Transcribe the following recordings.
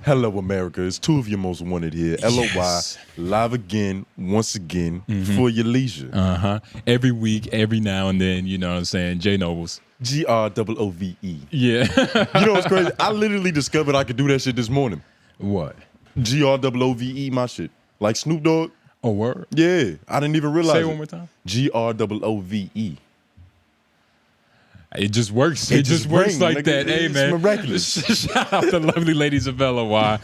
Hello, America. It's two of your most wanted here. LOY, live again, once again, for your leisure. Every week, every now and then, you know what I'm saying? J Nobles. GROOVE. Yeah. You know what's crazy? I literally discovered I could do that shit this morning. What? GROOVE, my shit. Like Snoop Dogg. Oh, word? Yeah. I didn't even realize Say it one more time. GROOVE. It just works. It just works like that. Hey, man. It's miraculous. Shout out to lovely ladies of LOY.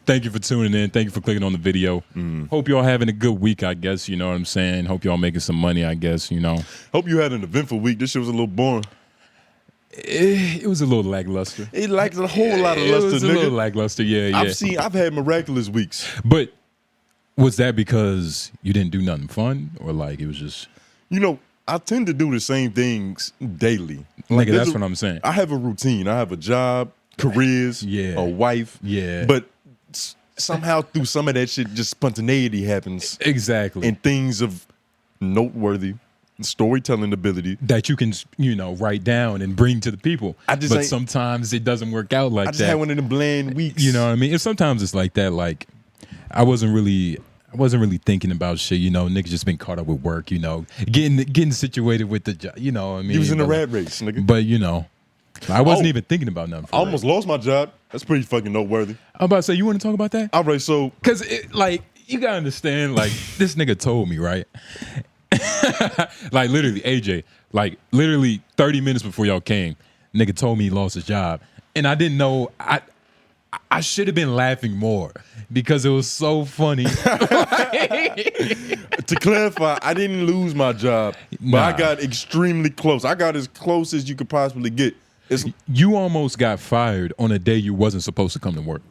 Thank you for tuning in. Thank you for clicking on the video. Hope y'all having a good week, I guess. You know what I'm saying? Hope y'all making some money, I guess, you know. Hope you had an eventful week. This shit was a little boring. It was a little lackluster. It lacked a whole lot of luster, It was a little lackluster, yeah. I've had miraculous weeks. But was that because you didn't do nothing fun? Or like it was just... You know, I tend to do the same things daily. Like that's what I'm saying. I have a routine. I have a job, careers, a wife. Yeah. But somehow through some of that shit, just spontaneity happens. Exactly. And things of noteworthy storytelling ability. That you can, you know, write down and bring to the people. But sometimes it doesn't work out like that. I just had one of them bland weeks. You know what I mean? And sometimes it's like that. Like, I wasn't really thinking about shit, you know. Niggas just been caught up with work, you know, getting situated with the job, you know what I mean? He was in the rat race, nigga. But, you know, I wasn't even thinking about nothing. I almost lost my job. That's pretty fucking noteworthy. I'm about to say, you want to talk about that? All right, so. Because, like, you got to understand, like, this nigga told me, right? Like, literally, AJ, like, literally 30 minutes before y'all came, nigga told me he lost his job. And I didn't know, I should have been laughing more because it was so funny. To clarify, I didn't lose my job, but I got extremely close. I got as close as you could possibly get. You almost got fired on a day you wasn't supposed to come to work.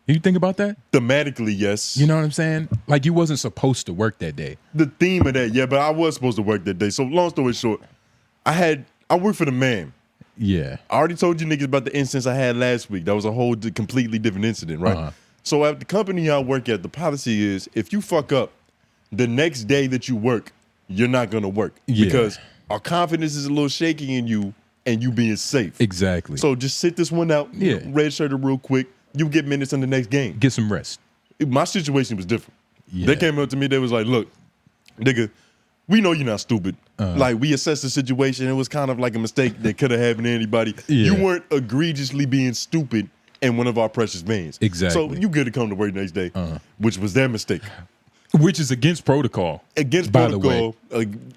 You think about that? Thematically, yes. You know what I'm saying? Like you wasn't supposed to work that day. The theme of that, yeah, but I was supposed to work that day. So long story short, I worked for the man. Yeah. I already told you niggas about the instance I had last week. That was a whole completely different incident, right? So at the company I work at, the policy is if you fuck up, the next day that you work, you're not going to work. Yeah. Because our confidence is a little shaky in you and you being safe. Exactly. So just sit this one out, red shirted real quick. You get minutes in the next game. Get some rest. My situation was different. Yeah. They came up to me, they was like, look, nigga, we know you're not stupid. Like, we assessed the situation. It was kind of like a mistake that could have happened to anybody. Yeah. You weren't egregiously being stupid in one of our precious vans. Exactly. So you get to come to work the next day, which was their mistake. Which is against protocol. Against protocol,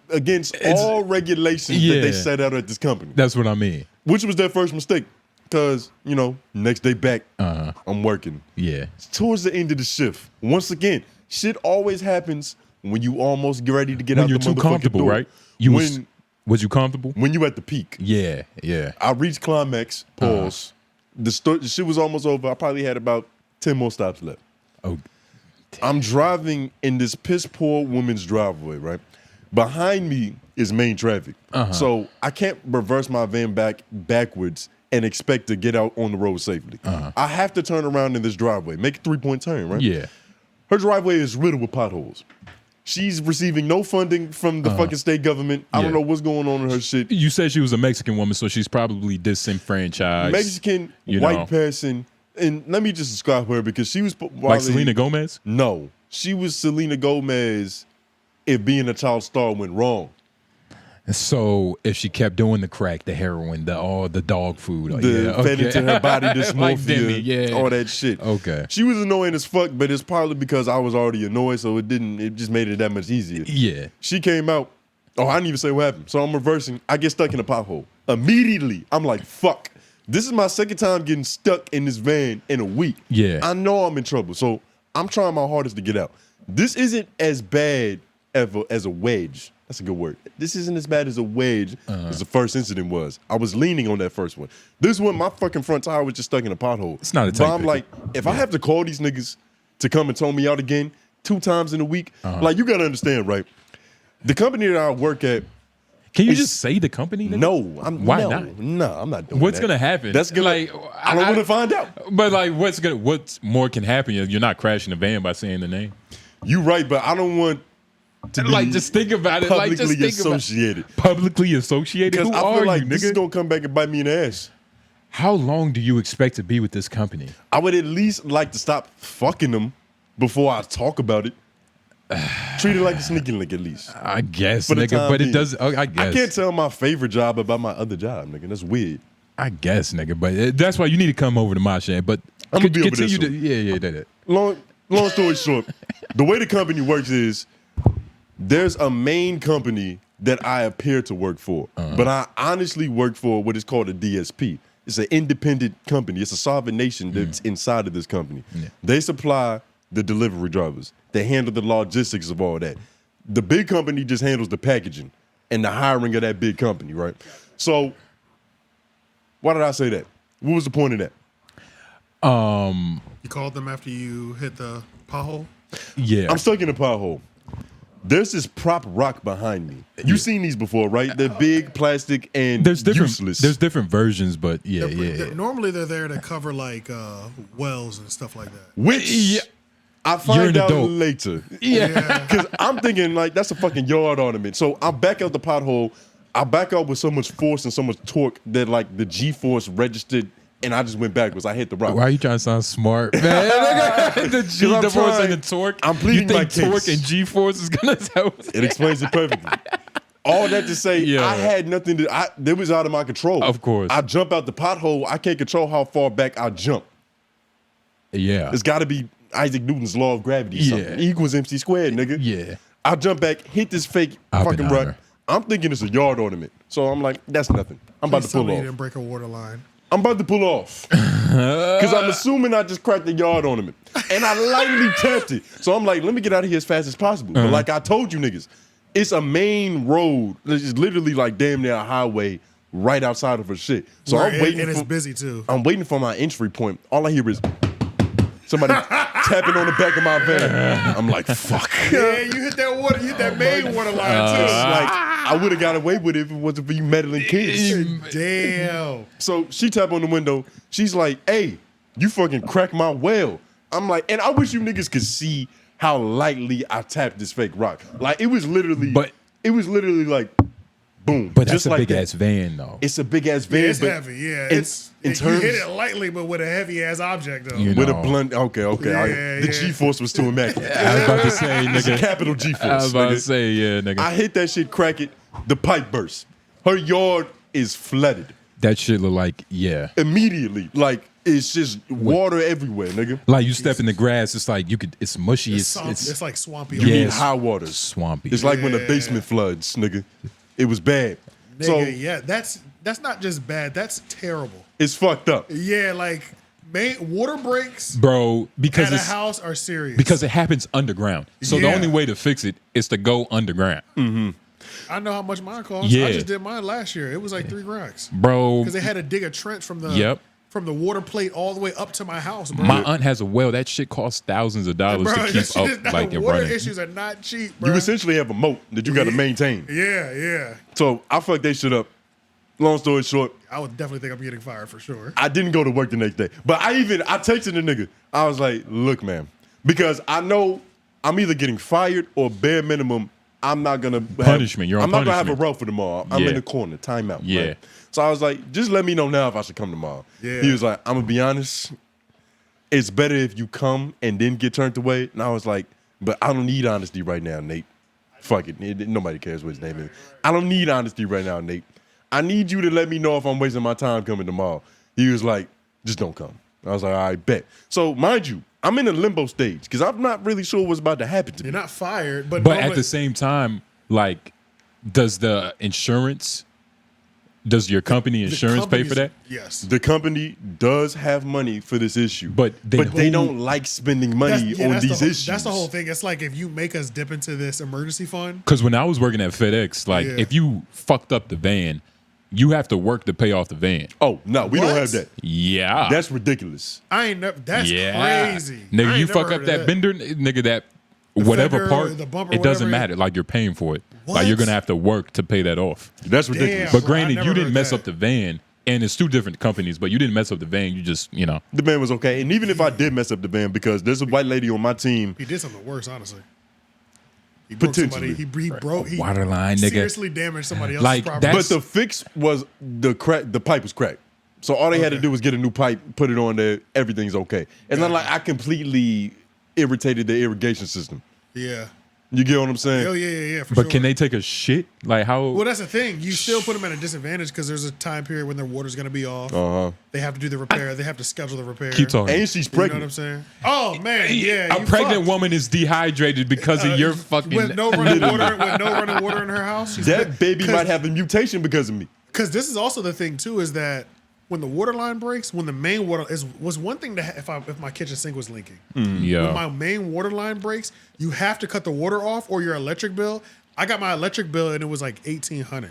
against all regulations that they set out at this company. That's what I mean. Which was their first mistake. Because, you know, next day back, I'm working. Yeah. Towards the end of the shift. Once again, shit always happens when you almost get ready to get out the motherfucking door. When you're too comfortable, right? Was you comfortable? When you at the peak. Yeah, yeah. I reached climax, pause. The shit was almost over. I probably had about 10 more stops left. Oh, I'm driving in this piss poor woman's driveway, right? Behind me is main traffic. So I can't reverse my van backwards and expect to get out on the road safely. I have to turn around in this driveway, make a 3-point turn, right? Yeah. Her driveway is riddled with potholes. She's receiving no funding from the fucking state government. I don't know what's going on in her shit. You said she was a Mexican woman, so she's probably disenfranchised. Mexican, white person. And let me just describe her because she was... Like Selena Gomez? No. She was Selena Gomez if being a child star went wrong. So if she kept doing the crack, the heroin, the dog food, fed into her body dysmorphia, like Demi, all that shit. Okay. She was annoying as fuck, but it's probably because I was already annoyed, so it just made it that much easier. Yeah. She came out. Oh, I didn't even say what happened. So I'm reversing. I get stuck in a pothole. Immediately, I'm like, fuck. This is my second time getting stuck in this van in a week. Yeah. I know I'm in trouble, so I'm trying my hardest to get out. This isn't as bad as a wedge. That's a good word. This isn't as bad as a wedge as the first incident was. I was leaning on that first one. This one, my fucking front tire was just stuck in a pothole. It's not a tight But I'm like, if I have to call these niggas to come and tow me out again 2 times in a week, like, you gotta understand, right? The company that I work at. Can you just say the company? Nigga? No. Why not? No, I'm not doing What's that. gonna happen? That's gonna, like, I don't want to find out. But like, what more can happen? You're not crashing the van by saying the name. You right, but I don't want to be like, just think about it. Like, just think associated. Publicly associated? Because Who I are feel like you, this nigga? is gonna come back and bite me in the ass. How long do you expect to be with this company? I would at least like to stop fucking them before I talk about it. Treat it like a sneaky link at least. I guess, For the nigga, time but being. it does. I guess. I can't tell my favorite job about my other job, nigga. That's weird. I guess, nigga, but that's why you need to come over to my shit. But I'm gonna be over continue this to, one. yeah, that. Long story short, the way the company works is there's a main company that I appear to work for, but I honestly work for what is called a DSP. It's an independent company. It's a sovereign nation that's inside of this company. Yeah. They supply the delivery drivers. They handle the logistics of all that. The big company just handles the packaging and the hiring of that big company, right? So why did I say that? What was the point of that? You called them after you hit the pothole? Yeah. I'm stuck in a pothole. There's this prop rock behind me. You've seen these before, right? They're big, plastic, and There's different. useless. There's different versions, but yeah. Normally they're there to cover like wells and stuff like that. Which Yeah. I You're find an out adult. later. Yeah. Because I'm thinking like that's a fucking yard ornament. So I back out the pothole. I back out with so much force and so much torque that like the G-force registered and I just went backwards. I hit the rock. Why are you trying to sound smart, man? the G, I'm the force, trying- and the torque. I'm pleading you my think torque case. and G force is gonna help? It explains it perfectly. All that to say, Yeah. I had nothing to. It was out of my control. Of course. I jump out the pothole. I can't control how far back I jump. Yeah. It's got to be Isaac Newton's law of gravity. Yeah. Something. E equals MC squared, nigga. Yeah. I jump back, hit this fake fucking rock. Oppenheimer. I'm thinking it's a yard ornament. So I'm like, that's nothing. I'm about to pull Somebody off. didn't break a water line. I'm about to pull off. Because I'm assuming I just cracked the yard ornament. And I lightly tapped it. So I'm like, let me get out of here as fast as possible. But like I told you niggas, it's a main road. It's literally like damn near a highway right outside of her shit. So Right, I'm waiting and for, it's busy too. I'm waiting for my entry point. All I hear is somebody tapping on the back of my van. I'm like, fuck. Yeah, you hit that water. You hit that main water line It's too. like I would have got away with it if it wasn't for you meddling kids. Damn. So she tap on the window. She's like, hey, you fucking cracked my well. I'm like, and I wish you niggas could see how lightly I tapped this fake rock. Like it was literally like boom. But that's just a like big that. ass van, though. It's a big ass van. Yeah, it's but heavy. Yeah, in it's terms, you hit it lightly, but with a heavy ass object though. You with know. a blunt. Okay. Yeah, The yeah. G-force was too immaculate. I was about to say, It's a nigga. capital G-force. I was about to nigga. say, yeah, nigga. I hit that shit, crack it. The pipe burst. Her yard is flooded That shit look like, yeah. immediately. Like it's just water everywhere, nigga. Like you step in the grass, it's like you could. It's mushy. It's like swampy. You Yeah, mean it's high waters. swampy. It's like when the Yeah. basement floods, nigga. It was bad. Nigga, So yeah, that's not just bad. That's terrible. it's fucked up. Yeah, like water breaks bro, because at a it's house are serious. because it happens underground. So the Yeah. only way to fix it is to go underground, I know how much mine cost. Yeah. I just did mine last year. It was like $3,000 bro. because they had to dig a trench from the Yep. from the water plate all the way up to my house, bro. My aunt has a well. That shit costs thousands of dollars Bro, to this keep shit is up, not- like and water running. issues are not cheap, bro. You essentially have a moat that you got to maintain. Yeah. So I fucked that shit up. Long story short, I would definitely think I'm getting fired for sure. I didn't go to work the next day. But I texted the nigga. I was like, look, man, because I know I'm either getting fired or bare minimum, I'm not gonna Punishment. You're on I'm not gonna have a punishment. row for tomorrow. I'm Yeah. in the corner, timeout. Yeah. Right? So I was like, just let me know now if I should come tomorrow. Yeah. He was like, I'm gonna be honest. It's better if you come and then get turned away. And I was like, but I don't need honesty right now, Nate. Fuck it. Nobody cares what his name is. I don't need honesty right now, Nate. I need you to let me know if I'm wasting my time coming tomorrow. He was like, just don't come. I was like, all right, bet. So mind you, I'm in a limbo stage because I'm not really sure what's about to happen to me. You're not fired, but But at the same time, like, does the insurance, does your company insurance pay for that? Yes. The company does have money for this issue, But then they who- don't like spending money on that's these the, issues. That's the whole thing. It's like if you make us dip into this emergency fund. Because when I was working at FedEx, like, Yeah. if you fucked up the van, you have to work to pay off the van. Oh no, we don't What? have that. Yeah. That's ridiculous. I ain't never. That's yeah. crazy. I Nigga, ain't you never fuck heard up of that bender, nigga, that whatever fender, part, the bumper, it doesn't whatever. matter. Like, you're paying for it. What? Like, you're going to have to work to pay that off. That's ridiculous. Damn. But Bro, I granted, never you didn't heard mess that. up the van, and it's two different companies, but you didn't mess up the van. You just, you know. The van was okay, and even if I did mess up the van, because there's a white lady on my team. He did something worse, honestly. He broke Potentially. somebody. He broke. He Water line, nigga. seriously damaged somebody else's Like, property. that's- But the fix was the pipe was cracked. So all they had to do was get a new pipe, put it on there, everything's okay. It's not like I completely irritated the irrigation system. Yeah. You get what I'm saying? Oh, yeah, for But sure. can they take a shit? Like how? Well, that's the thing. You still put them at a disadvantage because there's a time period when their water's going to be off. They have to do the repair. They have to schedule the repair. Keep talking. And she's You know pregnant. what I'm saying? Oh, man, yeah. A you pregnant fucked. woman is dehydrated because of your fucking. With no running water in her house. That baby might have a mutation because of me. Because this is also the thing, too, is that when the water line breaks, when the main water was one thing to if my kitchen sink was leaking. Yeah. When my main water line breaks, you have to cut the water off or your electric bill. I got my electric bill and it was like $1,800.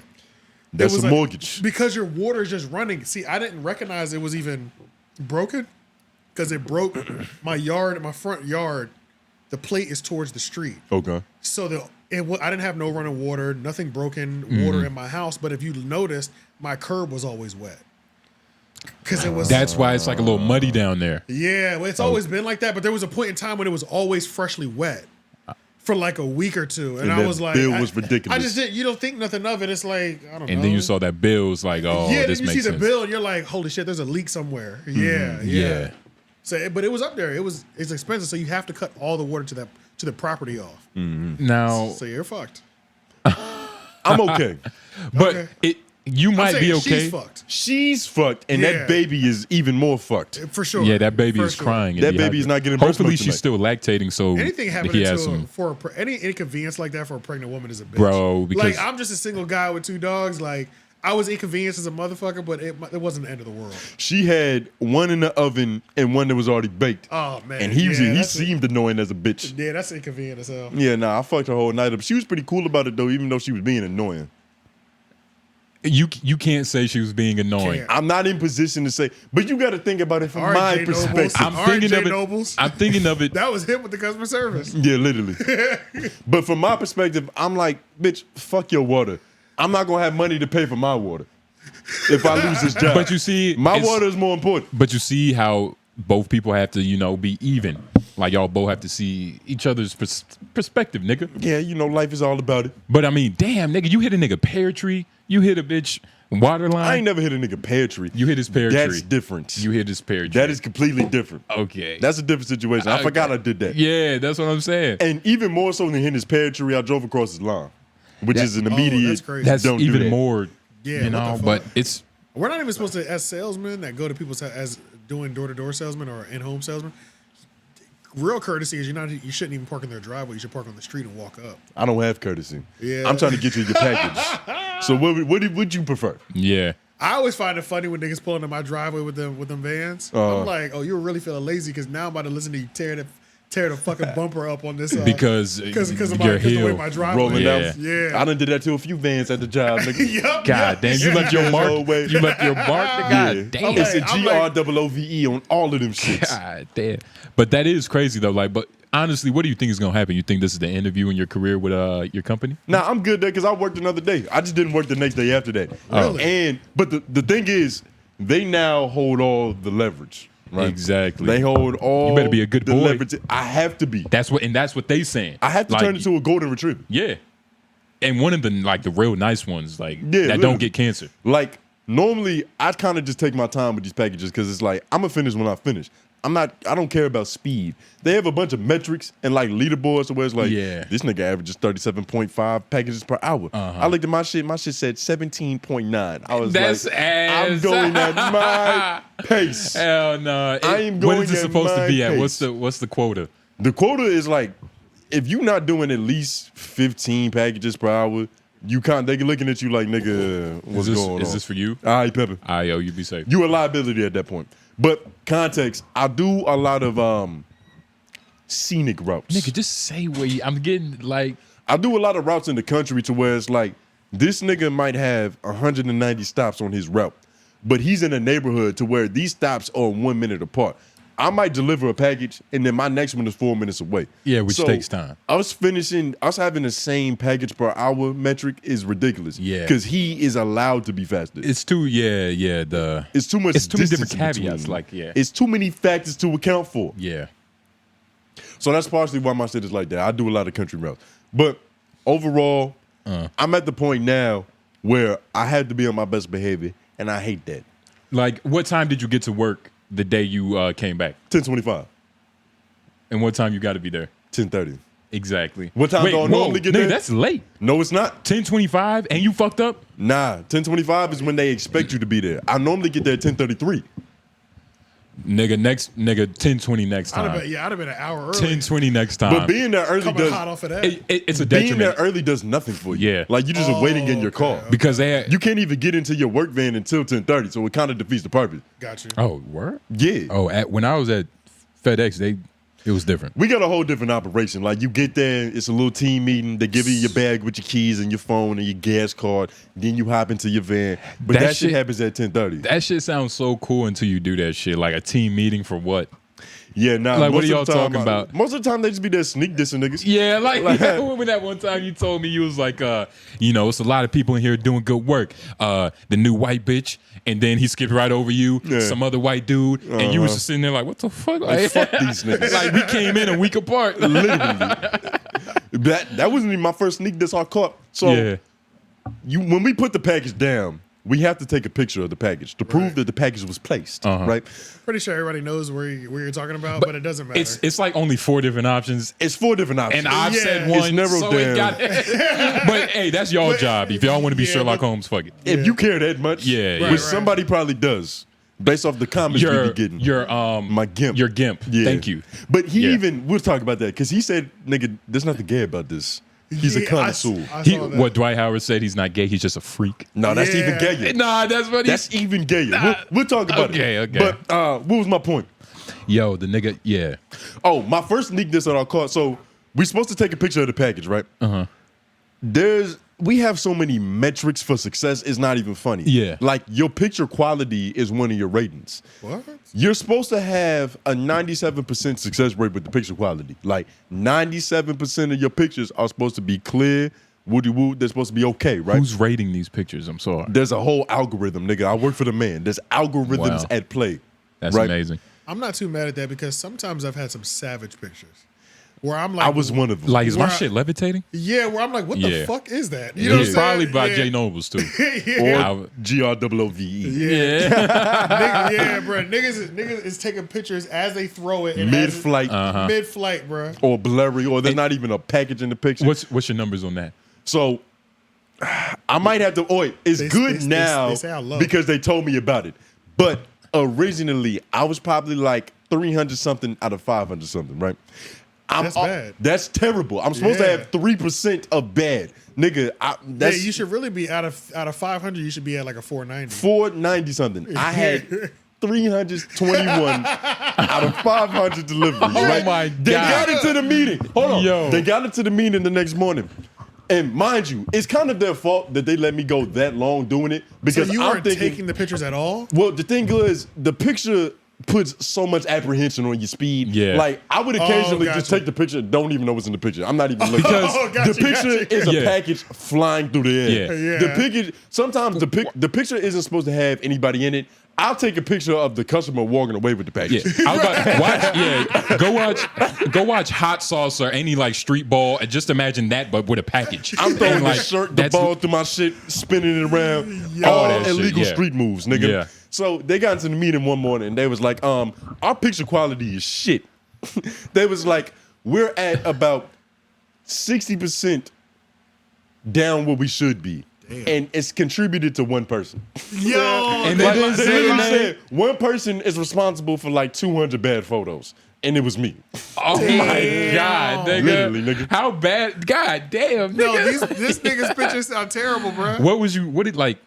That's It was a like, mortgage. because your water is just running. See, I didn't recognize it was even broken because it broke my front yard. The plate is towards the street. Okay. So I didn't have no running water, nothing broken water in my house. But if you noticed, my curb was always wet. Because it was. That's why it's like a little muddy down there. Yeah, well, it's always been like that. But there was a point in time when it was always freshly wet for like a week or two, and I that was like, bill was ridiculous. I just didn't. You don't think nothing of it. It's like I don't know. And then you saw that bill. It's like, oh, yeah, this then you makes see the sense. bill and you're like, holy shit, there's a leak somewhere. Yeah. Yeah. So, but it was up there. It's expensive, so you have to cut all the water to the property off. Now, So you're fucked. I'm okay. but Okay. you I'm might saying be okay. She's fucked She's fucked, and Yeah. that baby is even more fucked. for sure. Yeah, that baby For is sure. crying. That baby is not getting breast Hopefully, milk she's tonight. still lactating. So Anything he happening has to some. any inconvenience like that for a pregnant woman is a bitch, Bro, because- like I'm just a single guy with 2 dogs. Like I was inconvenienced as a motherfucker, but it wasn't the end of the world. She had one in the oven and one that was already baked. Oh man, And he that's seemed annoying as a bitch. Yeah, that's inconvenient as hell. Yeah, nah, I fucked her whole night up. She was pretty cool about it though, even though she was being annoying. You can't say she was being annoying. Can't. I'm not in position to say, but you got to think about it from All right, my Jay Nobles. perspective. I'm All right, thinking Jay of it. Nobles. I'm thinking of it. That was him with the customer service. Yeah, literally. But from my perspective, I'm like, bitch, fuck your water. I'm not gonna have money to pay for my water if I lose this job. But you see, my it's- water is more important. But you see how both people have to, be even. Like y'all both have to see each other's perspective, nigga. Yeah, life is all about it. But I mean, damn, nigga, you hit a nigga pear tree. You hit a bitch water line. I ain't never hit a nigga pear tree. You hit his pear tree. That's different. You hit his pear tree. That is completely different. okay. That's a different situation. I forgot I did that. Yeah, that's what I'm saying. And even more so than hitting his pear tree, I drove across his lawn, which is an immediate. that's crazy. That's don't do even that. more. Yeah, what the fuck? But it's We're not even supposed to, as salesmen that go to people's house, as doing door-to-door salesmen or in-home salesmen. Real courtesy is you shouldn't even park in their driveway. You should park on the street and walk up. I don't have courtesy. Yeah. I'm trying to get you your package. So what would you prefer? yeah. I always find it funny when niggas pull into my driveway with them vans. Uh-huh. I'm like, oh, you're really feeling lazy because now I'm about to listen to you tear the fucking bumper up on this Because of your the way heel my driveway Rolling Yeah. down. Yeah. I done did that to a few vans at the job. Nigga. Yup, God damn, you left your mark. No way. You left your mark. God Yeah. damn. It's a I'm like- GROOVE on all of them shits. God damn. But that is crazy though. Like, but honestly, what do you think is gonna happen? You think this is the end of you in your career with your company? Nah, I'm good there because I worked another day. I just didn't work the next day after that. Really? But the thing is, they now hold all the leverage. Right? Exactly. They hold all. You better be a good the boy. leverage. I have to be. That's what they saying. I have to Like, turn into a golden retriever. Yeah. And one of the real nice ones, that literally. don't get cancer. Like normally, I kind of just take my time with these packages because it's like I'm gonna finish when I finish. I don't care about speed. They have a bunch of metrics and like leaderboards where it's like, Yeah. this nigga averages 37.5 packages per hour. I looked at my shit said 17.9. I was That's like, ass. I'm going at my pace. Hell no. I am What going is it at supposed to my be at? pace. What's the quota? The quota is like, if you're not doing at least 15 packages per hour, they looking at you like, nigga, what's going on? Is this for you? All right, Pepper. All right, yo, you be safe. You a liability at that point. But context, I do a lot of scenic routes. Nigga, just say where I'm getting like. I do a lot of routes in the country to where it's like, this nigga might have 190 stops on his route, but he's in a neighborhood to where these stops are 1 minute apart. I might deliver a package and then my next one is 4 minutes away. Yeah, which takes time. Us having the same package per hour metric is ridiculous. Yeah. Because he is allowed to be faster. It's too It's too much. It's too many distance different in caveats. between. Like, yeah. It's too many factors to account for. Yeah. So that's partially why my shit is like that. I do a lot of country routes. But overall, I'm at the point now where I have to be on my best behavior, and I hate that. Like, what time did you get to work the day you came back? 10:25. And what time you got to be there? 10:30. Exactly. What time do I normally get there? That's late. No, it's not. 10:25 and you fucked up? Nah, 10:25 is when they expect you to be there. I normally get there at 10:33. Nigga, 10:20 next time. I'd have been an hour early. 10:20 next time. But being there early Coming hot off of that. it's a being there detriment. early does nothing for you. Yeah. Like you just waiting in your car. Because they had, You can't even get into your work van until 10:30, so it kind of defeats the purpose. Got you. oh, word? Yeah. Oh, when I was at FedEx, it was different. We got a whole different operation. Like you get there, it's a little team meeting. They give you your bag with your keys and your phone and your gas card. Then you hop into your van. But that shit happens at 10:30. That shit sounds so cool until you do that shit. Like a team meeting for what? Yeah, nah. Like, what most are of the y'all time, talking about? Most of the time they just be there sneak dissing niggas. Yeah, like remember that one time you told me you was like, it's a lot of people in here doing good work. The new white bitch, and then he skipped right over you, some other white dude, and you was just sitting there like, what the fuck? Like, fuck these niggas. Like we came in a week apart. Literally. That wasn't even my first sneak diss I caught. So Yeah. when we put the package down, we have to take a picture of the package to prove that the package was placed, right? Pretty sure everybody knows where you're talking about, but it doesn't matter. It's like only 4 different options. It's 4 different options. And I've said It's one, narrowed so down. it got But hey, that's y'all job. If y'all want to be Sherlock Holmes, fuck it. If you care that much, Yeah. which somebody probably does, based off the comments we be getting. My GIMP. Your GIMP. Yeah. Thank you. But we'll talk about that because he said, nigga, there's nothing gay about this. He's a connoisseur. I saw that. What Dwight Howard said, he's not gay, he's just a freak. No, that's even gayer. Nah, that's what That's even gayer. We'll talk about it. Okay. But what was my point? Yo, the nigga, yeah. Oh, my first sneakness that I caught. So we're supposed to take a picture of the package, right? We have so many metrics for success, it's not even funny. Yeah. Like your picture quality is one of your ratings. What? You're supposed to have a 97% success rate with the picture quality. Like 97% of your pictures are supposed to be clear, woody woo. They're supposed to be okay, right? Who's rating these pictures? I'm sorry. There's a whole algorithm, nigga. I work for the man. There's algorithms Wow. at play. That's right? amazing. I'm not too mad at that because sometimes I've had some savage pictures where I'm like, I was one of them. Like, is my Where I- shit levitating? yeah, where I'm like, what the fuck is that? You It know what was I'm probably saying? by Yeah. Jay Nobles, too. or GROOVE. Yeah, bro. Niggas is taking pictures as they throw it and Mid-flight. mid-flight, bro. Or blurry, or there's not even a package in the picture. What's your numbers on that? So I might have to. It's good they now say I love because they told me about it. But originally, I was probably like 300 something out of 500 something, right? That's bad. That's terrible. I'm supposed to Yeah. have 3% of bad, nigga. That's You should really be out of 500. You should be at like a 490. 490 something. I had 321 out of 500 deliveries. right? my They God. got into the meeting. Hold on. Yo. They got into the meeting the next morning. And mind you, it's kind of their fault that they let me go that long doing it So because you I'm weren't thinking. taking the pictures at all? Well, the thing is, the picture puts so much apprehension on your speed. Yeah. Like I would occasionally gotcha. just take the picture, don't even know what's in the picture. I'm not even looking. Because gotcha, the picture gotcha. is a Yeah. package flying through the air. Yeah. The package. Sometimes the picture isn't supposed to have anybody in it. I'll take a picture of the customer walking away with the package. Yeah, I was about go watch Hot Sauce or any like street ball and just imagine that, but with a package. I'm throwing And, the like, shirt, the that's- ball through my shit, spinning it around. Yo. All that shit, illegal yeah. street moves, nigga. Yeah. So they got into the meeting one morning and they was like, our picture quality is shit. They was like, we're at about 60% down where we should be. And it's contributed to one person. Yo, And they didn't They say literally name. said one person is responsible for like 200 bad photos. And it was me. Oh my God, nigga. Literally, nigga. How bad? God damn, no, nigga. this nigga's pictures sound terrible, bro. What did like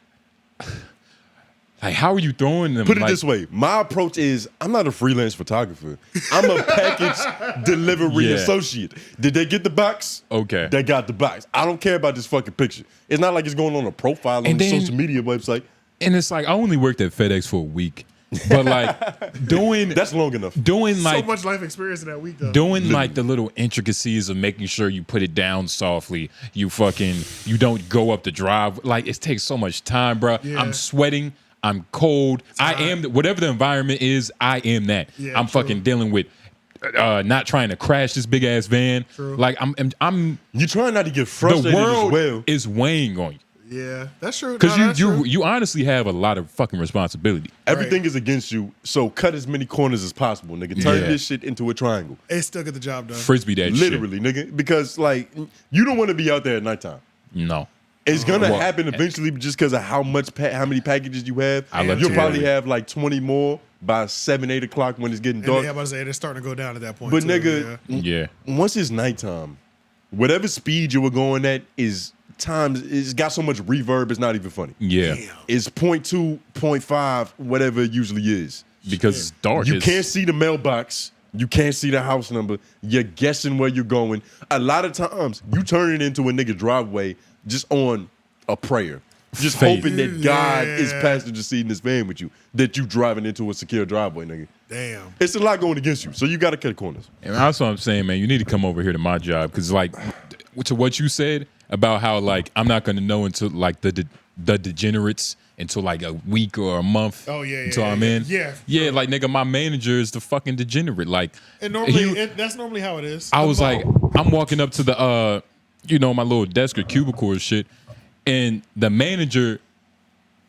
how are you throwing them? Put it like, this way. My approach is I'm not a freelance photographer. I'm a package delivery Yeah. associate. Did they get the box? Okay. They got the box. I don't care about this fucking picture. It's not like it's going on a profile on And the then- social media website. And it's like I only worked at FedEx for a week. But like doing That's long enough. doing like so much life experience in that week, though. doing like the little intricacies of making sure you put it down softly. You don't go up the drive. Like it takes so much time, bro. Yeah. I'm sweating. I'm cold. I am whatever the environment is. I am that. Yeah, I'm true. fucking dealing with not trying to crash this big ass van. True. Like I'm You trying not to get the frustrated world as well. is weighing on you. Yeah, that's true. Because No, that's true. you honestly have a lot of fucking responsibility. Everything is against you, so cut as many corners as possible, nigga. Turn Yeah. this shit into a triangle. It still get the job done. Frisbee that Literally, nigga. Because, like, you don't want to be out there at nighttime. shit. No. It's gonna Well, happen eventually just because of how many packages you have. I love You'll to probably hear have like 20 more by 7, 8 o'clock when it's getting And dark. yeah, I'm about to say it's starting to go down at that point. But too, nigga, Yeah. once it's nighttime, whatever speed you were going at is times. It's got so much reverb. It's not even funny. Yeah. Damn. It's 0.2, 0.5, whatever it usually is. Because it's dark. You It's- can't see the mailbox. You can't see the house number. You're guessing where you're going. A lot of times, you turn it into a nigga driveway just on a prayer. Just Faith. hoping that God is Yeah. passenger seat in this van with you. That you driving into a secure driveway, nigga. Damn. It's a lot going against you. So you got to cut corners. And that's what I'm saying, man. You need to come over here to my job because, like, to what you said about how, like, I'm not going to know until, like, the degenerates until, like, a week or a month. Oh, yeah, Until yeah, I'm yeah. in. Yeah, Yeah, like, nigga, my manager is the fucking degenerate. Like, And normally, that's normally how it is. I was like, I'm walking up to the, my little desk or cubicle or shit, and the manager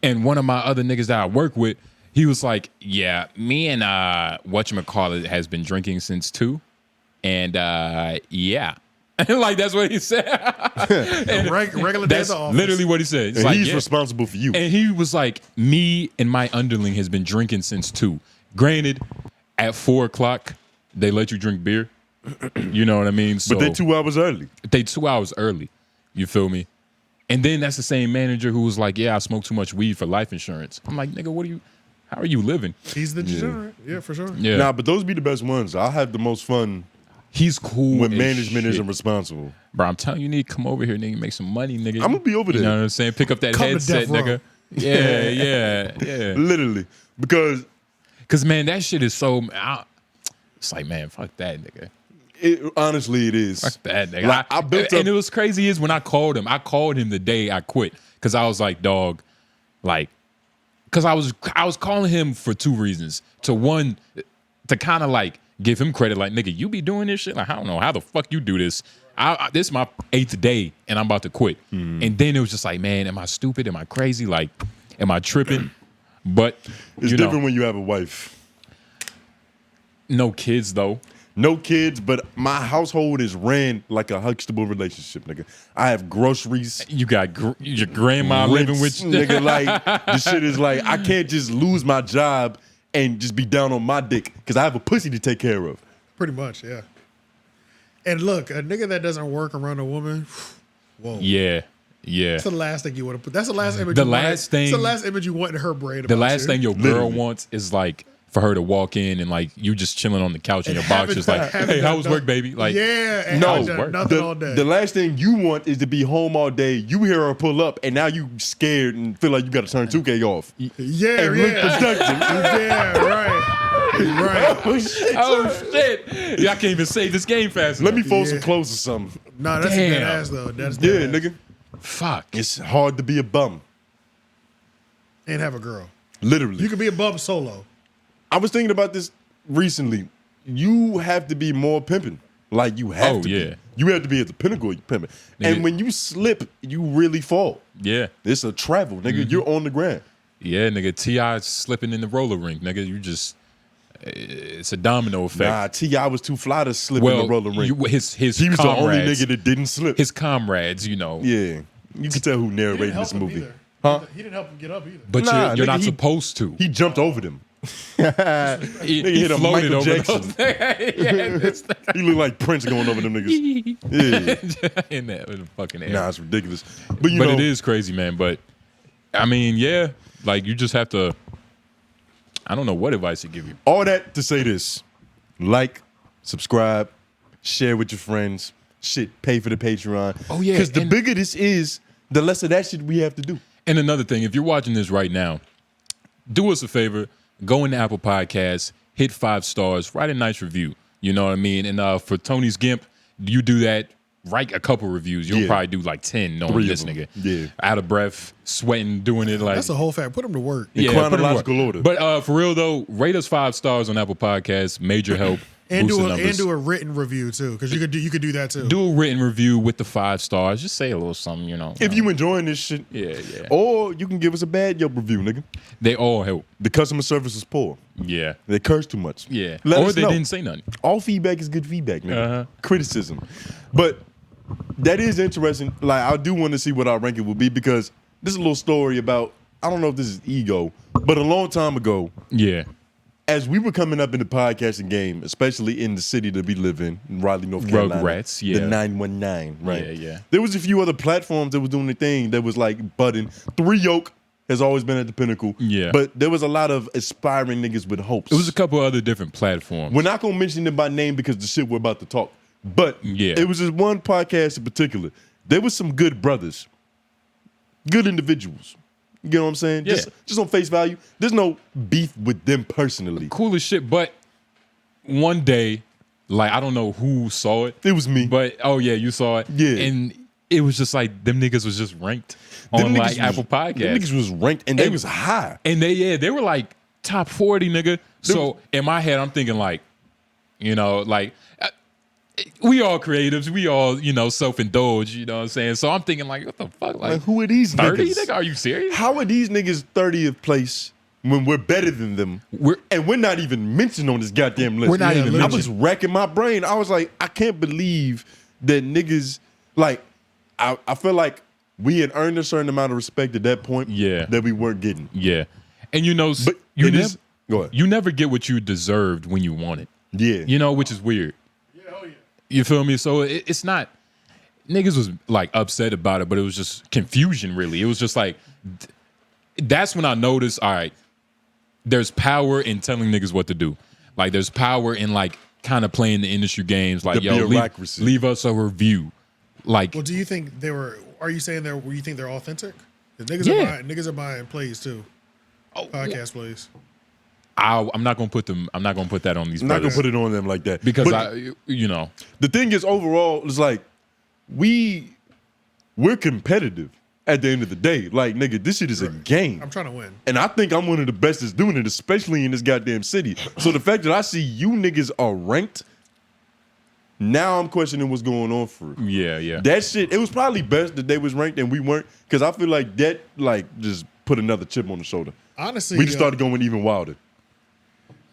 and one of my other niggas that I work with, he was like, yeah, me and whatchamacallit has been drinking since 2. And yeah. Like, that's what he said. And regular day at that's the office. literally what he said. It's And like, he's yeah. responsible for you. And he was like, me and my underling has been drinking since 2. Granted, at 4 o'clock, they let you drink beer. You know what I mean? So But they're 2 hours early. they 2 hours early. You feel me? And then that's the same manager who was like, yeah, I smoke too much weed for life insurance. I'm like, nigga, how are you living? He's the degenerate. Yeah, for sure. Yeah. Nah, but those be the best ones. I'll have the most fun He's cool when as management shit. isn't responsible. Bro, I'm telling you, you need to come over here, nigga, make some money, nigga. I'ma be over there. You know what I'm saying? Pick up that Come to headset, death row. nigga. Yeah. Literally. Because Because, man, that shit is so... it's like, man, fuck that, nigga. honestly, it is. Fuck that, nigga. Like, I built and up- it was crazy is when I called him the day I quit. Because I was like, dog, like... Because I was calling him for 2 reasons. To kind of like give him credit, like, nigga, you be doing this shit? Like, I don't know how the fuck you do this. This is my 8th day and I'm about to quit. And then it was just like, man, am I stupid? Am I crazy? Like, am I tripping? But It's different when you have a wife. No kids though. No kids, but my household is ran like a Huxtable relationship, nigga. I have groceries. You got your grandma living with you. Nigga, like, this shit is like, I can't just lose my job and just be down on my dick because I have a pussy to take care of. Pretty much, yeah. And look, a nigga that doesn't work around a woman, whoa. Yeah. That's the last thing you want to put. That's the last image. The you last thing- It's the last image you want in her brain. The about last you. thing your girl Literally. wants is like for her to walk in and like you just chilling on the couch in And your box, haven't just like, done- hey, haven't how was done- work, baby? Like, yeah, and No, haven't done work. nothing all day. The last thing you want is to be home all day. You hear her pull up, and now you scared and feel like you got to turn 2K off. yeah, And look yeah, productive. yeah, right. Oh, shit. oh shit! Yeah, I can't even save this game fast Let me enough. fold some Yeah. clothes or something. Nah, that's a dead Damn. ass though. That's Yeah, dead ass. nigga. Fuck. It's hard to be a bum. And have a girl. Literally. You could be a bum solo. I was thinking about this recently. You have to be more pimping. Like, you have Oh, to yeah. be. You have to be at the pinnacle of your pimping. Nigga. And when you slip, you really fall. Yeah, It's a travel, nigga. Mm-hmm. You're on the ground. yeah, nigga. Ti slipping in the roller rink, nigga. You just, it's a domino effect. Nah, T.I. was too fly to slip in well, the roller rink. his He was the only comrades, nigga that didn't slip. his comrades, you know. Yeah. You can tell who narrated this movie. Huh? He didn't help him get up either. But Nah, you're nigga, not he- supposed to. He jumped over them. He hit a floated Michael over Jackson. those things. Yeah, this nigga. He looked like Prince going over them niggas. Yeah. in the fucking air. Nah, it's ridiculous. But you but know, it is crazy, man. But I mean, yeah, like you just have to. I don't know what advice to give you. all that to say this. Like, subscribe, share with your friends. Shit, pay for the Patreon. Oh, yeah, Because the and- bigger this is, the less of that shit we have to do. And another thing, if you're watching this right now, do us a favor, go into Apple Podcasts, hit 5 stars, write a nice review. You know what I mean? And for Tony's Gimp, you do that, write a couple reviews. You'll Yeah. probably do like 10 knowing 3 of this them. nigga. Yeah. Out of breath, sweating, doing it like. That's a whole fact. Put him to work. In put it to chronological work. order. But for real though, rate us 5 stars on Apple Podcasts. Major help. And boost the do numbers. a written review too, because you could do that too. Do a written review with the 5 stars. Just say a little something, you know. If you enjoying this shit, yeah. or you can give us a bad Yelp review, nigga. They all help. The customer service is poor. Yeah. They curse too much. Yeah. Let or us they know. didn't say nothing. All feedback is good feedback, nigga. Uh-huh. Criticism. But that is interesting. Like, I do want to see what our ranking will be because this is a little story about, I don't know if this is ego, but a long time ago, Yeah. as we were coming up in the podcasting game, especially in the city that we live in Raleigh, North Carolina. Rugrats, yeah. The 919, right? Yeah. There was a few other platforms that was doing the thing that was like budding. 3 Yoke has always been at the pinnacle. Yeah. But there was a lot of aspiring niggas with hopes. It was a couple other different platforms. We're not going to mention them by name because the shit we're about to talk. But Yeah. it was this one podcast in particular. There was some good brothers, good individuals. You know what I'm saying? Yeah. Just on face value. There's no beef with them personally. Cool as shit. But one day, like, I don't know who saw it. It was me. But, oh, yeah, you saw it. Yeah. And it was just like, them niggas was just ranked Them on, niggas like, was- Apple Them Podcasts. niggas was ranked and they was high. And they were like top 40, nigga. So in my head, I'm thinking like, you know, like we all creatives, we all, you know, self-indulge, you know what I'm saying? So I'm thinking like, what the fuck? Like, who are these 30, niggas? nigga? Are you serious? How are these niggas 30th place when we're better than them? We're not even mentioned on this goddamn list. We're not even I was mentioned. racking my brain. I was like, I can't believe that niggas, like, I feel like we had earned a certain amount of respect at that point that we weren't getting. Yeah. And you know, But you go ahead. you never get what you deserved when you want it. Yeah. You know, which is weird. You feel me? So it's not, niggas was like upset about it, but it was just confusion, really. It was just like, that's when I noticed, all right, there's power in telling niggas what to do. Like, there's power in like kind of playing the industry games. Like, The yo, bureaucracy. leave us a review. Like, Well, do you think they were? Are you saying you think they're authentic? 'Cause niggas are buying plays too. Podcast plays. I'm not gonna put them. I'm not gonna put that on these. I'm not brothers gonna put it on them like that because But you know, the thing is, overall, it's like we're competitive at the end of the day. Like, nigga, this shit is a game. I'm trying to win. And I think I'm one of the best that's doing it, especially in this goddamn city. So the fact that I see you niggas are ranked, now I'm questioning what's going on for real. yeah. That shit, it was probably best that they was ranked and we weren't, because I feel like that, like, just put another chip on the shoulder. Honestly, We just started going even wilder.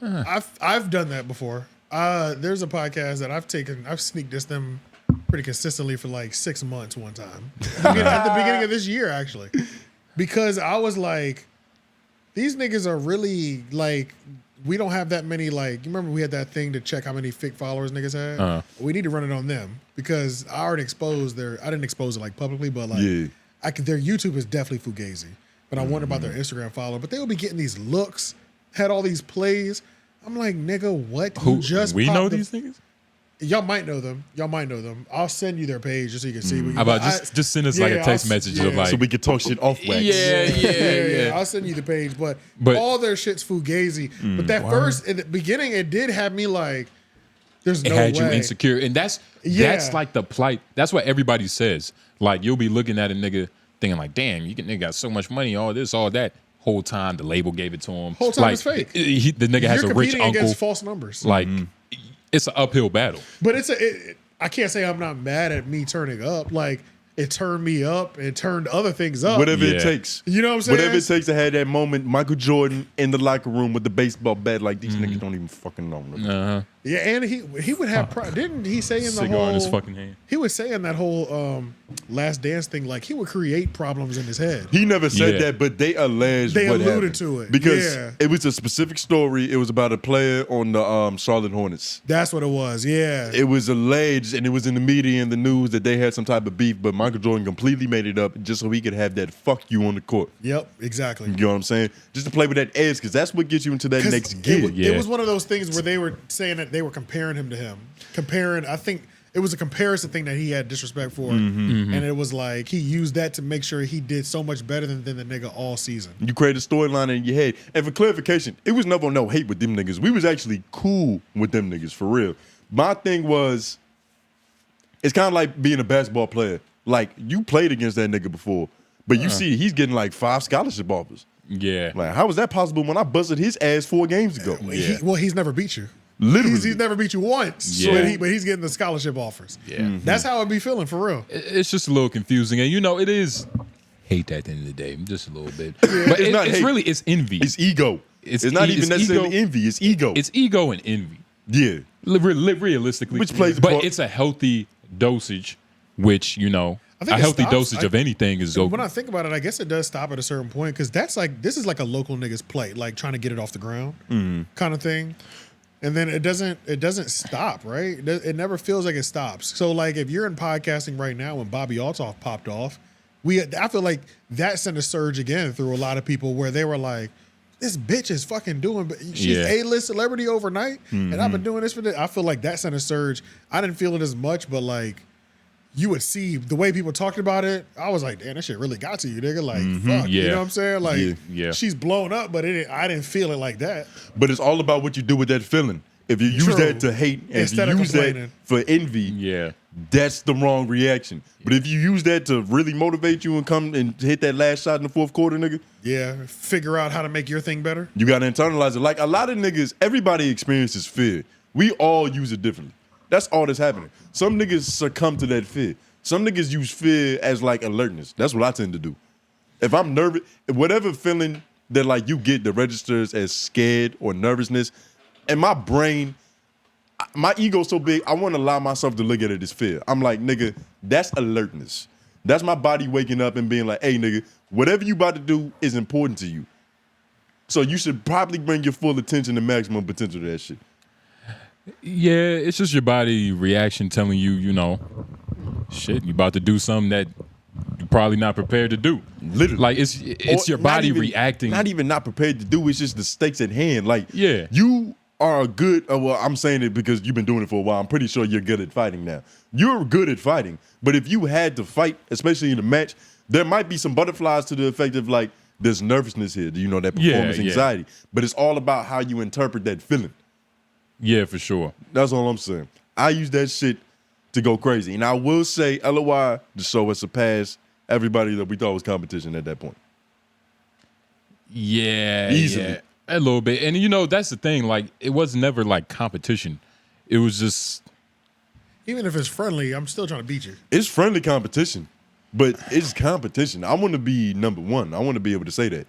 I've done that before. There's a podcast that I've sneak dissed them pretty consistently for like 6 months one time. At the beginning of this year, actually. Because I was like, these niggas are really like, we don't have that many, like, you remember we had that thing to check how many fake followers niggas had? We need to run it on them because I already exposed I didn't expose it like publicly, but like, their YouTube is definitely fugazi. But I wonder about their Instagram follower. But they will be getting these looks, had all these plays. I'm like, nigga, what? Who You just we popped know the- these niggas? Y'all might know them. I'll send you their page just so you can see. How about just send us like a text message of like, So we could talk shit off wax. yeah. I'll send you the page, but But- all their shit's fugazi. But that first, in the beginning, it did have me like, there's it no had way. you insecure, and that's like the plight. That's what everybody says. Like, you'll be looking at a nigga thinking like, damn, nigga got so much money, all this, all that. Whole time the label gave it to him. Whole time like, it's fake. The nigga has You're a rich competing uncle. against false numbers. Like, it's an uphill battle. But I can't say I'm not mad at me turning up. Like, it turned me up and turned other things up. Whatever Yeah. it takes. You know what I'm saying? Whatever it takes to have that moment, Michael Jordan in the locker room with the baseball bat, like, these niggas don't even fucking know. Yeah, and he would have didn't he say in the Cigar whole in his fucking hand. He was saying that whole Last Dance thing, like he would create problems in his head. He never said Yeah. that, but they alleged They what alluded happened. to it. Because Yeah. it was a specific story. It was about a player on the Charlotte Hornets. That's what it was. Yeah. It was alleged, and it was in the media and the news that they had some type of beef, but Michael Jordan completely made it up just so he could have that fuck you on the court. Yep, exactly. You know what I'm saying? Just to play with that edge, because that's what gets you into that 'Cause next gear. It was one of those things where they were saying that they were comparing him to him. I think it was a comparison thing that he had disrespect for. And it was like he used that to make sure he did so much better than the nigga all season. You create a storyline in your head. And for clarification, it was never no hate with them niggas. We was actually cool with them niggas, for real. My thing was, it's kind of like being a basketball player. Like, you played against that nigga before, but you see he's getting like 5 scholarship offers. Yeah. Like, how was that possible when I busted his ass 4 games ago? He's never beat you. Literally. He's never beat you once, Yeah. but he's getting the scholarship offers. Yeah. That's how it be feeling for real. It's just a little confusing, and it is hate at the end of the day, just a little bit. But It's not it's hate. really it's envy. It's ego. It's not even necessarily ego. envy. It's ego. It's ego and envy. Yeah. Realistically, Which plays a but part. it's a healthy dosage, which I think a it stops. dosage Of anything is When I think about it, I guess it does stop at a certain point because this is like a local nigga's play, like trying to get it off the ground, kind of thing. And then it doesn't stop, right? It never feels like it stops. So like if you're in podcasting right now, when Bobby Altoff popped off, I feel like that sent a surge again through a lot of people where they were like, this bitch is fucking doing, she's A-list celebrity overnight, and I've been doing this for this. I feel like that sent a surge. I didn't feel it as much, but like you would see the way people talked about it. I was like, damn, that shit really got to you, nigga. Like, fuck, you know what I'm saying? Like, she's blown up, but I didn't feel it like that. But it's all about what you do with that feeling. If you use that to hate and Instead if you of use that complaining. for envy, that's the wrong reaction. But if you use that to really motivate you and come and hit that last shot in the fourth quarter, nigga, figure out how to make your thing better. you gotta internalize it. Like a lot of niggas, everybody experiences fear. We all use it differently. That's all that's happening. Some niggas succumb to that fear. Some niggas use fear as like alertness. That's what I tend to do. If I'm nervous, whatever feeling that like you get that registers as scared or nervousness, and my brain, my ego's so big, I want to allow myself to look at it as fear. I'm like, nigga, that's alertness. That's my body waking up and being like, hey, nigga, whatever you about to do is important to you. So you should probably bring your full attention and maximum potential to that shit. Yeah, it's just your body reaction telling you, shit, you about to do something that you're probably not prepared to do. Literally. Like it's your body reacting. Not even not prepared to do, it's just the stakes at hand. Like, you are good, well, I'm saying it because you've been doing it for a while. I'm pretty sure you're good at fighting now. You're good at fighting, but if you had to fight, especially in a match, there might be some butterflies to the effect of like, there's nervousness here, that performance anxiety. But it's all about how you interpret that feeling. Yeah, for sure. That's all I'm saying. I use that shit to go crazy. And I will say, LOI, the show has surpassed everybody that we thought was competition at that point. Yeah. Easily. Yeah. A little bit. And that's the thing. Like, it was never like competition. It was just. Even if it's friendly, I'm still trying to beat you. It's friendly competition, but it's competition. I want to be number one. I want to be able to say that.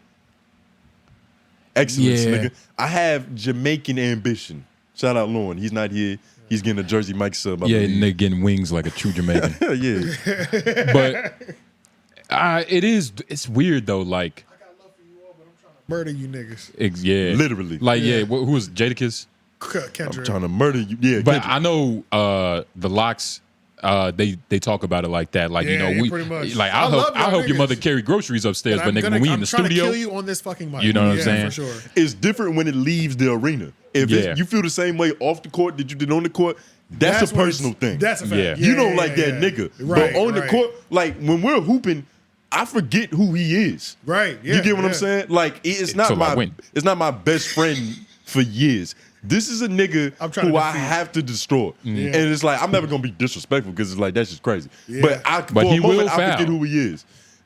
Excellence, nigga. I have Jamaican ambition. Shout out Lauren. He's not here. He's getting a Jersey Mike sub. Nigga getting wings like a true Jamaican. Yeah. But it's weird though. Like, murder you niggas. Yeah. Literally. Like, who was Jadakiss? Kendrick. I'm trying to murder you. Yeah, but Kendrick. I know the Locks, they talk about it like that. Like, we pretty much. like I'll help your mother carry groceries upstairs, but nigga, when we in the studio, I'm trying to kill you on this fucking mic. You know what I'm saying? For sure. It's different when it leaves the arena. If you feel the same way off the court that you did on the court, that's a personal thing. That's a fact. Yeah. You don't like that nigga. Right, but on the court, like when we're hooping, I forget who he is. Right. Yeah, you get what I'm saying? Like it's not my best friend for years. This is a nigga who I have to destroy. And it's like, I'm never going to be disrespectful because it's like, that's just crazy. Yeah. But for a moment, I forget who he is.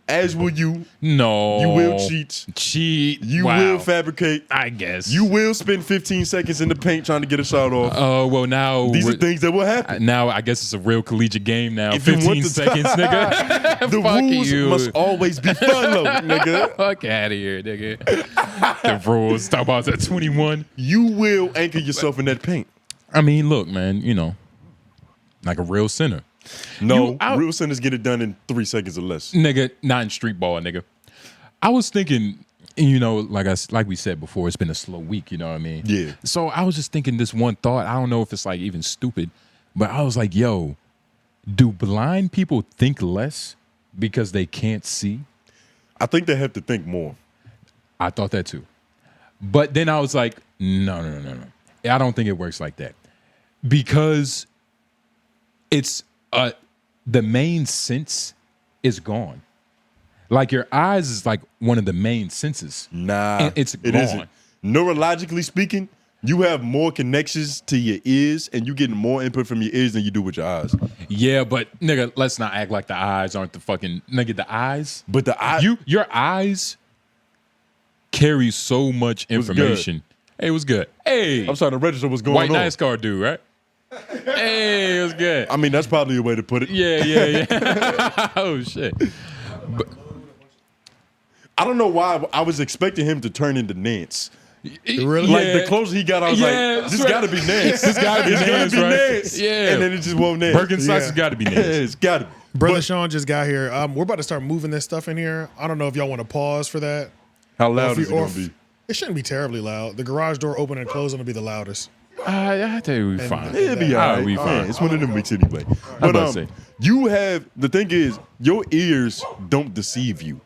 As will you. No. You will cheat. You will fabricate. I guess. You will spend 15 seconds in the paint trying to get a shot off. Well, now. These are things that will happen. Now, I guess it's a real collegiate game now. If 15 seconds, nigga. The rules must always be fun, though, nigga. Fuck out of here, nigga. The rules. Talk about that 21. You will anchor yourself in that paint. I mean, look, man, like a real center. No, real centers get it done in 3 seconds or less. Nigga, not in street ball, nigga. I was thinking, like we said before, it's been a slow week, you know what I mean? Yeah. So I was just thinking this one thought. I don't know if it's like even stupid, but I was like, yo, do blind people think less because they can't see? I think they have to think more. I thought that too. But then I was like, no. I don't think it works like that. Because it's the main sense is gone. Like your eyes is like one of the main senses. Nah, and it isn't. Neurologically speaking, you have more connections to your ears and you getting more input from your ears than you do with your eyes. Yeah, but nigga, let's not act like the eyes aren't the fucking nigga. The eyes, but the eye, your eyes carry so much information. Hey, what's good? Hey, I'm trying to register what's going white on. NASCAR dude, right? Hey, what's good? I mean, that's probably a way to put it. Yeah. Oh shit. I don't know why I was expecting him to turn into Nance. Really? Like the closer he got, I was like, that's this right. got to be Nance. This gotta be It's gonna Nance, be right? Nance. Yeah. And then it just won't Nance. Birkenstocks has got to be Nance. It's got to be. Brother Sean just got here. We're about to start moving this stuff in here. I don't know if y'all want to pause for that. How loud Or is if it you- going to be? It shouldn't be terribly loud. The garage door open and closing will be the loudest. I tell you, we fine. It'll be all right. We fine. It's one of them weeks anyway. But about to say. you have, the thing is, your ears don't deceive you.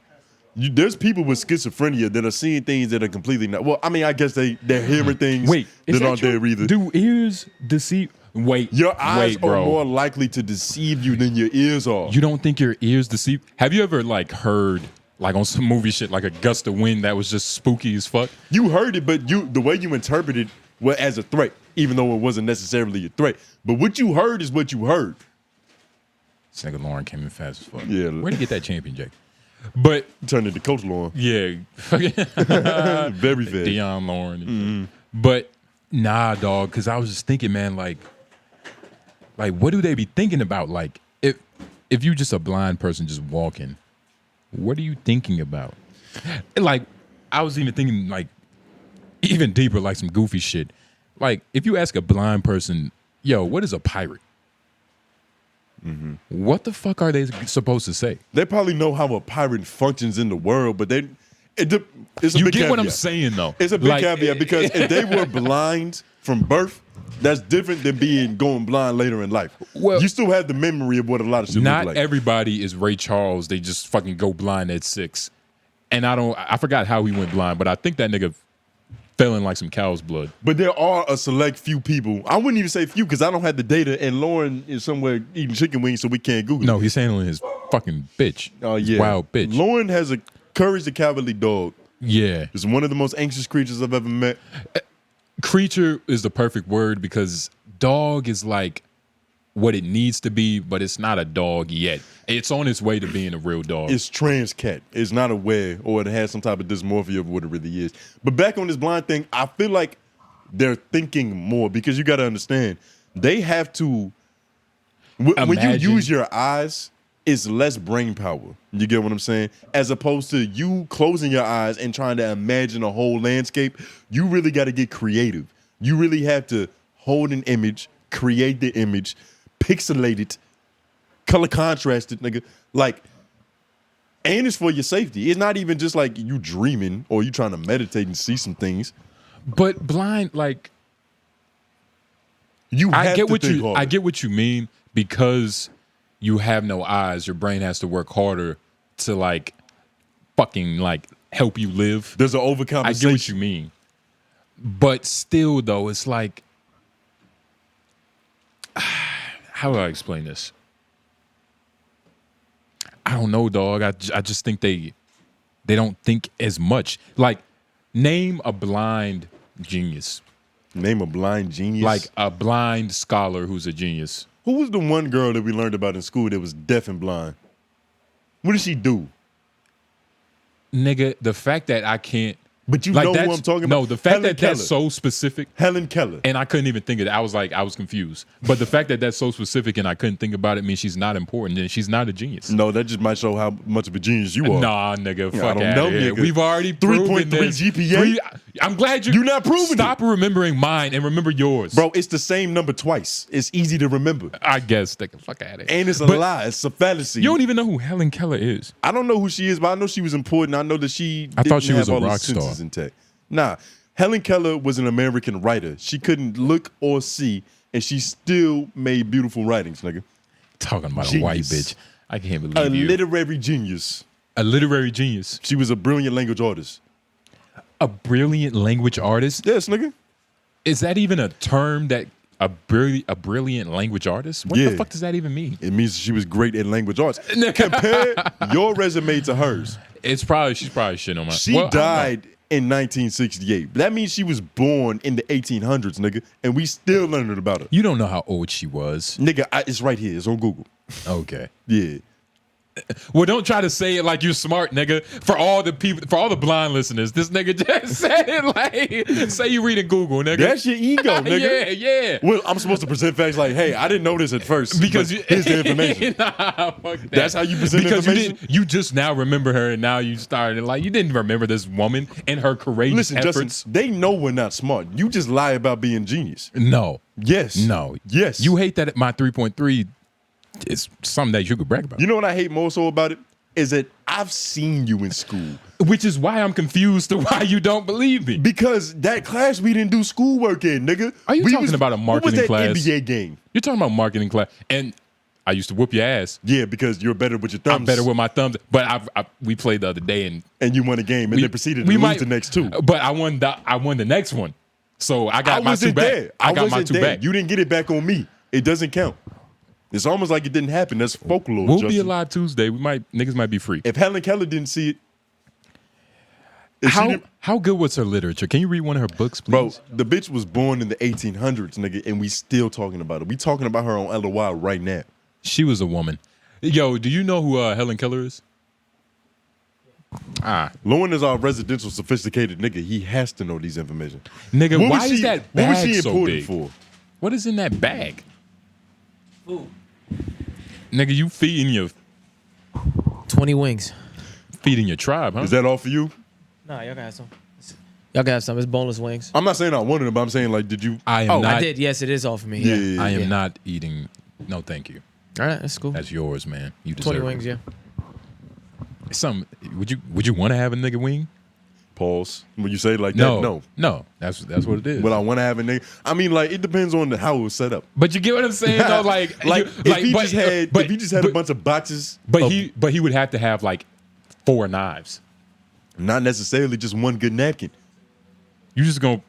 There's people with schizophrenia that are seeing things that are completely not. Well, I mean, I guess they're hearing things Wait, is that aren't true? there either. Do ears deceive? Wait, Your eyes bro. are more likely to deceive you than your ears are. You don't think your ears deceive? Have you ever like heard like on some movie shit like a gust of wind that was just spooky as fuck? You heard it, but the way you interpreted was as a threat, even though it wasn't necessarily a threat. But what you heard is what you heard. This nigga Lauren came in fast as fuck. Yeah. Where'd he get that champion, Jake? But Turned into Coach Lauren. yeah, Very fast. Deion Lauren. And shit. But nah, dog, because I was just thinking, man, like what do they be thinking about? Like, if you just a blind person just walking, what are you thinking about? Like, I was even thinking, like, even deeper, like some goofy shit. Like, if you ask a blind person, yo, what is a pirate? What the fuck are they supposed to say? They probably know how a pirate functions in the world, but it's a You big get what I'm caveat. saying, though. It's a big Like, caveat because if they were blind from birth, that's different than going blind later in life. Well- you still have the memory of what a lot of shit not look like. everybody is Ray Charles. They just fucking go blind at 6. And I forgot how he went blind, but I think that nigga fell in like some cow's blood. But there are a select few people. I wouldn't even say few because I don't have the data, and Lauren is somewhere eating chicken wings, so we can't Google No, it. he's handling his fucking bitch. Oh His yeah, wild bitch. Lauren has a courage the cowardly dog. Yeah. It's one of the most anxious creatures I've ever met. Creature is the perfect word because dog is like what it needs to be, but it's not a dog yet. It's on its way to being a real dog. It's trans cat. It's not aware, or it has some type of dysmorphia of what it really is. But back on this blind thing, I feel like they're thinking more because you got to understand they have to. When you Imagine- use your eyes, it's less brain power. You get what I'm saying? As opposed to you closing your eyes and trying to imagine a whole landscape, you really got to get creative. You really have to hold an image, create the image, pixelate it, color contrast it, nigga. Like, and it's for your safety. It's not even just like you dreaming or you trying to meditate and see some things. but blind, like You have I get to what think you harder. I get what you mean because you have no eyes. Your brain has to work harder to like fucking like help you live. There's an overcompensation. I get what you mean. But still though, it's like how do I explain this? I don't know, dog. I just think they don't think as much. Like, name a blind genius. Name a blind genius. Like a blind scholar who's a genius. Who was the one girl that we learned about in school that was deaf and blind? What did she do? Nigga, the fact that I can't But you like know who that's- I'm talking about? No, the fact Helen that that's Keller. so specific Helen Keller. and I couldn't even think of it. I was confused. But the fact that that's so specific and I couldn't think about it means she's not important and she's not a genius. No, that just might show how much of a genius you are. Nah, nigga, Yeah, I fuck don't out know, of here. nigga. We've already 3.3 proven this. GPA? I'm glad You're not proving Stop remembering mine and remember yours. Bro, it's the same number twice. It's easy to remember. I guess. Nigga, fuck out of here. And it's a But lie. It's a fallacy. You don't even know who Helen Keller is. I don't know who she is, but I know she was important. I know that she I thought didn't she was have a all the rock star. senses intact. Nah, Helen Keller was an American writer. She couldn't look or see, and she still made beautiful writings, nigga. Talking about Genius. a white bitch. I can't A believe you. literary genius. A literary genius. She was a brilliant language artist. A brilliant language artist. Yes, nigga. Is that even a term that a brilliant language artist? What Yeah. the fuck does that even mean? It means she was great at language arts. Compare your resume to hers. She's probably shitting on my. She Well, I don't know. died in 1968. That means she was born in the 1800s, nigga, and we still learning about her. You don't know how old she was. Nigga, it's right here. It's on Google. Okay. Yeah. Well, don't try to say it like you're smart, nigga. For all the people, for all the blind listeners, this nigga just said it like, say you reading Google, nigga. That's your ego, nigga. Yeah. Well, I'm supposed to present facts like, hey, I didn't know this at first. Because here's the information. Nah, fuck that. That's how you present information? You just now remember her, and now you started like you didn't remember this woman and her courageous efforts. Justin, they know we're not smart. You just lie about being genius. No. Yes. No. Yes. You hate that my 3.3 is something that you could brag about. You know what I hate more so about it? Is that I've seen you in school. Which is why I'm confused to why you don't believe me. Because that class we didn't do schoolwork in, nigga. Are you talking about a marketing class? What was that NBA game? You're talking about marketing class. And I used to whoop your ass. Yeah, because you're better with your thumbs. I'm better with my thumbs. But we played the other day and you won a game and then proceeded to lose the next two. But I won the next one. So I got my two back. I got my two back. You didn't get it back on me. It doesn't count. It's almost like it didn't happen. That's folklore. We'll Justin. be alive Tuesday. Niggas might be free. If Helen Keller didn't see it, how good was her literature? Can you read one of her books, please? Bro, the bitch was born in the 1800s, nigga, and we still talking about it. We talking about her on LOY right now. She was a woman. Yo, do you know who Helen Keller is? Lauren is our residential sophisticated nigga. He has to know these information. Nigga, why is that bag what was she so important big? for? What is in that bag? Food. Nigga, you feeding your 20 wings. feeding your tribe, huh? Is that all for you? Nah, y'all can have some. Y'all can have some. It's boneless wings. I'm not saying I wanted them, but I'm saying like, did you? I am Oh, not. I did. Yes, it is all for me. Yeah. I am not eating. No, thank you. All right, that's cool. That's yours, man. You deserve 20 wings, it. yeah. Would you want to have a nigga wing? Pause. When you say it like No, that, no. no. That's what it is. But I want to have a nigga. I mean, like, it depends on how it was set up. But you get what I'm saying, though. Like, if he just had a bunch of boxes, but he would have to have like 4 knives. Not necessarily just one good napkin. You just gonna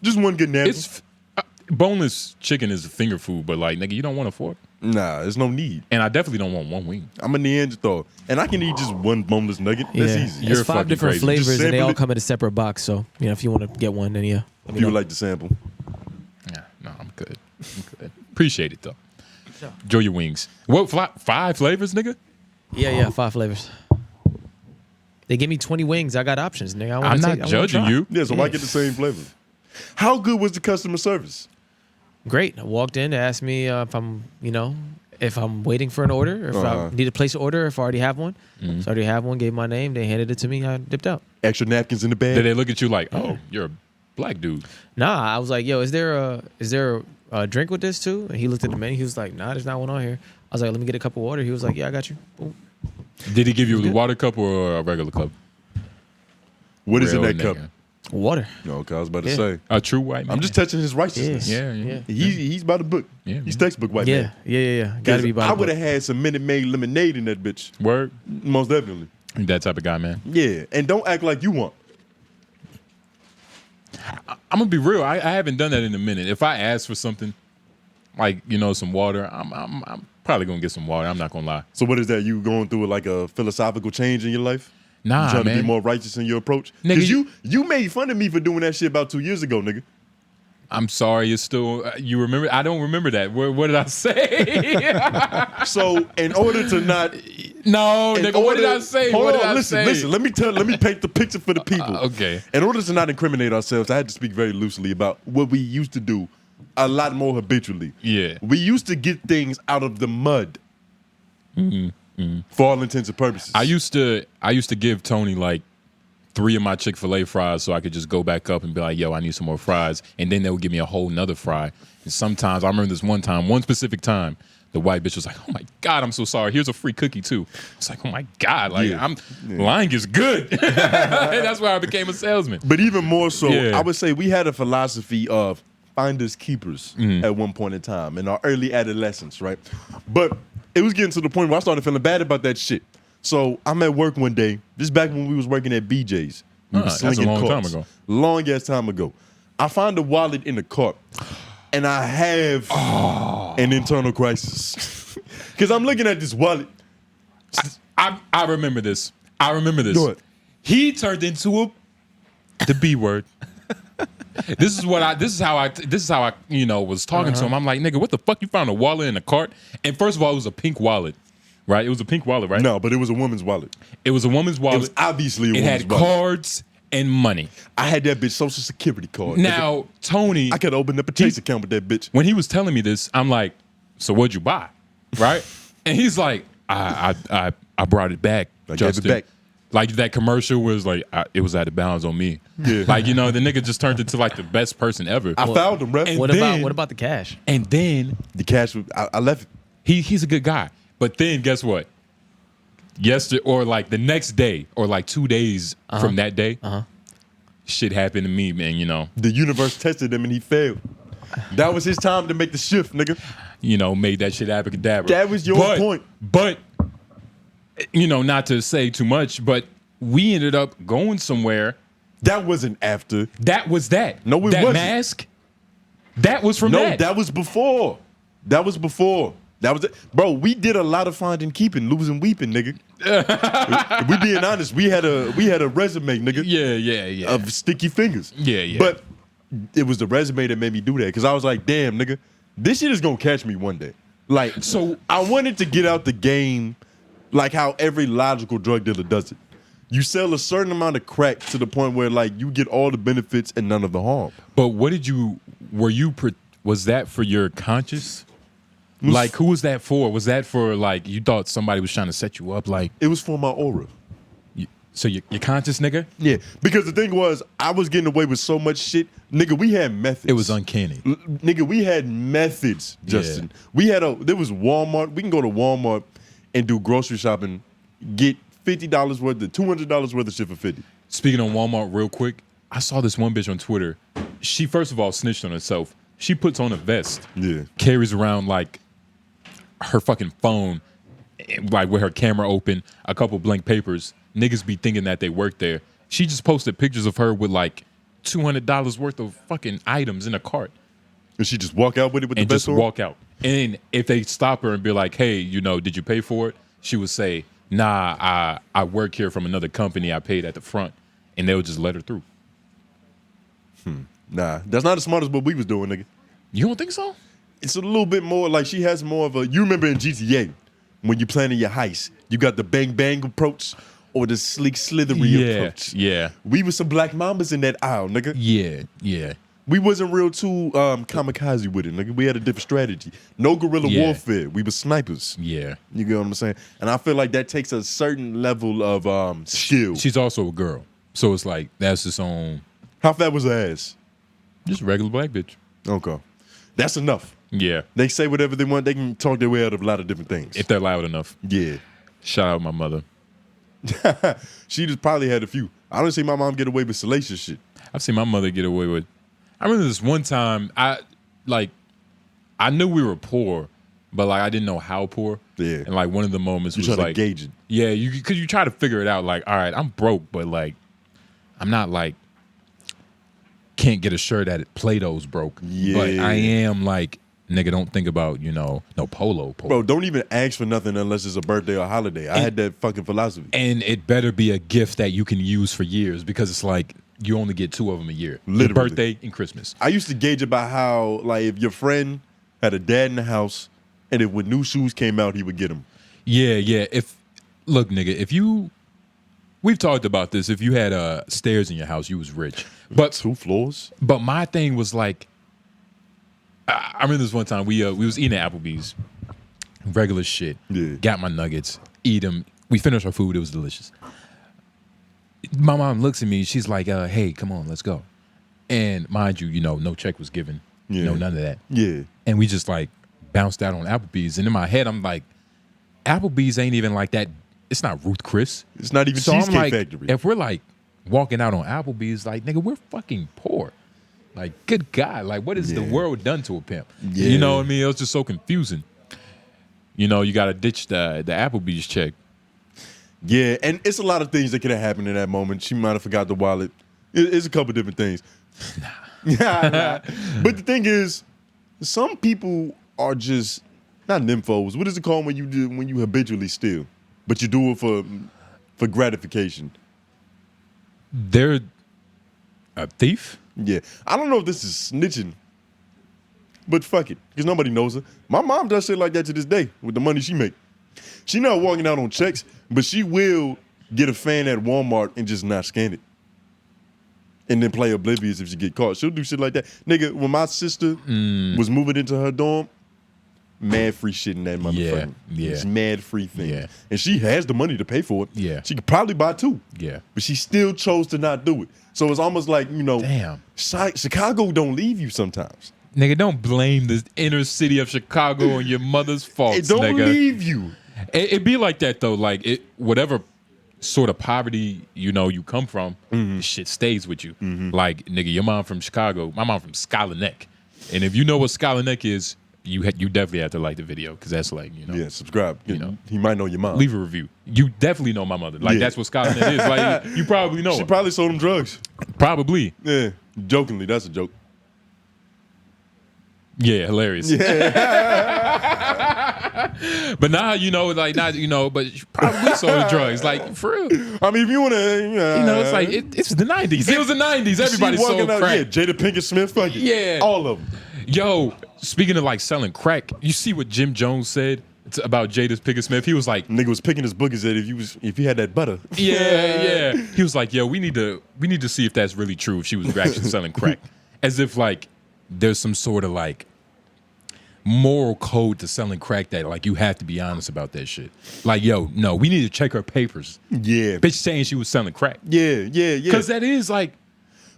just one good napkin. It's boneless chicken is finger food, but like nigga, you don't want a fork. Nah, there's no need. And I definitely don't want one wing. I'm a Neanderthal, and I can eat just one boneless nugget. That's easy. There's 5 different crazy. flavors, and they all it. come in a separate box. So, you know, if you want to get one, then yeah. If you would like to sample. Yeah, no, I'm good. Appreciate it though. Enjoy your wings. What 5 flavors, nigga? Yeah, 5 flavors. They give me 20 wings. I got options, nigga. I'm not judging you. Yeah, so why get the same flavor? How good was the customer service? Great. I walked in, they asked me if I'm waiting for an order, or if I need to place an order, if I already have one. So I already have one, gave my name, they handed it to me, I dipped out. Extra napkins in the bag? Did they look at you like, oh, you're a black dude? Nah, I was like, yo, is there a drink with this too? And he looked at the menu, he was like, nah, there's not one on here. I was like, let me get a cup of water. He was like, yeah, I got you. Boom. Did he give you the water cup or a regular cup? What is in Real that cup? nigga. Water. No, okay, I was about to say. A true white man. I'm just touching his righteousness. Yeah. He's by the book. Yeah, He's man. textbook white man. Yeah. Gotta be by I the would book. have had some Minute Maid lemonade in that bitch. Word. Most definitely. You that type of guy, man. Yeah, and don't act like you want. I'm gonna be real. I haven't done that in a minute. If I ask for something, like some water, I'm probably gonna get some water. I'm not gonna lie. So what is that? You going through like a philosophical change in your life? Nah, you trying man. to be more righteous in your approach? Nigga, Because you made fun of me for doing that shit about 2 years ago, nigga. I'm sorry. It's still you remember. I don't remember that. What did I say? So in order to not, No, nigga. What did I say? Hold What did on, I listen. say? Let me paint the picture for the people. Okay. In order to not incriminate ourselves, I had to speak very loosely about what we used to do a lot more habitually. Yeah. We used to get things out of the mud. For all intents and purposes. I used to give Tony like 3 of my Chick-fil-A fries so I could just go back up and be like, yo, I need some more fries. And then they would give me a whole nother fry. And sometimes, I remember this one specific time, the white bitch was like, oh my God, I'm so sorry. Here's a free cookie too. It's like, oh my God, like lying is good. That's why I became a salesman. But even more so, Yeah. I would say we had a philosophy of finders keepers at one point in time in our early adolescence, right? But it was getting to the point where I started feeling bad about that shit. So I'm at work one day, this back when we was working at BJ's. We was that's a slinging long carts. time ago. Long ass time ago. I find a wallet in the cart, and I have an internal crisis. Because I'm looking at this wallet. I remember this. I remember this. Go ahead. He turned into the B word. This is how I was talking to him. I'm like, nigga, what the fuck? You found a wallet in a cart? And first of all, it was a pink wallet, right? It was a pink wallet, right? No, but it was a woman's wallet. It was a woman's wallet. It was obviously a It woman's had wallet. cards and money. I had that bitch social security card. Now, nigga. Tony, I could have opened up a Chase account with that bitch. when he was telling me this, I'm like, so what'd you buy? Right? And he's like, I brought it back, I Justin. gave it back. Like that commercial was like, it was out of bounds on me. Yeah. Like, the nigga just turned into like the best person ever. I found him, ref. And What then- about the cash? And then The cash, I left it. he's a good guy. But then guess what? Yesterday or like the next day or like 2 days from that day, shit happened to me, man, The universe tested him and he failed. That was his time to make the shift, nigga. Made that shit abracadabra. That was your point. But, not to say too much, but we ended up going somewhere. That wasn't after. That was that. No, it that wasn't. mask, that was from No, that. that was before. That was before. That was it. Bro, we did a lot of finding, keeping, losing, weeping, nigga. we being honest, we had a resume, nigga. Yeah. Of sticky fingers. Yeah. But it was the resume that made me do that. Cause I was like, damn, nigga, this shit is gonna catch me one day. Like, so I wanted to get out the game like how every logical drug dealer does it. You sell a certain amount of crack to the point where like you get all the benefits and none of the harm. But was that for your conscience? Like, who was that for? Was that for like you thought somebody was trying to set you up? Like, It was for my aura. so your conscious, nigga? Yeah, because the thing was, I was getting away with so much shit. Nigga, we had methods. It was uncanny. Nigga, we had methods, Justin. There was Walmart. We can go to Walmart and do grocery shopping, get $50 worth of $200 worth of shit for $50. Speaking on Walmart real quick, I saw this one bitch on Twitter. She first of all snitched on herself. She puts on a vest. Yeah. Carries around like her fucking phone, like with her camera open, a couple blank papers. Niggas be thinking that they work there. She just posted pictures of her with like $200 worth of fucking items in a cart. And she just walk out with it with And the just vest on? walk out. And if they stop her and be like, hey, did you pay for it? She would say, nah, I work here from another company. I paid at the front. And they would just let her through. Nah, that's not as smart as what we was doing, nigga. You don't think so? It's a little bit more like she has more of a. You remember in GTA when you planning your heist, you got the bang bang approach or the sleek slithery approach. Yeah. We was some black mambas in that aisle, nigga. Yeah. We wasn't real too kamikaze with it, nigga. We had a different strategy. No guerrilla warfare. We were snipers. Yeah. You get what I'm saying? And I feel like that takes a certain level of skill. She's also a girl. So it's like, that's its own, How fat was her ass? just a regular black bitch. Okay. That's enough. Yeah. They say whatever they want. They can talk their way out of a lot of different things. If they're loud enough. Yeah. Shout out my mother. She just probably had a few. I don't see my mom get away with salacious shit. I've seen my mother get away with. I remember this one time, I knew we were poor, but like I didn't know how poor. Yeah. And like one of the moments You was try to like, gauge it. yeah, because you try to figure it out. Like, all right, I'm broke, but like, I'm not like can't get a shirt at Plato's broke. Yeah. But I am like, nigga, don't think about no polo. Bro, don't even ask for nothing unless it's a birthday or holiday. I had that fucking philosophy. And it better be a gift that you can use for years because it's like you only get 2 of them a year. Your Literally. birthday and Christmas. I used to gauge it by how, like, if your friend had a dad in the house and if when new shoes came out, he would get them. Yeah. Look, nigga, we've talked about this. If you had stairs in your house, you was rich. But 2 floors? But my thing was like, I remember this one time we was eating at Applebee's, regular shit. Yeah. Got my nuggets, eat them. We finished our food. It was delicious. My mom looks at me. She's like, "Hey, come on, let's go." And mind you, no check was given. Yeah. None of that. Yeah. And we just like bounced out on Applebee's. And in my head, I'm like, Applebee's ain't even like that. It's not Ruth Chris. It's not even So I'm Cheesecake like, Factory. if we're like walking out on Applebee's, like, nigga, we're fucking poor. Like, good God, like, what has the world done to a pimp? Yeah. You know what I mean? It was just so confusing. You got to ditch the Applebee's check. Yeah, and it's a lot of things that could have happened in that moment. She might have forgot the wallet. It's a couple different things. Nah. But the thing is, some people are just not nymphos. What is it called when you habitually steal, but you do it for gratification? They're a thief? Yeah. I don't know if this is snitching, but fuck it, because nobody knows her. My mom does shit like that to this day with the money she make. She not walking out on checks, but she will get a fan at Walmart and just not scan it. And then play oblivious if she get caught. She'll do shit like that. Nigga, when my sister was moving into her dorm, mad free shit in that motherfucker. Yeah. It's mad free thing. Yeah. And she has the money to pay for it. Yeah. She could probably buy 2. Yeah. But she still chose to not do it. So it's almost like, Damn. Chicago don't leave you sometimes. Nigga, don't blame the inner city of Chicago on your mother's faults, It don't nigga. leave you. It be like that though. Like whatever sort of poverty you come from, shit stays with you. Like nigga, your mom from Chicago, my mom from 𝔓𝔦𝔐𝔓𝔦𝔑, and if you know what 𝔓𝔦𝔐𝔓𝔦𝔑 is, you definitely have to like the video because that's like Yeah, subscribe. He might know your mom. leave a review. You definitely know my mother. Like Yeah. that's what 𝔓𝔦𝔐𝔓𝔦𝔑 is. Like you probably know. She Her. probably sold him drugs. Probably. Yeah, jokingly, that's a joke. Yeah, hilarious. But now but she probably sold drugs. Like for real. I mean, if you want to, It's like it's the 90s. It was the 90s. Everybody sold crack. Yeah, 𝙿𝙾𝚃𝚃, fuck it. Yeah. All of them. Yo, speaking of like selling crack, you see what Jim Jones said about 𝙿𝙾𝚃𝚃? He was like, Nigga was picking his book and said if you had that butter. yeah. He was like, yo, we need to see if that's really true, if she was actually selling crack. As if like there's some sort of like moral code to selling crack that like you have to be honest about that shit. Like, yo, no, we need to check her papers. Yeah. Bitch saying she was selling crack. Yeah. Because that is like,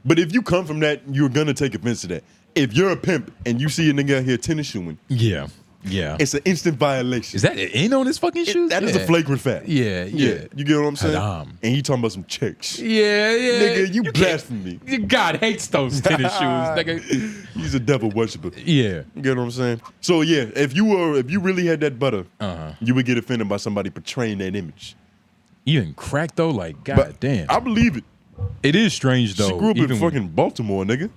But if you come from that, you're gonna take offense to that. If you're a pimp and you see a nigga out here tennis shoeing, yeah. it's an instant violation. Is that in on his fucking shoes? That is a flagrant fact. Yeah. You get what I'm saying? Haram. And he talking about some checks. Yeah. Nigga, you can't- blasphemy. God hates those tennis shoes, nigga. He's a devil worshiper. Yeah. You get what I'm saying? So yeah, if you really had that butter, you would get offended by somebody portraying that image. Even crack though, like, god But damn. I believe it. It is strange though. She grew up even in fucking Baltimore, nigga.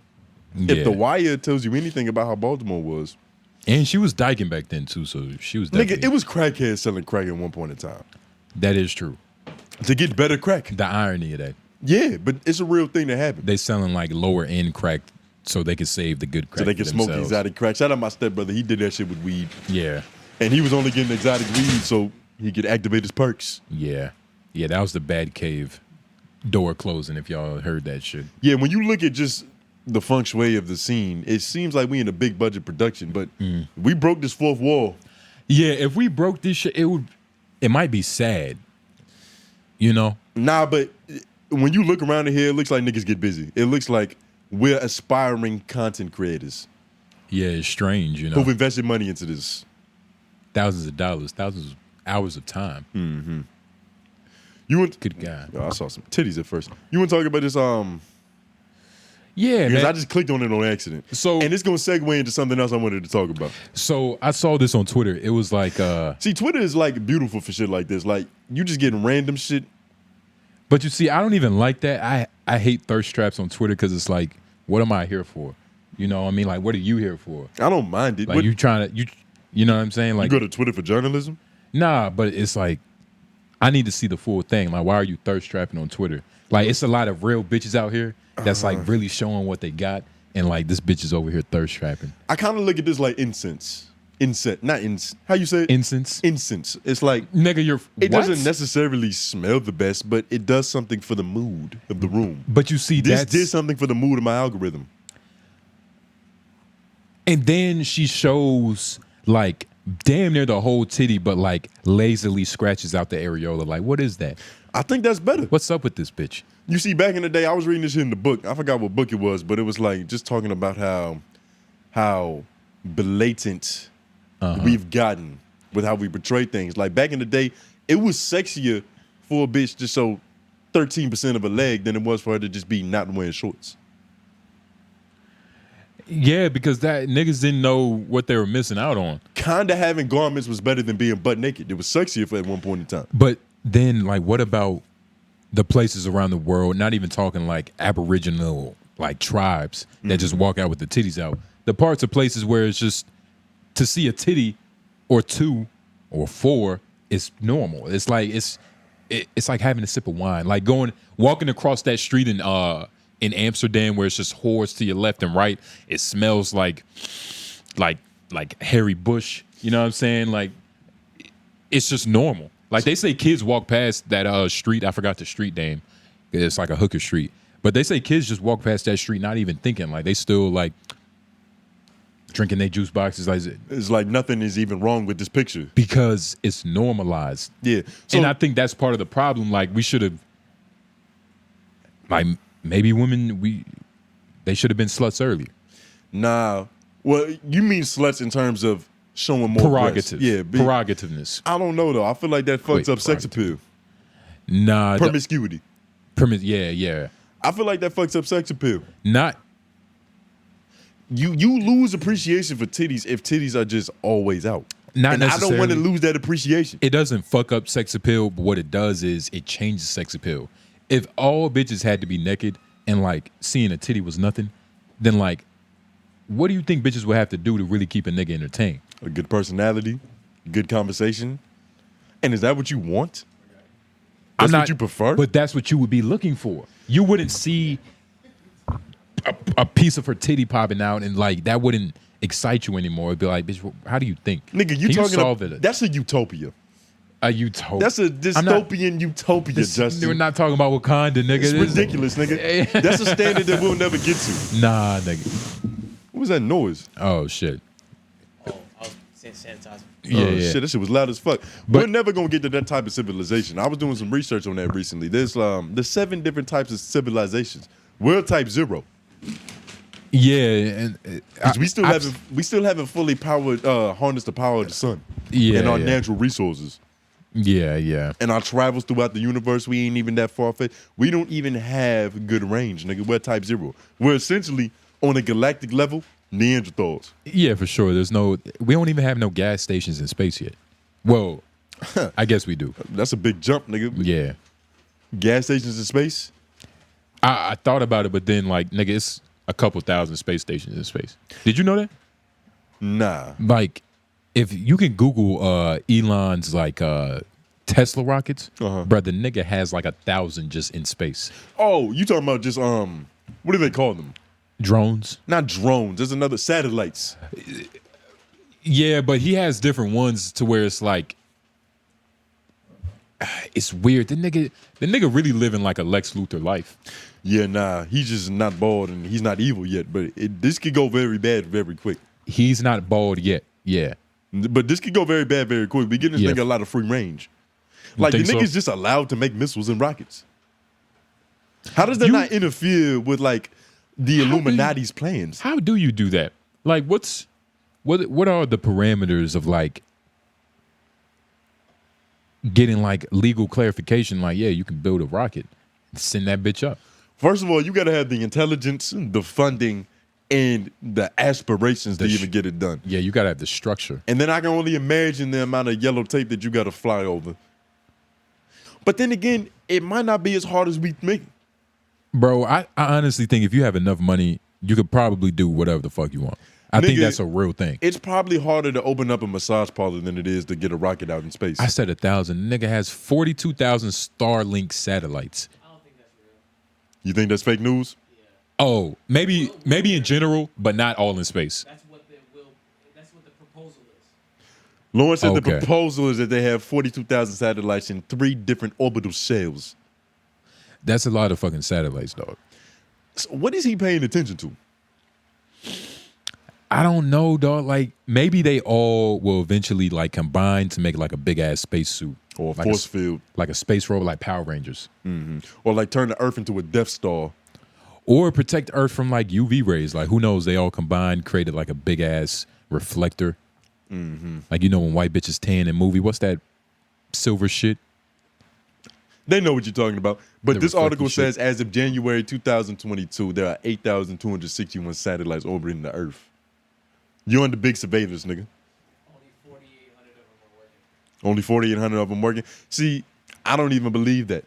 yeah. If The Wire tells you anything about how Baltimore was, And she was dyking back then too, so she was definitely. nigga, it was crackheads selling crack at one point in time That is true. to get better crack. The irony of that. Yeah, but it's a real thing that happened. They selling like lower end crack so they could save the good crack. So they can for smoke themselves. exotic crack. Shout out my stepbrother. He did that shit with weed. Yeah. And he was only getting exotic weed so he could activate his perks. Yeah. Yeah, that was the bad cave door closing, if y'all heard that shit. Yeah, when you look at just the feng shui of the scene, it seems like we in a big budget production, but we broke this fourth wall. Yeah, if we broke this shit, it might be sad. You know? Nah, but when you look around in here, it looks like niggas get busy. It looks like we're aspiring content creators Yeah, it's strange, you know. who've invested money into this. Thousands of dollars, thousands of hours of time. You want? Good God. Yo, I saw some titties at first. You want to talk about this? Yeah, Because man. I just clicked on it on accident. So- and it's gonna segue into something else I wanted to talk about. So I saw this on Twitter. It was like, See, Twitter is like beautiful for shit like this. Like you just getting random shit. but you see, I don't even like that. I hate thirst traps on Twitter because it's like, what am I here for? You know what I mean? Like, what are you here for? I don't mind it. Like, What- you trying to, you know what I'm saying? you Like, go to Twitter for journalism? nah, but it's like, I need to see the full thing. Like, why are you thirst trapping on Twitter? Like, it's a lot of real bitches out here that's like really showing what they got. And like, this bitch is over here thirst trapping. I kind of look at this like incense. Incense, not incense. How you say it? Incense? Incense. It's like Nigga, you're, it what? doesn't necessarily smell the best, but it does something for the mood of the room. But you see, This that's... did something for the mood of my algorithm. And then she shows like damn near the whole titty, but like lazily scratches out the areola. Like, what is that? I think that's better. What's up with this bitch? You see, back in the day, I was reading this shit in the book. I forgot what book it was, but it was like just talking about how blatant we've gotten with how we portray things. Like back in the day, it was sexier for a bitch to show 13% of a leg than it was for her to just be not wearing shorts. Yeah, because that niggas didn't know what they were missing out on. Kinda having garments was better than being butt naked. It was sexier for at one point in time. But then, like, what about the places around the world? Not even talking like Aboriginal like tribes that just walk out with the titties out. The parts of places where it's just to see a titty or two or four is normal. It's like it's like having a sip of wine. Like walking across that street in in Amsterdam where it's just whores to your left and right. It smells like hairy bush. You know what I'm saying? Like, it's just normal. Like, they say kids walk past that street. I forgot the street name. It's like a hooker street. But they say kids just walk past that street not even thinking. Like, they still, like, drinking their juice boxes. Like, It's like nothing is even wrong with this picture. because it's normalized. Yeah. So And I think that's part of the problem. Like, we should have, like, maybe women, they should have been sluts earlier. nah. Well, you mean sluts in terms of showing more breasts. Prerogative. Yeah. Prerogativeness. I don't know though. I feel like that fucks Wait, up sex prerogative. appeal. Nah. Promiscuity. Yeah. I feel like that fucks up sex appeal. Not, You lose appreciation for titties if titties are just always out. not And I necessarily. don't want to lose that appreciation. It doesn't fuck up sex appeal, but what it does is it changes sex appeal. If all bitches had to be naked and like seeing a titty was nothing, then like, what do you think bitches would have to do to really keep a nigga entertained? A good personality, good conversation. And is that what you want? That's what you prefer? But that's what you would be looking for. You wouldn't see a piece of her titty popping out and like that wouldn't excite you anymore. It'd be like, bitch, how do you think? Nigga, you Can talking solve about, it? that's a utopia. A utopia. That's a I'm not- dystopian utopia, Justin. We're not talking about Wakanda, nigga. It's This- ridiculous, nigga. That's a standard that we'll never get to. Nah, nigga. What was that noise? Oh shit. Oh, I was saying sanitizer. Yeah, Oh, yeah. shit, that shit was loud as fuck. But- We're never gonna get to that type of civilization. I was doing some research on that recently. There's 7 different types of civilizations. We're type 0. Yeah, and 'Cause we still haven't fully harnessed the power of the sun Yeah, and our yeah. natural resources. Yeah. And our travels throughout the universe, we ain't even that far fetched. We don't even have good range, nigga. We're type 0. We're essentially on a galactic level, Neanderthals. Yeah, for sure. We don't even have no gas stations in space yet. Well, I guess we do. That's a big jump, nigga. Yeah. Gas stations in space? I thought about it, but then like, nigga, it's a couple thousand space stations in space. Did you know that? Nah. Like, if you can Google Elon's like Tesla rockets, bruh, the nigga has like 1,000 just in space. Oh, you talking about just what do they call them? Drones. Not drones. There's another satellites. Yeah, but he has different ones to where it's like, it's weird. The nigga really living like a Lex Luthor life. Yeah, nah. He's just not bald and he's not evil yet. But this could go very bad very quick. He's not bald yet. Yeah. But this could go very bad very quick. We getting this Yeah. nigga a lot of free range. Like the think so? nigga's just allowed to make missiles and rockets. How does that You- not interfere with like the Illuminati's plans? How do you do that? Like, what are the parameters of like getting like legal clarification? Like, yeah, you can build a rocket, send that bitch up. First of all, you got to have the intelligence, the funding, and the aspirations to even get it done. Yeah, you gotta have the structure. And then I can only imagine the amount of yellow tape that you got to fly over. But then again, it might not be as hard as we think. Bro, I honestly think if you have enough money, you could probably do whatever the fuck you want. I think Nigga, that's a real thing. It's probably harder to open up a massage parlor than it is to get a rocket out in space. I said 1,000. Nigga has 42,000 Starlink satellites. You think that's fake news? Oh, maybe in general, but not all in space. That's what the proposal is. Lawrence said the Okay. proposal is that they have 42,000 satellites in 3 different orbital shells. That's a lot of fucking satellites, dog. So what is he paying attention to? I don't know, dog. Like, maybe they all will eventually like combine to make like a big ass spacesuit Or a like force field? like a space robot, like Power Rangers, Or like turn the Earth into a Death Star? or protect Earth from like UV rays. Like, who knows? They all combined, created like a big ass reflector. Like, you know, when white bitches tan in movie, what's that silver shit? They know what you're talking about. But The this article reflecting shit. says as of January 2022, there are 8,261 satellites orbiting the Earth. You're on the big surveillance, nigga. Only 4,800 of them working. See, I don't even believe that.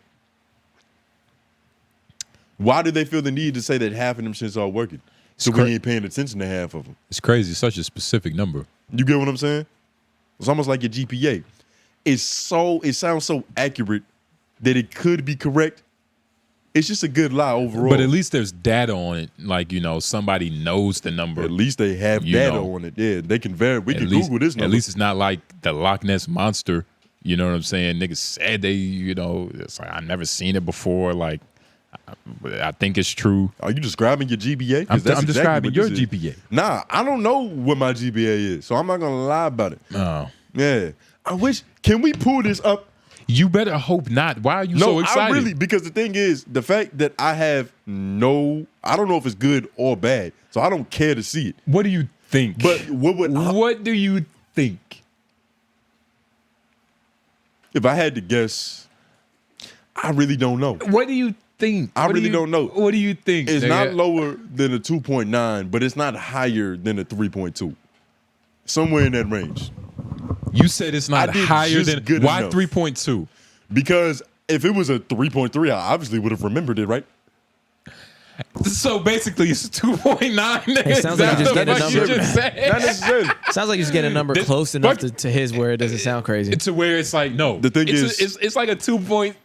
Why do they feel the need to say that half of them shits are working? So we ain't paying attention to half of them. It's crazy. It's such a specific number. You get what I'm saying? It's almost like your GPA. It sounds so accurate that it could be correct, It's just a good lie overall. But at least there's data on it. Like, you know, somebody knows the number. At least they have You data know. on it. Yeah, they can verify. We At can least- Google this number. At least it's not like the Loch Ness Monster. You know what I'm saying? Niggas said they, you know, it's like, I've never seen it before. Like, I think it's true. Are you describing your GPA? 'Cause I'm that's exactly describing what your this is. GPA. Nah, I don't know what my GPA is, so I'm not gonna lie about it. Oh. Yeah, I wish. Can we pull this up? You better hope not. Why are you No, so excited? I really, because the thing is, the fact that I have I don't know if it's good or bad, so I don't care to see it. What do you think? But what do you think? if I had to guess, I really don't know. What do you think? I really don't know. What do you think? It's nigga? not lower than a 2.9, but it's not higher than a 3.2. Somewhere in that range. You said it's not I did higher just than good why enough. 3.2? Because if it was a 3.3, I obviously would have remembered it, right? So basically, it's 2.9. Nigga. It sounds like you just That's get a what number. just said. Not necessarily. Sounds like you just get a number This- close enough but- to his where it doesn't sound crazy. To where it's like no. The thing it's is- it's like a 2 point,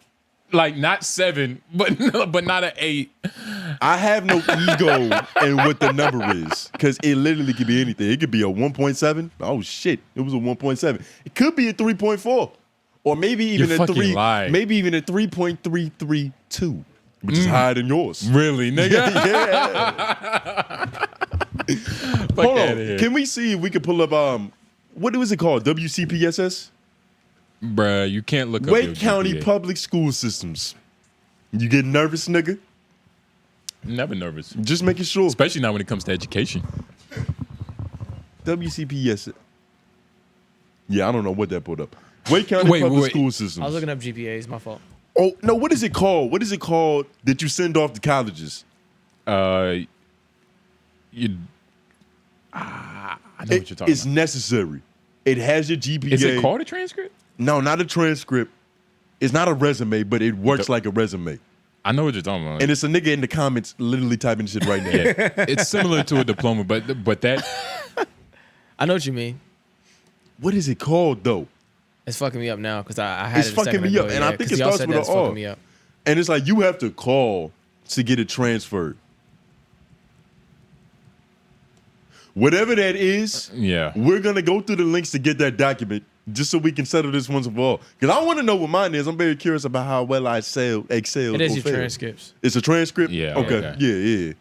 like not 7, but not an 8. I have no ego in what the number is because it literally could be anything. It could be a 1.7. Oh shit, it was a 1.7. It could be a 3.4, or maybe even You're a fucking 3. lying. Maybe even a 3.332, which is higher than yours. Really, nigga? Yeah. Fuck Hold outta on. here. Can we see if we can pull up what was it called? WCPSS? Bruh, you can't look up your Wake County GPA. Public School Systems. You get nervous, nigga? Never nervous, Just making sure. especially not when it comes to education. WCPSS. Yeah, I don't know what that pulled up. Wake County Wait, Public wait. School Systems. I was looking up GPAs. My fault. Oh no! What is it called? What is it called that you send off to colleges? I know what you're talking It's about. necessary. It has your GPA. Is it called a transcript? No, not a transcript. It's not a resume, but it works like a resume. I know what you're talking about. And it's a nigga in the comments literally typing shit right now. Yeah. It's similar to a diploma, but that I know what you mean. What is it called though? It's fucking me up now because I had It's it a fucking second me ago, up, and yeah, I think 'cause it y'all starts said with that's an R. fucking me up. And it's like you have to call to get it transferred. Whatever that is, yeah. we're gonna go through the links to get that document just so we can settle this once and for all. Because I want to know what mine is. I'm very curious about how well I excel. It is or your failed. transcripts. It's a transcript? Yeah, Okay. okay. Yeah.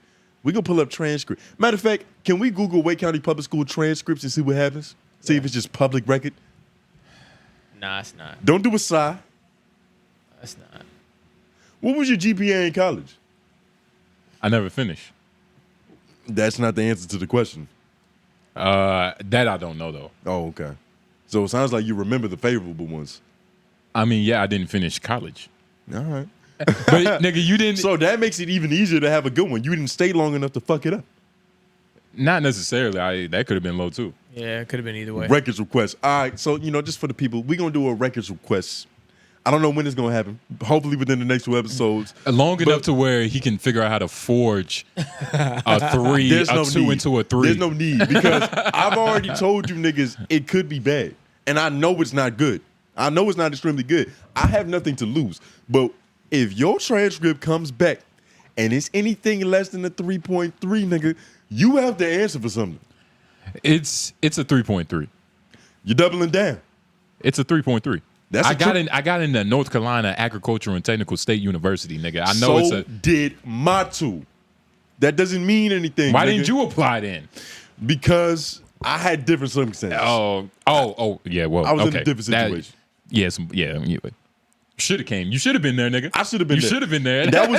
We gonna pull up transcript. Matter of fact, can we Google Wake County Public School transcripts and see what happens? See if it's just public record. Nah, it's not. Don't do a sigh. That's not. What was your GPA in college? I never finished. That's not the answer to the question. That I don't know though. Oh, okay. So it sounds like you remember the favorable ones. I mean, yeah, I didn't finish college, All right. but nigga, you didn't. So that makes it even easier to have a good one. You didn't stay long enough to fuck it up. Not necessarily. That could have been low too. Yeah, it could have been either way. Records request. All right. So, just for the people, we're going to do a records request. I don't know when it's going to happen. Hopefully within the next 2 episodes. Long enough to where he can figure out how to forge a 3, There's a no 2 need. into a 3. There's no need because I've already told you niggas it could be bad. And I know it's not good. I know it's not extremely good. I have nothing to lose. But if your transcript comes back and it's anything less than a 3.3, nigga, you have to answer for something. It's a 3.3. You're doubling down. It's a 3.3. That's I a got tri- in. I got into North Carolina Agricultural and Technical State University, nigga. I know so it's a. did my two. That doesn't mean anything. Why nigga, didn't you apply then? Because I had different circumstances. Oh, yeah. Well, I was in okay. a different situation. You should have came. You should have been there, nigga. I should have been You there. should have been there. That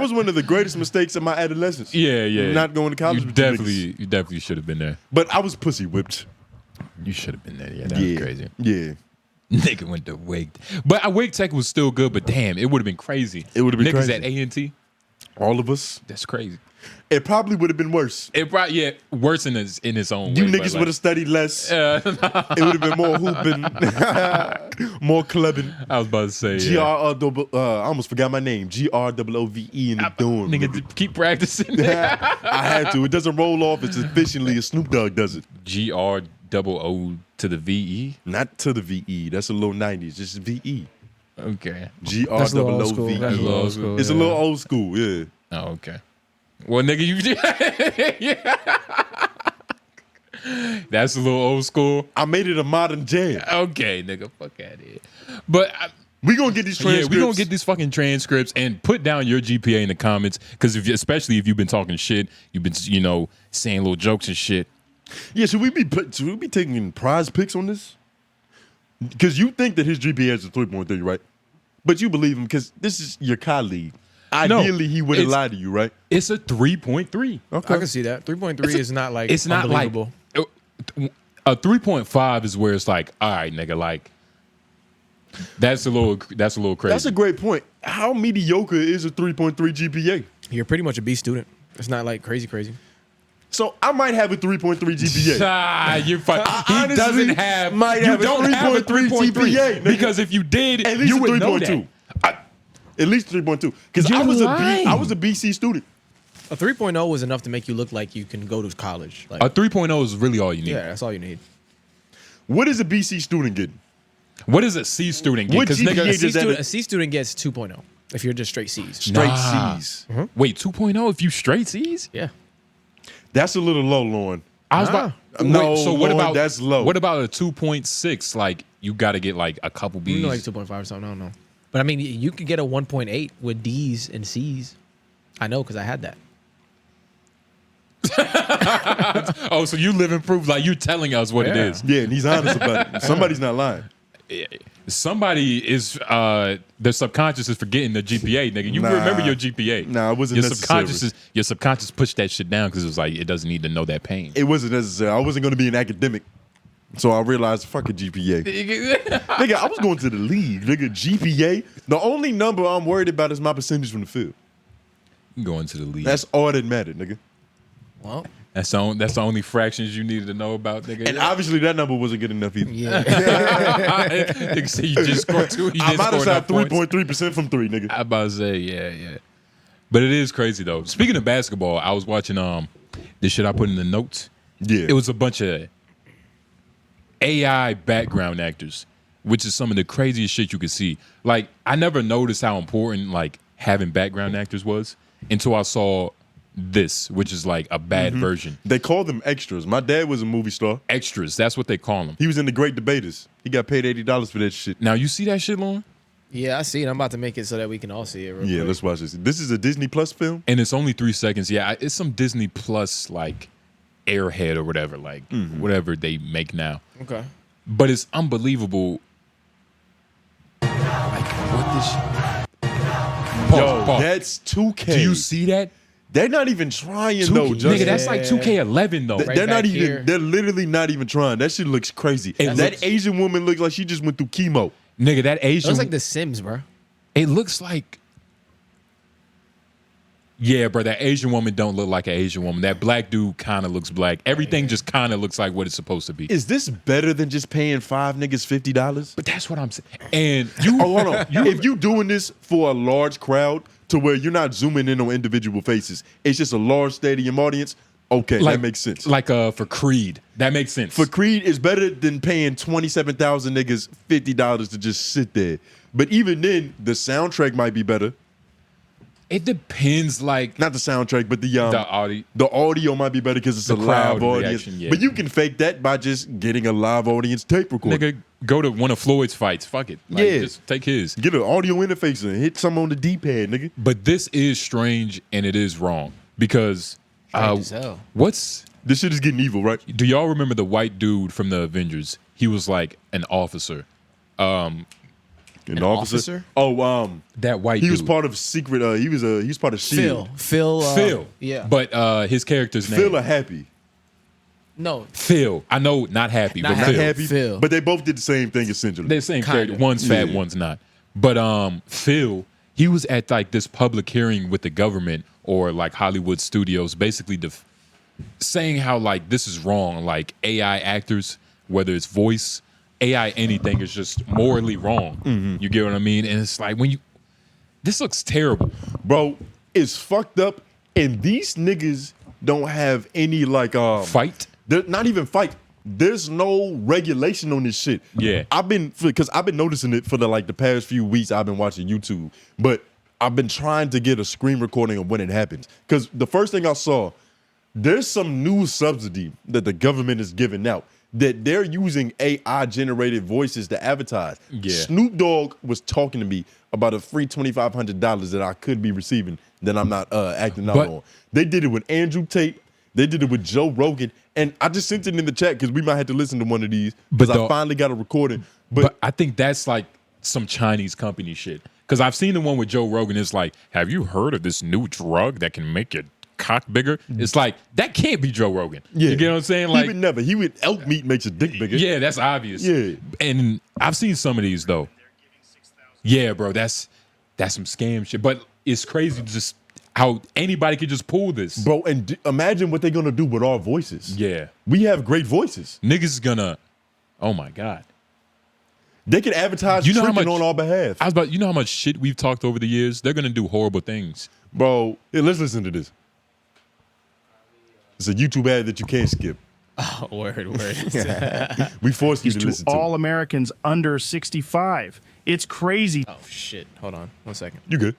was one of the greatest mistakes of my adolescence. Yeah. Not going to college. You with you definitely should have been there. niggas. But I was pussy whipped. You should have been there. Yeah, that was crazy. Yeah. Nigga went to Wake, but Wake Tech was still good. But damn, it would have been crazy. It would have been Niggas crazy. at A&T. All of us. That's crazy. It probably would have been worse. It probably worse in its own You way. niggas would have studied less. It would have been more hooping, more clubbing. I was about to say I almost forgot my name. GROOVE in the dorm. nigga, keep practicing. I had to. It doesn't roll off as efficiently as Snoop Dogg does it. GROO to the VE. Not to the VE. That's a low 90s. Just VE. Okay. That's a little old school. That's a little old GROOVE. school. It's a little old school, yeah. Oh, okay. Well, nigga, you yeah. That's a little old school. I made it a modern jam. Okay, nigga, fuck out of here. But We gonna get these transcripts. yeah, we gonna get these fucking transcripts and put down your GPA in the comments because especially if you've been talking shit, you've been saying little jokes and shit. Yeah, should we be taking prize picks on this? Because you think that his GPA is a 3.3, right? But you believe him because this is your colleague. Ideally, he wouldn't lie to you, right? It's a 3.3. Okay. I can see that. 3.3 is not like It's not like unbelievable. a 3.5 is where it's like, all right, nigga, like that's a little crazy. That's a great point. How mediocre is a 3.3 GPA? You're pretty much a B student. It's not like crazy. So I might have a 3.3 GPA. You're fine. He honestly doesn't have. might You have a don't have a 3.3 3.3 GPA, nigga. because if you did, At least you a would know 3.2. that. At least 3.2. Because You're I lying. was a BC student. A 3.0 was enough to make you look like you can go to college. Like, A 3.0 is really all you need. yeah, that's all you need. What is a BC student getting? What does a C student get? What 'Cause GPA nigga, does that- A C student gets 2.0 if you're just straight C's. Straight Nah. C's. Wait, 2.0 if you straight C's? Yeah. That's a little low, Lauren. I was about. No, wait, so what Lauren, about that's low. What about a 2.6? Like you got to get like a couple B's. You know, like 2.5 or something. I don't know. But I mean, you could get a 1.8 with D's and C's. I know because I had that. Oh, so you live in proof? Like you're telling us what it Yeah. is. Yeah, and he's honest about it. Somebody's not lying. Somebody is their subconscious is forgetting the GPA, nigga. You Nah. remember your GPA. Nah, it wasn't necessary. Your subconscious pushed that shit down because it was like it doesn't need to know that pain. It wasn't necessary. I wasn't going to be an academic. So I realized, fuck a GPA. Nigga, I was going to the league. Nigga, GPA. The only number I'm worried about is my percentage from the field. Going to the league. That's all that mattered, nigga. Well, That's the only fractions you needed to know about, nigga. And obviously that number wasn't good enough either. yeah. Nigga say you just scored 2. I might have shot 3.3% from 3, nigga. I about to say, yeah. But it is crazy though. Speaking of basketball, I was watching this shit I put in the notes. Yeah. It was a bunch of AI background actors, which is some of the craziest shit you could see. Like, I never noticed how important like having background actors was until I saw this, which is like a bad version. They call them extras. My dad was a movie star. Extras, that's what they call them. He was in The Great Debaters. He got paid $80 for that shit. Now you see that shit, Lauren? Yeah, I see it. I'm about to make it so that we can all see it. Real Yeah, quick. let's watch this. This is a Disney Plus film? And it's only 3 seconds. Yeah, it's some Disney Plus like Airhead or whatever, like whatever they make now. Okay. But it's unbelievable. Like what this? Pause. That's 2K. Do you see that? They're not even trying though, Justin. Nigga, that's like 2K11 though. Right They're not back even. here. They're literally not even trying. That shit looks crazy. It That looks- Asian woman looks like she just went through chemo. Nigga, that It Asian. looks like The Sims, bro. It looks like. Yeah, bro, that Asian woman don't look like an Asian woman. That black dude kind of looks black. Everything just kind of looks like what it's supposed to be. Is this better than just paying 5 niggas $50? But that's what I'm saying. And you, Oh, hold on. If you doing this for a large crowd to where you're not zooming in on individual faces, it's just a large stadium audience, okay, that makes sense. Like for Creed, that makes sense. For Creed, it's better than paying 27,000 niggas $50 to just sit there. But even then, the soundtrack might be better. It depends, like Not the soundtrack, but the audio. The audio might be better because it's The a live crowd audience. reaction, yeah. But you can fake that by just getting a live audience tape recorder. Nigga, go to one of Floyd's fights. Fuck it. Like, Yeah. just take his. Get an audio interface and hit some on the D-pad, nigga. But this is strange and it is wrong because Strange as hell. what's This shit is getting evil, right? do y'all remember the white dude from the Avengers? He was like an officer. An officer? Oh, That white he dude. was part of secret. He was part of Shield. Phil. Yeah. But his character's name. Phil or Happy? No. Phil. I know, not happy, Not but Not Phil. Happy. Phil. But they both did the same thing essentially. They're the same Kinda. character. One's fat, Yeah. one's not. But Phil, he was at like this public hearing with the government or like Hollywood studios, basically saying how like this is wrong. Like AI actors, whether it's voice, AI anything is just morally wrong. You get what I mean? And it's like this looks terrible. Bro, it's fucked up, and these niggas don't have any like Fight. They're not even fight. there's no regulation on this shit. Yeah. I've been noticing it for the past few weeks. I've been watching YouTube, but I've been trying to get a screen recording of when it happens. Because the first thing I saw, there's some new subsidy that the government is giving out that they're using AI generated voices to advertise. Yeah. Snoop Dogg was talking to me about a free $2,500 that I could be receiving that I'm not acting out on. They did it with Andrew Tate. They did it with Joe Rogan. And I just sent it in the chat because we might have to listen to one of these because I finally got a recording. But I think that's like some Chinese company shit. Because I've seen the one with Joe Rogan. It's like, have you heard of this new drug that can make your cock bigger? It's like, that can't be Joe Rogan. Yeah. You get what I'm saying? Like, he would never. Elk meat makes your dick bigger. Yeah, that's obvious. Yeah. And I've seen some of these though. Yeah, bro, that's some scam shit. But it's crazy just how anybody could just pull this. Bro, and imagine what they're gonna do with our voices. Yeah. We have great voices. Niggas is gonna, oh my God. They can advertise tricking on our behalf. You know how much shit we've talked over the years? They're gonna do horrible things. Bro, let's listen to this. It's a YouTube ad that you can't skip. Oh, word. We forced you to listen to all Americans under 65. It's crazy. Oh, shit. Hold on 1 second. You good.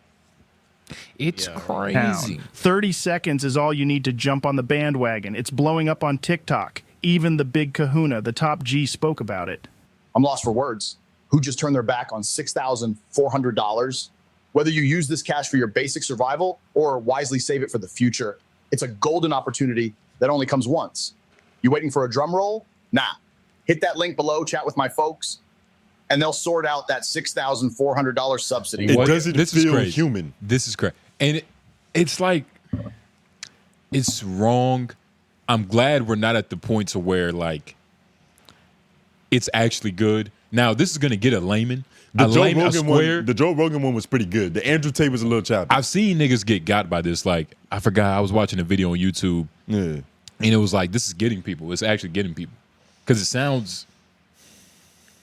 It's crazy. 30 seconds is all you need to jump on the bandwagon. It's blowing up on TikTok. Even the big kahuna, the top G, spoke about it. I'm lost for words. Who just turned their back on $6,400? Whether you use this cash for your basic survival or wisely save it for the future, it's a golden opportunity that only comes once. You waiting for a drum roll? Nah. Hit that link below, chat with my folks, and they'll sort out that $6,400 subsidy. It doesn't feel human. This is crazy. And it's like, it's wrong. I'm glad we're not at the point to where like it's actually good. Now this is gonna get a layman. The Joe Rogan one was pretty good. The Andrew Tate was a little choppy. I've seen niggas get got by this. Like I forgot, I was watching a video on YouTube, and it was like, this is getting people. It's actually getting people because it sounds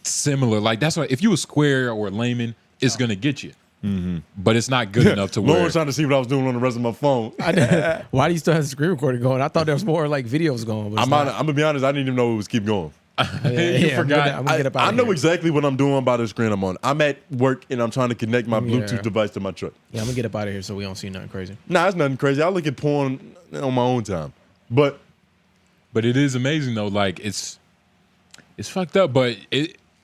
similar. Like that's why if you a square or a layman, it's gonna get you. Mm-hmm. But it's not good enough to where. Lauren's trying to see what I was doing on the rest of my phone. Why do you still have the screen recording going? I thought there was more like videos going. But I'm gonna be honest. I didn't even know it was keep going. You forgot. I'm gonna get up out I of know here. exactly what I'm doing by the screen I'm on. I'm at work and I'm trying to connect my Bluetooth device to my truck. Yeah, I'm gonna get up out of here so we don't see nothing crazy. Nah, it's nothing crazy. I look at porn on my own time. But it is amazing though. Like it's fucked up, but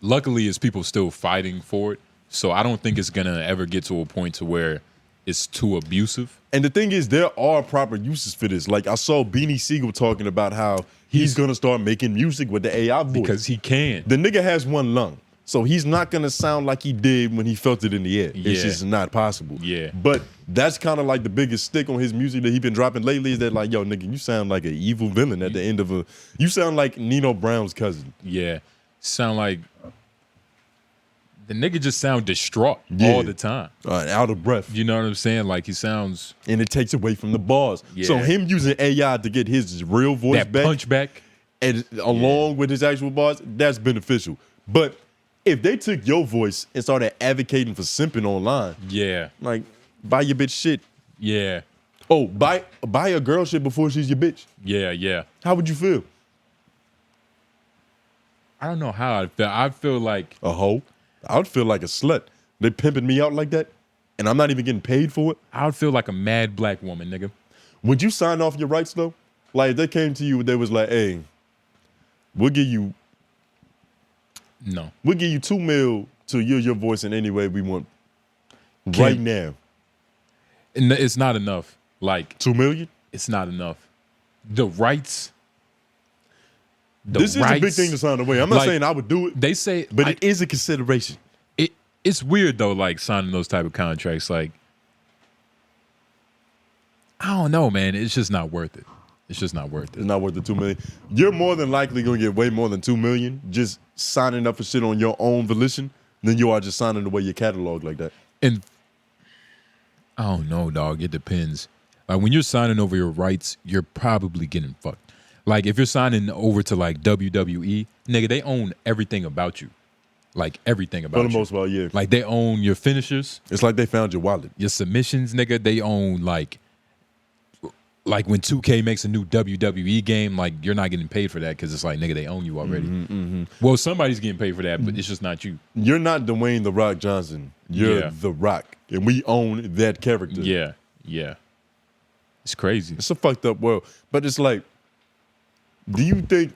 luckily it's people still fighting for it. So I don't think it's gonna ever get to a point to where it's too abusive. And the thing is, there are proper uses for this. Like I saw Beanie Siegel talking about how he's gonna start making music with the AI voice because he can. The nigga has one lung, so he's not gonna sound like he did when he felt it in the air. Yeah. It's just not possible. Yeah. But that's kind of like the biggest stick on his music that he been dropping lately. Is that like, yo, nigga, you sound like an evil villain at the end of a. You sound like Nino Brown's cousin. Yeah, sound like. The nigga just sound distraught all the time. Out of breath. You know what I'm saying? Like he sounds. And it takes away from the bars. Yeah. So him using AI to get his real voice That back. punch back. And along with his actual bars, that's beneficial. But if they took your voice and started advocating for simping online. Yeah. Like, buy your bitch shit. Yeah. Oh, buy a girl shit before she's your bitch. Yeah, yeah. How would you feel? I don't know how I'd feel. I feel like a hoe. I would feel like a slut. They pimping me out like that, and I'm not even getting paid for it. I would feel like a mad black woman, nigga. Would you sign off your rights though? Like if they came to you, they was like, "Hey, we'll give you $2 million to use your voice in any way we want right now." And it's not enough. Like $2 million? It's not enough. The rights. This is a big thing to sign away. I'm not saying I would do it. They say, but it is a consideration. It's weird though, like signing those type of contracts. Like, I don't know, man. It's just not worth it. It's just not worth it. It's not worth the $2 million. You're more than likely gonna get way more than $2 million just signing up for shit on your own volition than you are just signing away your catalog like that. And I don't know, dog. It depends. Like when you're signing over your rights, you're probably getting fucked. Like if you're signing over to like WWE, nigga, they own everything about you. Like everything about you. For the most part, yeah. Like they own your finishers. It's like they found your wallet. Your submissions, nigga, they own like like when 2K makes a new WWE game, like you're not getting paid for that because it's like, nigga, they own you already. Well, somebody's getting paid for that, but it's just not you. You're not Dwayne The Rock Johnson. You're The Rock, and we own that character. Yeah, yeah. It's crazy. It's a fucked up world. But it's like, do you think,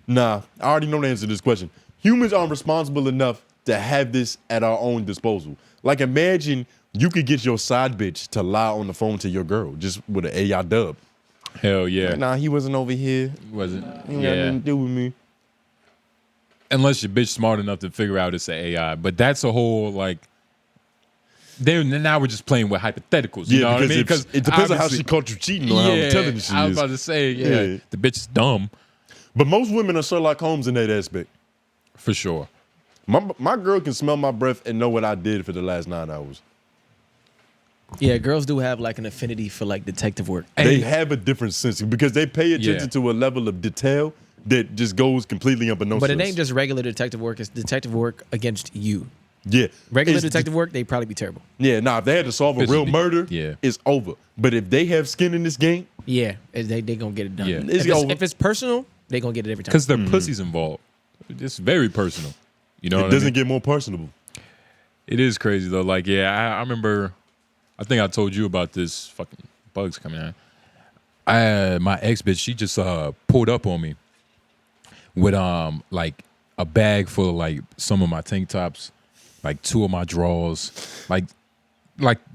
nah, I already know the answer to this question. Humans aren't responsible enough to have this at our own disposal. Like, imagine you could get your side bitch to lie on the phone to your girl just with an AI dub. Hell yeah. Like, nah, he wasn't over here. Wasn't. He had nothing to do with me. Unless your bitch smart enough to figure out it's an AI. But that's a whole, like, now we're just playing with hypotheticals. You know what I mean? Because it depends on how she caught you cheating or how intelligent she is. I was about to say, the bitch is dumb. But most women are Sherlock Holmes in that aspect. For sure. My girl can smell my breath and know what I did for the last 9 hours. Yeah, girls do have like an affinity for like detective work. They have a different sense because they pay attention to a level of detail that just goes completely unbeknownst to us. But it ain't just regular detective work. It's detective work against you. Yeah. Regular detective work, they'd probably be terrible. Yeah, nah, if they had to solve a real murder, it's over. But if they have skin in this game, yeah, they gonna get it done. Yeah. If it's personal, they gonna get it every time. Because their pussy's involved. It's very personal. You know what I mean? It doesn't get more personable. It is crazy though. Like, I remember, I think I told you about this fucking bugs coming out. My ex bitch, she just pulled up on me with like a bag full of like some of my tank tops, like 2 of my drawers, like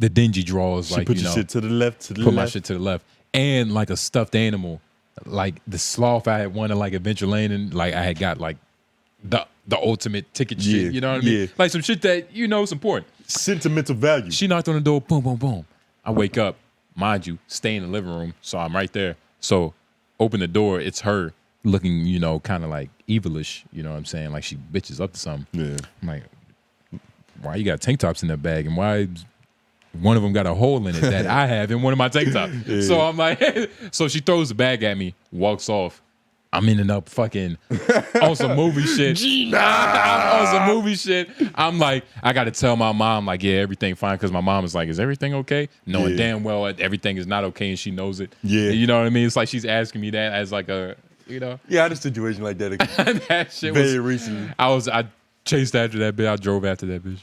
the dingy drawers. She like, put you your know, shit to the left, put my shit to the left, and like a stuffed animal, like the sloth I had won at like Adventureland, like I had got like the ultimate ticket shit. You know what I mean? Like some shit that you know is important. Sentimental value. She knocked on the door, boom, boom, boom. I wake up, mind you, stay in the living room, so I'm right there. So open the door, it's her looking, you know, kind of like evilish. You know what I'm saying? Like she bitches up to something. Yeah. I'm like, why you got tank tops in that bag, and why one of them got a hole in it that I have in one of my tank tops? So I'm like, so she throws the bag at me, walks off. I'm ending up fucking on some movie shit. On some movie shit. I'm like, I got to tell my mom, like, yeah, everything fine. Because my mom is like, is everything okay? Knowing damn well everything is not okay and she knows it. Yeah. You know what I mean? It's like she's asking me that as like a, you know. Yeah, I had a situation like that. That shit very recently. I chased after that bitch. I drove after that bitch.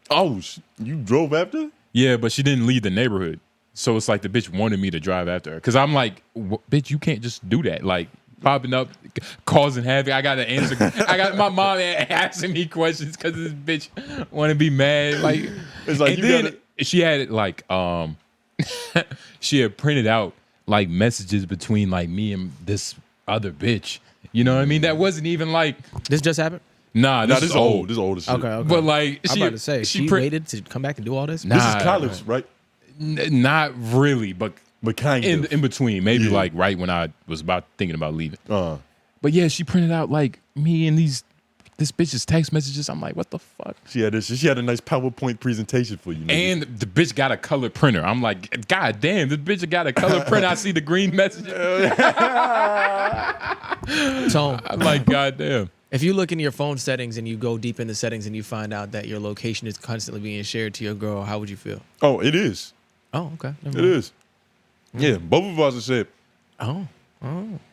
Oh, you drove after? Yeah, but she didn't leave the neighborhood. So it's like the bitch wanted me to drive after her. Because I'm like, bitch, you can't just do that. Like, popping up, causing havoc. I got to answer. I got my mom asking me questions because this bitch want to be mad. Like, it's like, and then she had it like, she had printed out like messages between like me and this other bitch. You know what I mean? That wasn't even like. This just happened? Nah, this is old. This is old as shit. Okay. But like, I'm about to say, she waited to come back and do all this? Nah, this is college, right? Not really, but kind of. In between. Maybe like right when I was thinking about leaving. But yeah, she printed out like me and this bitch's text messages. I'm like, what the fuck? She had a nice PowerPoint presentation for you. And the bitch got a color printer. I'm like, God damn, this bitch got a color printer. I see the green messages. So I'm like, God damn. If you look into your phone settings and you go deep into settings and you find out that your location is constantly being shared to your girl, how would you feel? Oh, it is. Oh, okay. It is. Yeah, both of us have said. Oh.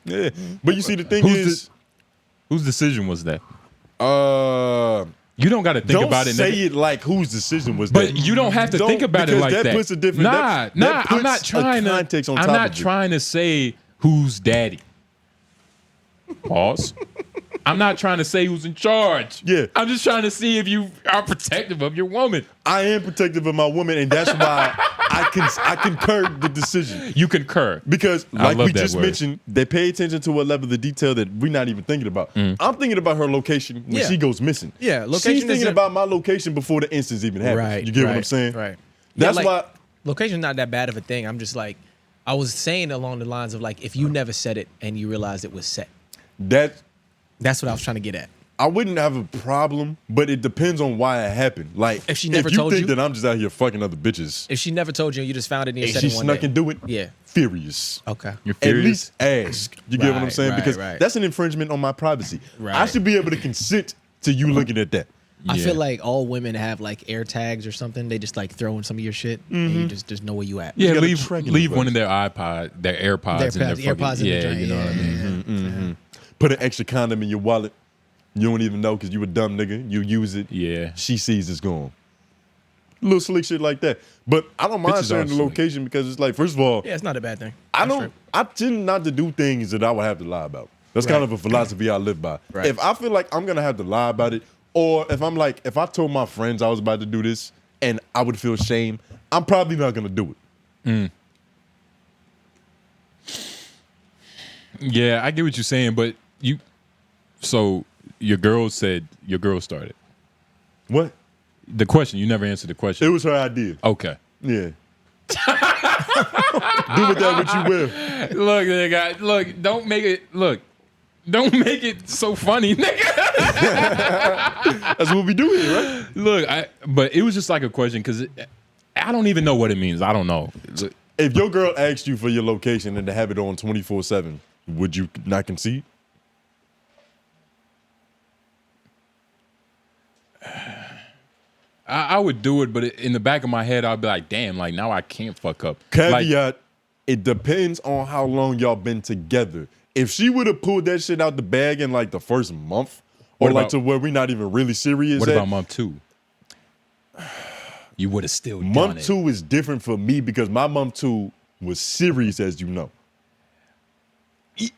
Yeah. But you see, the thing is. Whose decision was that? You don't got to think about it. Don't say it like whose decision was but that. But you don't have to think about it like that. That puts a different. Nah. I'm not trying to. I'm not trying to say who's daddy. Pause. I'm not trying to say who's in charge. Yeah. I'm just trying to see if you are protective of your woman. I am protective of my woman, and that's why I concur the decision. You concur. Because like we just mentioned, they pay attention to a level of detail that we're not even thinking about. I'm thinking about her location when she goes missing. Yeah, location. She's thinking about my location before the instance even happens. Right. You get what I'm saying? Right. That's why location's not that bad of a thing. I'm just like, I was saying along the lines of like, if you never said it and you realized it was set. That's what I was trying to get at. I wouldn't have a problem, but it depends on why it happened. Like, if she never told you, that I'm just out here fucking other bitches. If she never told you, and you just found it in your setting one day. She snuck and do it. Yeah. Furious. Okay. You're furious. At least ask. You get what I'm saying? Because that's an infringement on my privacy. Right. I should be able to consent to you looking at that. I feel like all women have like air tags or something. They just like throw in some of your shit and you just know where you at. Yeah, gotta leave track in leave the one of their AirPods in their fucking, AirPods in the yeah, joint, you know what I mean. Mm-hmm. Put an extra condom in your wallet. You don't even know because you a dumb nigga. You use it. Yeah. She sees it's gone. Little slick shit like that. But I don't mind Bitches sharing are the slick. location because it's like, first of all, Yeah, it's not a bad thing. I tend not to do things that I would have to lie about. That's kind of a philosophy I live by. Right. If I feel like I'm gonna have to lie about it, or if I told my friends I was about to do this and I would feel shame, I'm probably not gonna do it. Yeah, I get what you're saying, but so your girl said your girl started. What? The question, you never answered the question. It was her idea. Okay. Yeah. Do with that what you will. Look, nigga, don't make it so funny, nigga. That's what we do here, right? Look, but it was just like a question because I don't even know what it means. I don't know. If your girl asked you for your location and to have it on 24/7, would you not concede? I would do it, but in the back of my head, I'd be like, damn, like now I can't fuck up. Caveat, it depends on how long y'all been together. If she would have pulled that shit out the bag in like the first month, or What like about- to where we not even really serious. What at, about month 2? You would have still done month it. 2 is different for me because my month 2 was serious, as you know.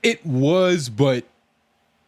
It was, but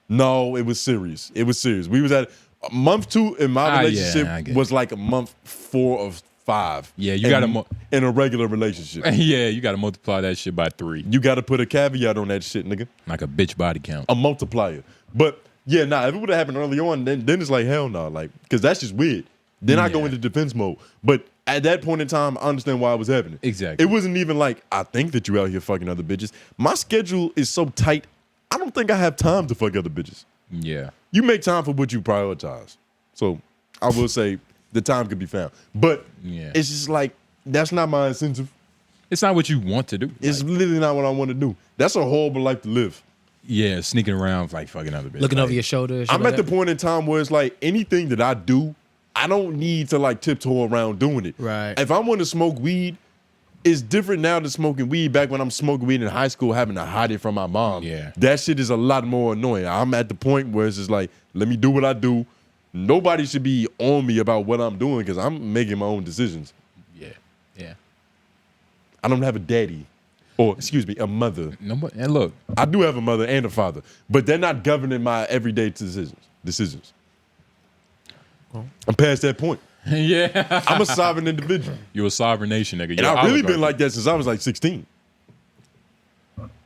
No, it was serious. It was serious. We was at month 2 in my yeah, I relationship get was like a month 4 of 5. Yeah, you gotta in a regular relationship. yeah, you got to multiply that shit by 3, You got to put a caveat on that shit, nigga. like a bitch body count. A multiplier. But yeah, nah, if it would have happened early on, then it's like hell no, like because that's just weird. Then I go Yeah. into defense mode. But at that point in time, I understand why it was happening. Exactly. It wasn't even like I think that you out here fucking other bitches. My schedule is so tight. I don't think I have time to fuck other bitches. Yeah. You make time for what you prioritize. So I will say the time could be found. But Yeah. it's just like that's not my incentive. It's not what you want to do. It's literally not what I want to do. That's a horrible life to live. Yeah, sneaking around like fucking other bitches. Looking like, over your shoulder. I'm at the point in time where it's like anything that I do, I don't need to like tiptoe around doing it. Right. If I want to smoke weed, it's different now than smoking weed back when I'm smoking weed in high school, having to hide it from my mom. Yeah. That shit is a lot more annoying. I'm at the point where it's just like, let me do what I do. Nobody should be on me about what I'm doing because I'm making my own decisions. Yeah. Yeah. I don't have a daddy. Or, excuse me, a mother. Nobody, and look, I do have a mother and a father, but they're not governing my everyday decisions. I'm past that point. yeah. I'm a sovereign individual. You're a sovereign nation, nigga. And You're I've really oligarchy. been like that since I was like 16.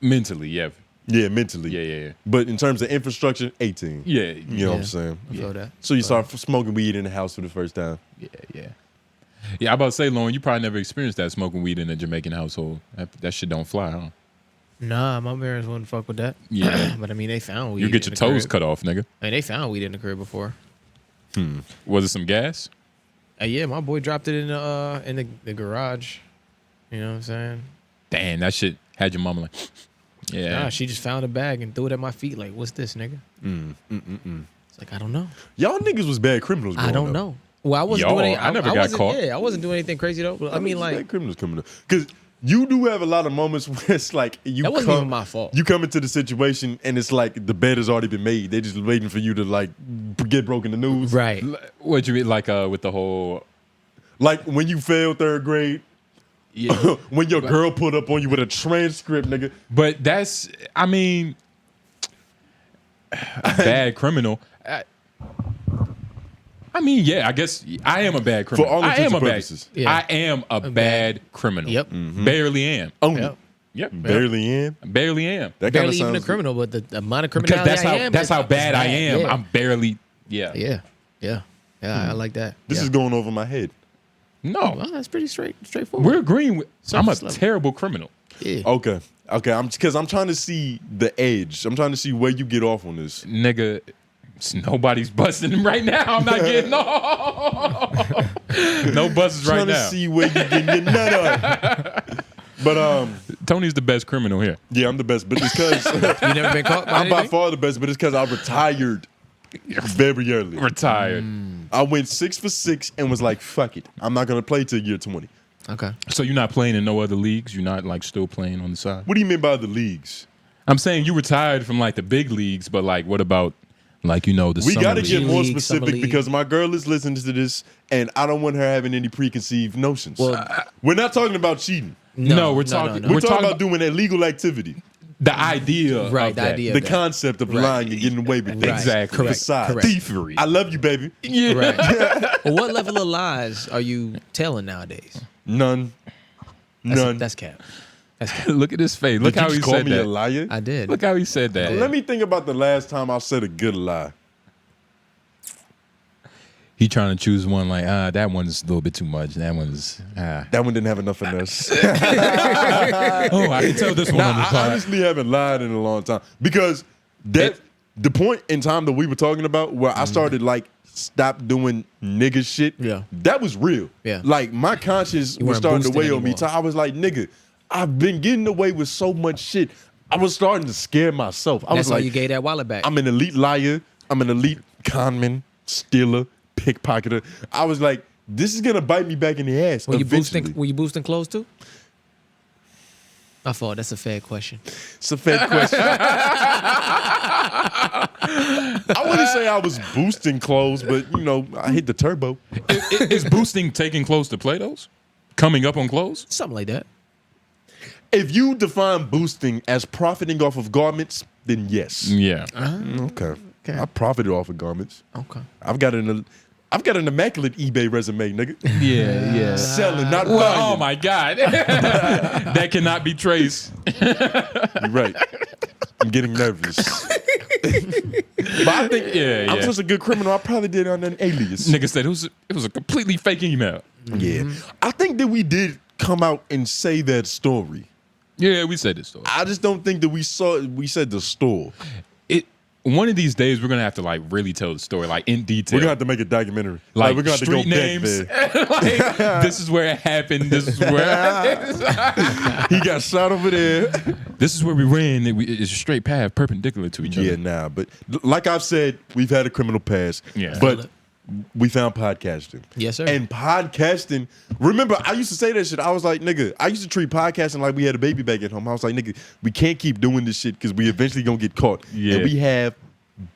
mentally, yeah. Yeah, mentally. Yeah. But in terms of infrastructure, 18. Yeah. You know what I'm saying? I feel that. So you start smoking weed in the house for the first time. Yeah. Yeah, I'm about to say, Lauren, you probably never experienced that smoking weed in a Jamaican household. That shit don't fly, huh? Nah, my parents wouldn't fuck with that. Yeah. But I mean, they found weed. You get in your the toes crib. cut off, nigga. I mean, they found weed in the crib before. Was it some gas? Yeah, my boy dropped it in the garage. You know what I'm saying? Damn, that shit had your mama like, yeah. Nah, she just found a bag and threw it at my feet. Like, what's this, nigga? It's like, I don't know. Y'all niggas was bad criminals growing I don't up. know. Well, I wasn't Yo, doing anything. I never got wasn't, caught. Yeah, I wasn't doing anything crazy though. But I mean, like, bad criminals coming up. Because you do have a lot of moments where it's like you that wasn't even my fault. You come into the situation and it's like the bed has already been made. They're just waiting for you to like get broken the news. Right. What you mean, like with the whole? Like when you failed 3rd grade, Yeah. when your girl put up on you with a transcript, nigga. But that's, I mean, a bad criminal. I mean, yeah, I guess I am a bad criminal. For all I intents am and a purposes. bad. Yeah. I am a bad criminal. Yep. Barely am. Only. Yep. Yep. Barely in. Barely am. That kind of Barely even a sounds criminal, but the amount of Because criminality that's how I am. that's how is bad I am. Yeah. I'm barely. Yeah. Yeah. I like that. This yeah. is going over my head. No. Well, that's pretty straightforward. We're agreeing with. I'm a Surface level. terrible criminal. Yeah. Okay. Because I'm trying to see the edge. I'm trying to see where you get off on this. Nigga, nobody's busting him right now. I'm not getting off. No buses right Trying to now. see where you get your nut up. But Tony's the best criminal here. yeah, I'm the best. But it's because You never been caught by I'm by anything? far the best. But it's because I retired very early. Retired. I went 6 for 6 and was like, fuck it. I'm not going to play till year 20. Okay. So you're not playing in no other leagues? You're not like still playing on the side? What do you mean by the leagues? I'm saying you retired from like the big leagues, but like what about like, you know, the We summer got to league? get more League, summer specific league. because my girl is listening to this and I don't want her having any preconceived notions. Well, We're not talking about cheating. No, we're talking We're talking about doing illegal activity. the idea Right, of the that. idea. The that. concept of lying and getting away with things. Exactly. Correct. Besides, Correct. Thievery. I love you, baby. Yeah. Right. Well, what level of lies are you telling nowadays? None. None. That's cap. That's cap. Look at his face. Look Did you how he just call said me a that. liar? I did. Look how he said that. Let me think about the last time I said a good lie. He trying to choose one like, that one's a little bit too much. That one's, That one didn't have enough finesse. oh, I can tell this one on the I pod. honestly haven't lied in a long time because the point in time that we were talking about where I started like stop doing nigga shit. Yeah. That was real. Yeah. Like my conscience was weren't starting to boosting weigh on me. anymore. I was like, nigga, I've been getting away with so much shit. I was starting to scare myself. I That's was why like, you gave that wallet back. I'm an elite liar. I'm an elite conman, stealer, pickpocketer. I was like, this is gonna bite me back in the ass. Were you eventually. boosting clothes too? I thought that's a fair question. It's a fair question. I wouldn't say I was boosting clothes, but you know, I hit the turbo. Is boosting taking clothes to Play-Dohs? Coming up on clothes? Something like that. If you define boosting as profiting off of garments, then yes. Yeah. Okay. I profited off of garments. Okay. I've got an immaculate eBay resume, nigga. Yeah, yeah. Selling, not Well, buying. oh my God. That cannot be traced. You're right. I'm getting nervous. But I think I'm such a good criminal. I probably did it on an alias. Nigga said it was a completely fake email. Yeah. I think that we did come out and say that story. Yeah, we said this story. I just don't think that we said the store. One of these days we're gonna have to like really tell the story like in detail. We're gonna have to make a documentary. like we're gonna have to go street names. back there. Like, this is where it happened. This is where He got shot over there. this is where we ran. It's a straight path, perpendicular to each Yeah, other. nah. But like I've said, we've had a criminal past. Yeah. But we found podcasting. Yes, sir. And podcasting, remember, I used to say that shit. I was like, nigga, I used to treat podcasting like we had a baby back at home. I was like, nigga, we can't keep doing this shit because we eventually gonna get caught. Yeah. And we have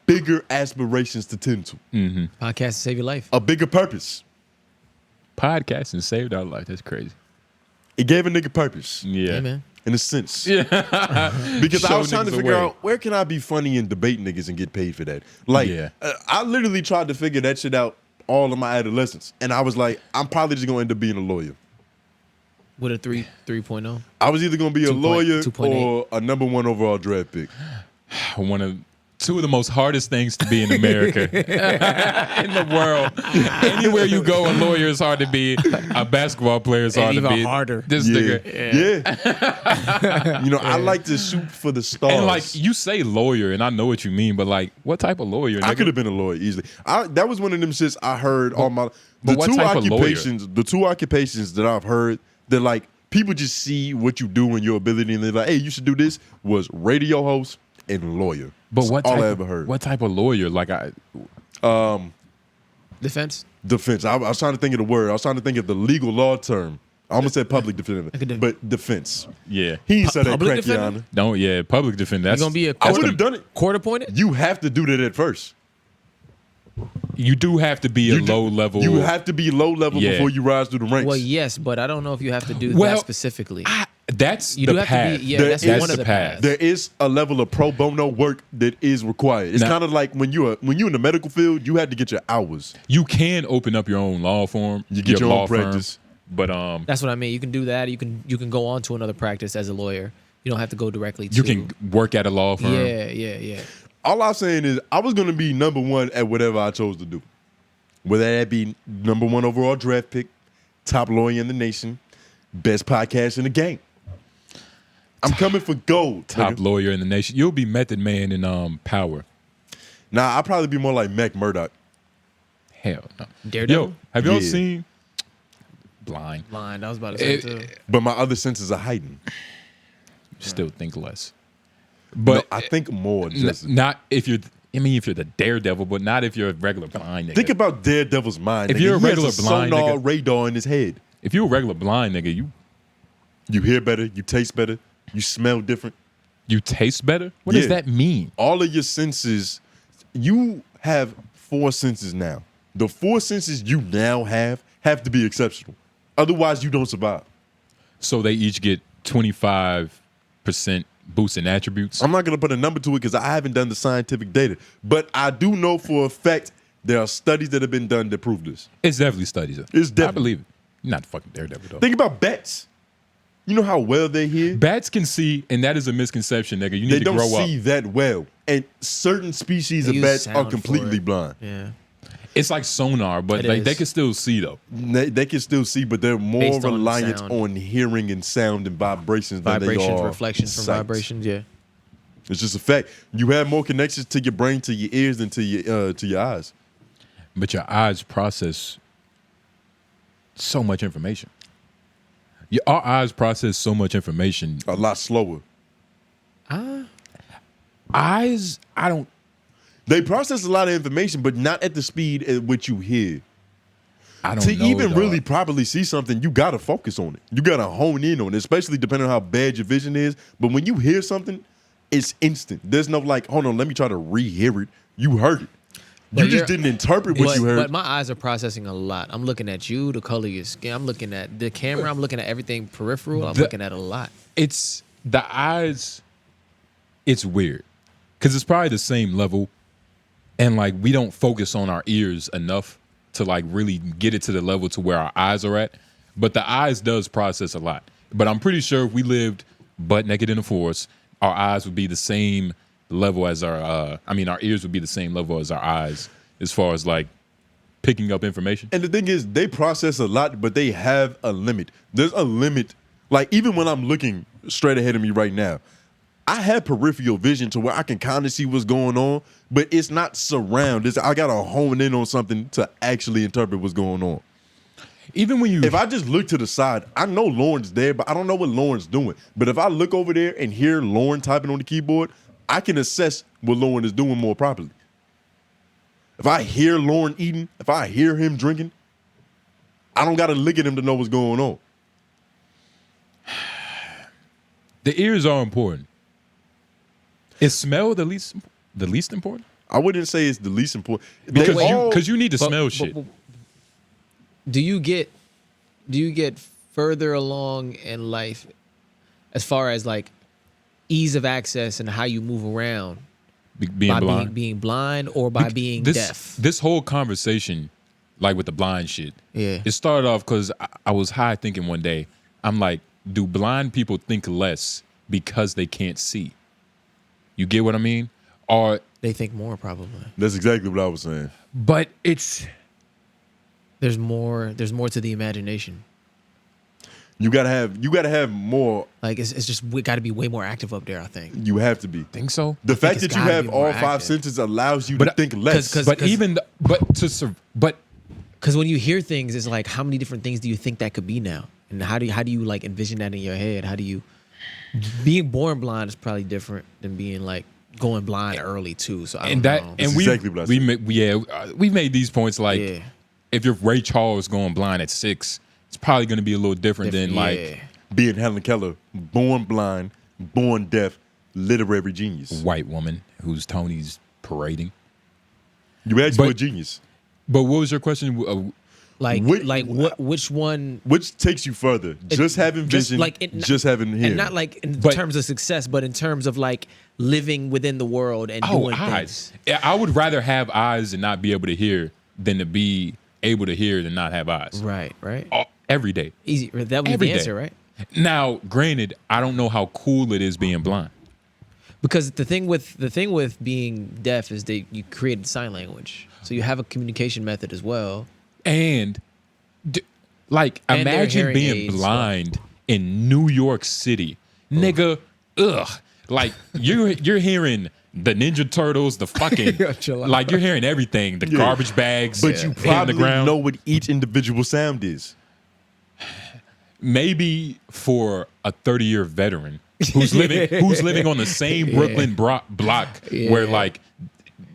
bigger aspirations to tend to. Podcast to save your life. A bigger purpose. Podcasting saved our life. That's crazy. It gave a nigga purpose. Yeah. Hey, man. In a sense. Yeah. Because I Show was trying to niggas figure a way. out where can I be funny and debate niggas and get paid for that. Like, Yeah. I literally tried to figure that shit out all of my adolescence. And I was like, I'm probably just going to end up being a lawyer. With a 3.0. I was either going to be a 2.8. lawyer or a number 1 overall draft pick. Two of the most hardest things to be in America, in the world. Anywhere you go, a lawyer is hard to be. A basketball player is hard to even be. harder. This nigga. Yeah. You know, I like to shoot for the stars. And like you say lawyer, and I know what you mean, but like what type of lawyer? I nigga? could have been a lawyer easily. That was one of them shits I heard all my but what type of lawyer? The two occupations that I've heard that like people just see what you do and your ability and they're like, hey, you should do this, was radio host and lawyer. But what all type I ever heard. What type of lawyer? Like Defense. Defense. I was trying to think of the word. I was trying to think of the legal law term. I almost said public defender, but defense. yeah. He ain't said that Public crack, Your defender? Honor. Public defender. That's You gonna be a I would have done it. court appointed? You have to do that at first. You do have to be a low level. You have to be low level Yeah. before you rise through the ranks. Well, yes, but I don't know if you have to do Well, that specifically. That's You the do have path. to be. Yeah, There that's is one of the the path. paths. There is a level of pro bono work that is required. It's Now- kind of like when you're in the medical field, you had to get your hours. You can open up your own law firm. You get your law own practice. But That's what I mean. You can do that. You can go on to another practice as a lawyer. You don't have to go directly to. you can work at a law firm. Yeah. All I'm saying is I was going to be number 1 at whatever I chose to do. Whether that be number 1 overall draft pick, top lawyer in the nation, best podcast in the game. I'm coming for gold. Top nigga. lawyer in the nation. You'll be Method Man in Power. Nah, I'll probably be more like Mac Murdock. Hell no. Daredevil? Yo, have y'all Yeah. seen Blind? Blind. I was about to say too. But my other senses are heightened. Still think less. But But I think more. Just not if you're I mean, if you're the daredevil, but not if you're a regular blind nigga. Think about Daredevil's mind. If nigga. you're a He has regular blind sonar nigga- radar in his head. If you're a regular blind nigga, You hear better, you taste better, you smell different. you taste better. What does Yeah. that mean? All of your senses, you have 4 senses now. The 4 senses you now have to be exceptional. Otherwise, you don't survive. So they each get 25% boost in attributes. I'm not going to put a number to it because I haven't done the scientific data. But I do know for a fact there are studies that have been done that prove this. It's definitely studies. It's I definitely. believe it. You're not fucking daredevil though. Think about bats. You know how well they hear? Bats can see, and that is a misconception, nigga. You need They to don't grow see up. that well. And certain species They of use bats are sound for completely it. blind. Yeah. It's like sonar, but It like they is. can still see though. They can still see, but they're more Based on reliant sound. on hearing and sound and vibrations than they Vibrations, are reflections from sight. vibrations. Yeah. It's just a fact. You have more connections to your brain, to your ears, than to your eyes. But your eyes process so much information. Our eyes process so much information. A lot slower. Eyes, I don't. They process a lot of information, but not at the speed at which you hear. I don't To know. even dog. really properly see something, you gotta focus on it. You gotta hone in on it, especially depending on how bad your vision is. But when you hear something, it's instant. There's no like, hold on, let me try to re-hear it. You heard it. But You just you're- didn't interpret what you heard. But my eyes are processing a lot. I'm looking at you, the color of your skin. I'm looking at the camera. I'm looking at everything peripheral. I'm looking at a lot. It's the eyes. It's weird because it's probably the same level, and like we don't focus on our ears enough to like really get it to the level to where our eyes are at. But the eyes does process a lot. But I'm pretty sure if we lived butt naked in the forest, our eyes would be the same level as our. Our ears would be the same level as our eyes as far as like picking up information. And the thing is, they process a lot, but they have a limit. There's a limit. Like, even when I'm looking straight ahead of me right now, I have peripheral vision to where I can kind of see what's going on, but it's not surround. I got to hone in on something to actually interpret what's going on. Even when you, If I just look to the side, I know Lauren's there, but I don't know what Lauren's doing. But if I look over there and hear Lauren typing on the keyboard, I can assess what Lauren is doing more properly. If I hear Lauren eating, if I hear him drinking, I don't got to look at him to know what's going on. the ears are important. Is smell the least important? I wouldn't say it's the least important. Because They all- you need to But- smell but- shit. but do you get further along in life as far as like ease of access and how you move around Being by blind. being blind or by being deaf? This whole conversation, like with the blind shit, Yeah. it started off because I was high thinking one day. I'm like, do blind people think less because they can't see? You get what I mean? Or They think more probably. That's exactly what I was saying. but it's There's more to the imagination. You gotta have more. Like it's just we got to be way more active up there. I think. You have to be. think so. The fact it's that you gotta have be more all 5 active. senses allows you to But- think less. 'cause- But even but Because when you hear things, it's like how many different things do you think that could be now, and how do you like envision that in your head? How do you being born blind is probably different than being like going blind early too. So I don't and that know. and That's we exactly what I we said. we made these points like Yeah. if you're Ray Charles going blind at 6, it's probably going to be a little different than like yeah. Being Helen Keller, born blind, born deaf, literary genius. white woman who's Tony's parading. You asked But- for a genius. But what was your question? Which one? Which takes you further? Just having just vision, like it- just having hearing. And not like in But- terms of success, but in terms of like living within the world and doing eyes. things. Yeah, I would rather have eyes and not be able to hear than to be able to hear and not have eyes. Right. Every day. Easy. That would be Every the day. answer, right? Now, granted, I don't know how cool it is being blind. Because the thing with being deaf is that you created sign language, so you have a communication method as well. And And their imagine hearing being aids, blind in New York City. Nigga, ugh. Like you're hearing the Ninja Turtles, the fucking Chill out. like you're hearing everything, the garbage bags, but you hitting probably the ground. know what each individual sound is. Maybe for a 30-year veteran who's living on the same Brooklyn block where like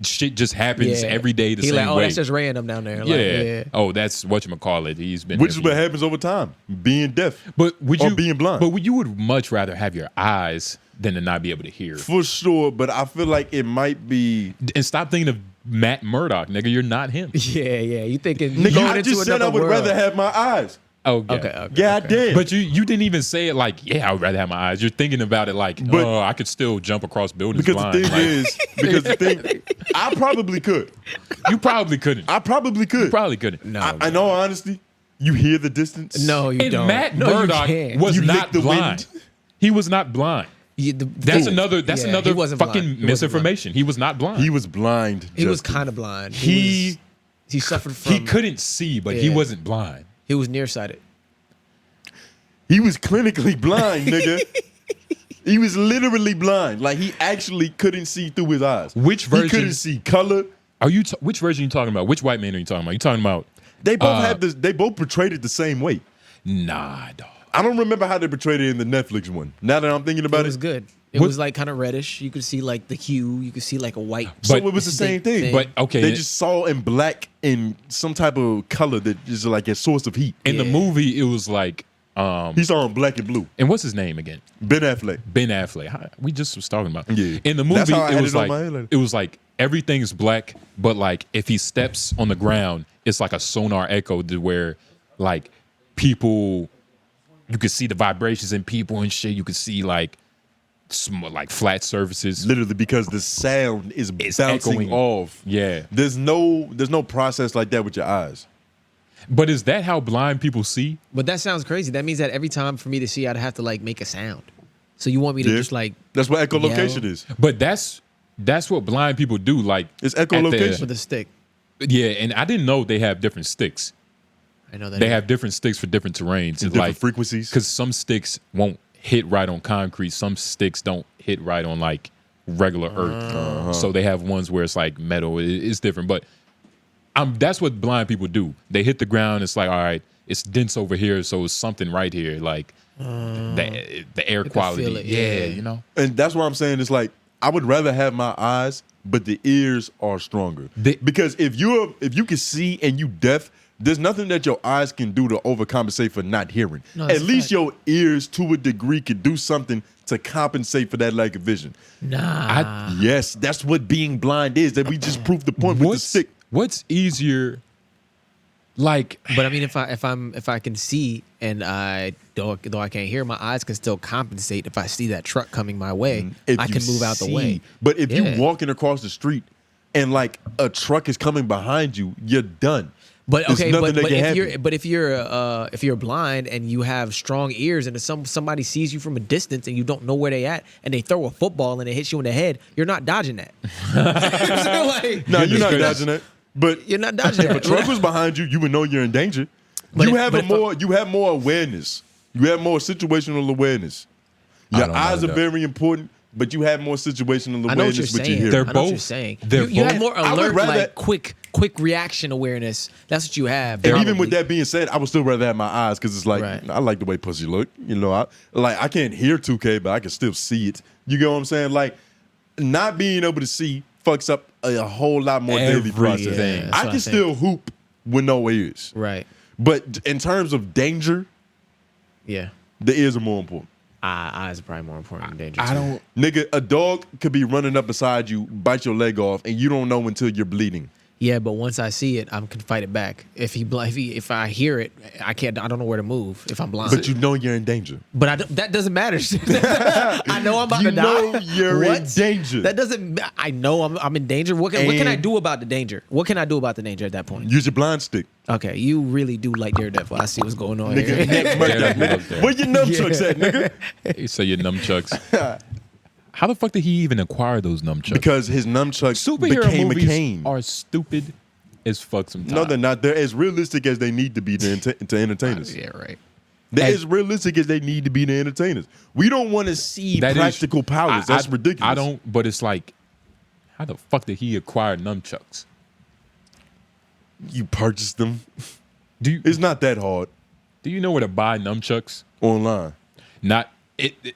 shit just happens every day the he same like, oh, way. that's just random down there. Yeah. Like, yeah. Oh, that's whatchamacallit. He's been Which here is for what years. happens over time. Being deaf. But would or you being blind. But you would much rather have your eyes than to not be able to hear. For sure, but I feel like it might be. And stop thinking of Matt Murdock, nigga. You're not him. Yeah. You thinking Nigga, going I into just said I another would world. rather have my eyes. Okay. God damn. But you didn't even say it like, yeah, I would rather have my eyes. You're thinking about it like, But- oh, I could still jump across buildings because blind. the thing Like, is, because the thing, I probably could. you probably couldn't. I probably could. You probably couldn't. No, In all honesty, you hear the distance. no, you And don't. Matt no, you Murdock can't. was You lick not the blind. wind. He was not blind. That's Fool. another Yeah, he another wasn't fucking blind. He wasn't blind. misinformation. He was not blind. He was blind. He was Justin. kind of blind. He suffered from. he couldn't see, but he Yeah. wasn't blind. He was nearsighted. He was clinically blind, nigga. He was literally blind. Like he actually couldn't see through his eyes. Which He version- couldn't see color. Are you? Which version are you talking about? Which white man are you talking about? You talking about? They both had this. They both portrayed it the same way. Nah, dog. I don't remember how they portrayed it in the Netflix one. Now that I'm thinking It about was it, good. It What- was like kind of reddish. You could see like the hue. You could see like a white. so But- it was the same distinct thing. But okay, They just saw in black and some type of color that is like a source of heat. in the Yeah. movie, it was like, He saw in black and blue. and what's his name again? Ben Affleck. Ben Affleck. We just was talking about. Yeah. In the That's movie, how I it had was it on like my head. it was like everything's black, but like if he steps on the ground, it's like a sonar echo to where like people, you could see the vibrations in people and shit. You could see like like flat surfaces. Literally because the sound is It's bouncing echoing. off. Yeah, There's no process like that with your eyes. but is that how blind people see? But that sounds crazy. That means that every time for me to see, I'd have to like make a sound. So you want me to Yeah. just like That's what echolocation Yell. is. But that's what blind people do. Like It's at the- echolocation. with a stick? Yeah, and I didn't know they have different sticks. I know that They have different sticks for different terrains. It's different like frequencies. Because some sticks won't hit right on concrete. Some sticks don't hit right on like regular earth. So they have ones where it's like metal. It's different. But that's what blind people do. They hit the ground. It's like, all right, it's dense over here, so it's something right here. Like the air can quality. feel it, Yeah, yeah. you know. And that's what I'm saying. It's like I would rather have my eyes, but the ears are stronger. Because if you can see and you deaf, there's nothing that your eyes can do to overcompensate for not hearing. No, that's At a least fact. your ears, to a degree, can do something to compensate for that lack of vision. Nah. Yes, that's what being blind is. That we just proved the point with the stick. What's easier? Like, But I mean, if I can see and though I can't hear, my eyes can still compensate. If I see that truck coming my way, If I you can move out the see. way. But if Yeah. you walking across the street and like a truck is coming behind you, you're done. But There's okay, nothing that can if you're blind and you have strong ears and if somebody sees you from a distance and you don't know where they at and they throw a football and it hits you in the head, you're not dodging that. So, like, No, you're not Goodness. dodging it. But you're not dodging if a that. truck was behind you, you would know you're in danger. But you if- have but if you have more awareness. You have more situational awareness. I Your don't know eyes are that. very important, but you have more situational I know what awareness you're with your saying. hearing. They're I know what you're both- saying. they're You have both- more I would alert, rather- like quick reaction awareness. That's what you have. And even with probably. that being said, I would still rather have my eyes because it's like Right. I like the way pussy look. You know, I can't hear 2K, but I can still see it. You get what I'm saying? Like not being able to see fucks up a whole lot more daily process. Everything. Yeah, that's I what can I still hoop with no ears, right. but in terms of danger, Yeah. the ears are more important. Eyes are probably more important than danger. I too. don't. Nigga, a dog could be running up beside you, bite your leg off, and you don't know until you're bleeding. Yeah, but once I see it, I can fight it back. If I hear it, I can't. I don't know where to move if I'm blind. But you know you're in danger. But that doesn't matter. I know I'm about You to die. know you're in What? danger. That doesn't. I know I'm in danger. What can I do about the danger? What can I do about the danger at that point? Use your blind stick. Okay, you really do like Daredevil. I see what's going on Nigga, here. neck murder, Yeah, nigga. Where your nunchucks at, nigga? You say your nunchucks. How the fuck did he even acquire those nunchucks? Because his nunchucks superhero became a movies cane. are stupid as fuck sometimes. No, they're not. They're as realistic as they need to be to entertain us. Yeah, right. They're And- as realistic as they need to be to entertain us. We don't want to see That is- practical powers. That's ridiculous. I don't. But it's like, how the fuck did he acquire nunchucks? You purchase them. Do you It's not that hard do you know where to buy nunchucks? online. Not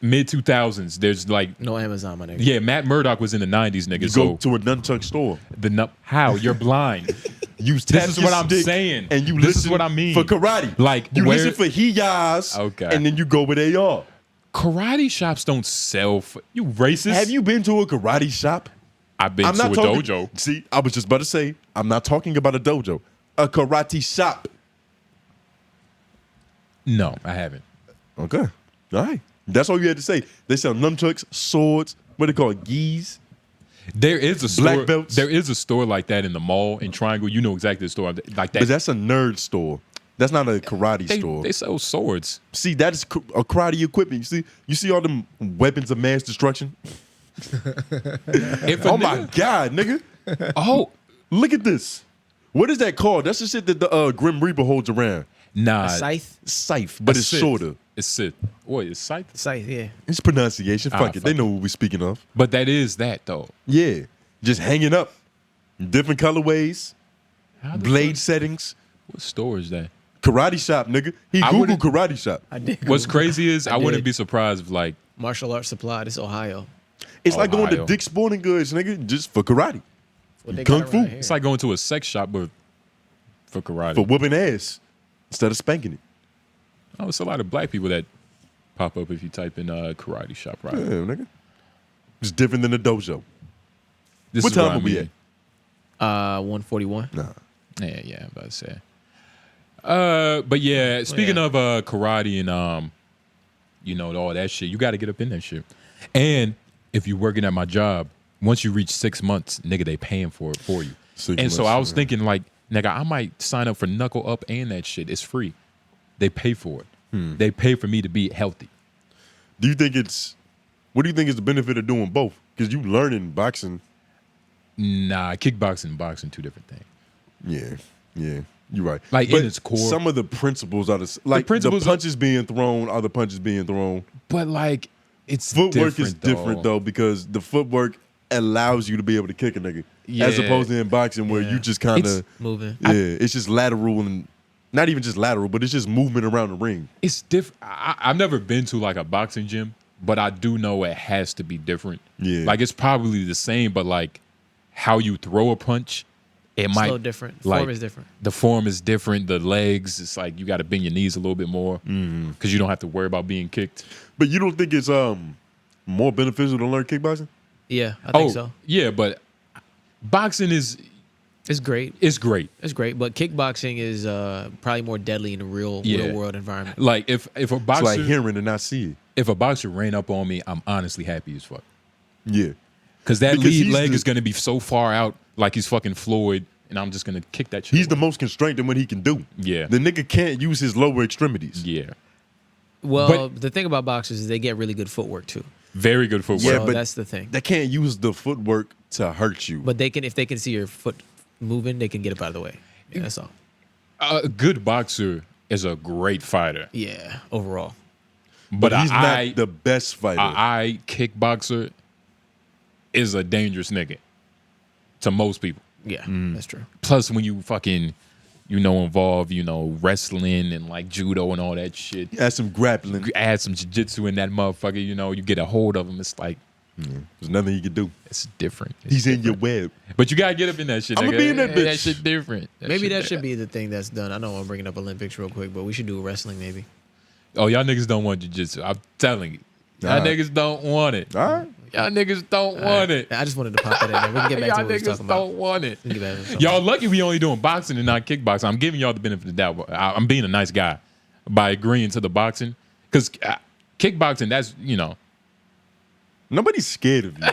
Mid 2000s. There's like No Amazon, my nigga. yeah, Matt Murdock was in the 90s, nigga. You So go to a nunchuck store. how you're blind. You This tap is your what I'm stick saying. And you This is listen what I mean. for karate. Like, you where- listen for hiyas. Okay. And then you go where they are. Karate shops don't sell. You racist? Have you been to a karate shop? I've been to a dojo. See, I was just about to say, I'm not talking about a dojo. A karate shop. No, I haven't. Okay. All right. That's all you had to say. They sell nunchucks, swords, what they call it, gis. There is a Black store. belts. There is a store like that in the mall in Triangle. You know exactly the store like that. But that's a nerd store. That's not a karate store. They sell swords. See, that's a karate equipment. You see all them weapons of mass destruction? If a Oh my nigga- God, nigga. Oh Look at this. What is that called? That's the shit that the Grim Reaper holds around. nah, A scythe? Scythe, but it's Sith. shorter. It's Sith. What is scythe? Scythe, yeah. It's pronunciation. Fuck it. They fuck know what we're speaking of. But that is that though. Yeah. Just hanging up. Different colorways, How the blade fuck- settings. What store is that? Karate shop, nigga. He I Googled wouldn't- karate shop. I did. What's crazy is I wouldn't did. be surprised if like Martial arts supply. This Ohio. It's like going to Ohio. Dick's Sporting Goods, nigga, just for karate. What they Kung got fu. around here. it's like going to a sex shop but for karate. For whooping ass instead of spanking it. Oh, it's a lot of black people that pop up if you type in karate shop, right? Yeah, nigga. It's different than a dojo. This What is time I are we mean. at? 141. Nah. Yeah, I'm about to say. But yeah, speaking of karate and you know, all that shit, you got to get up in that shit. And if you're working at my job, once you reach 6 months, nigga, they paying for it for you. 6 And so months, I was yeah. thinking, like, nigga, I might sign up for Knuckle Up and that shit. It's free. They pay for it. They pay for me to be healthy. Do you think what do you think is the benefit of doing both? Because you learning boxing. Nah, kickboxing and boxing, two different things. Yeah. You're right. Like, in But its core- some of the principles are the principles are- punches being thrown are the punches being thrown. But like, it's Footwork is though. different though because the footwork allows you to be able to kick a nigga, as Yeah. opposed to in boxing where you just kind It's- of Moving. it's just lateral and not even just lateral, but it's just movement around the ring. It's different. I've never been to like a boxing gym, but I do know it has to be different. Yeah. Like it's probably the same, but like how you throw a punch, it It's might a little different. like, Form is different. The form is different. The legs, it's like you got to bend your knees a little bit more because you don't have to worry about being kicked. But you don't think it's more beneficial to learn kickboxing? Yeah, I think so. yeah, but boxing is It's great. it's great. It's great, but kickboxing is probably more deadly in the real world environment. Like if a It's boxer like hearing and not seeing. if a boxer ran up on me, I'm honestly happy as fuck. Yeah. Because that Because lead he's leg the- is going to be so far out, like he's fucking Floyd, and I'm just going to kick that shit. He's the away. most constrained in what he can do. Yeah. The nigga can't use his lower extremities. Yeah. Well, the thing about boxers is they get really good footwork too. Very good footwork. Yeah, So but that's the thing. They can't use the footwork to hurt you. But if they can see your foot moving, they can get up out of the way. Yeah, that's all. A good boxer is a great fighter. Yeah, overall. but he's I, not the best fighter. I kickboxer is a dangerous nigga to most people. Yeah, that's true. Plus, when you fucking, involve, wrestling and like judo and all that shit, Add some grappling. add some jiu-jitsu in that motherfucker, you get a hold of him. It's like, There's nothing he can do. it's different. It's He's in your different. web. But you gotta get up in that shit. I'ma nigga. be in that That bitch. shit different. Maybe that shit should be the thing that's done. I know I'm bringing up Olympics real quick, but we should do wrestling maybe. Oh, y'all niggas don't want jiu-jitsu. I'm telling you. Y'all Nah. niggas don't want it. All right. Y'all niggas don't want it. I just wanted to pop that in there. We can get back Y'all to what we was niggas talking about. don't want it. We can get back to what we was talking Y'all lucky we only doing boxing and not kickboxing. I'm giving y'all the benefit of the doubt. I'm being a nice guy by agreeing to the boxing. Because kickboxing, that's, Nobody's scared of you, Joe.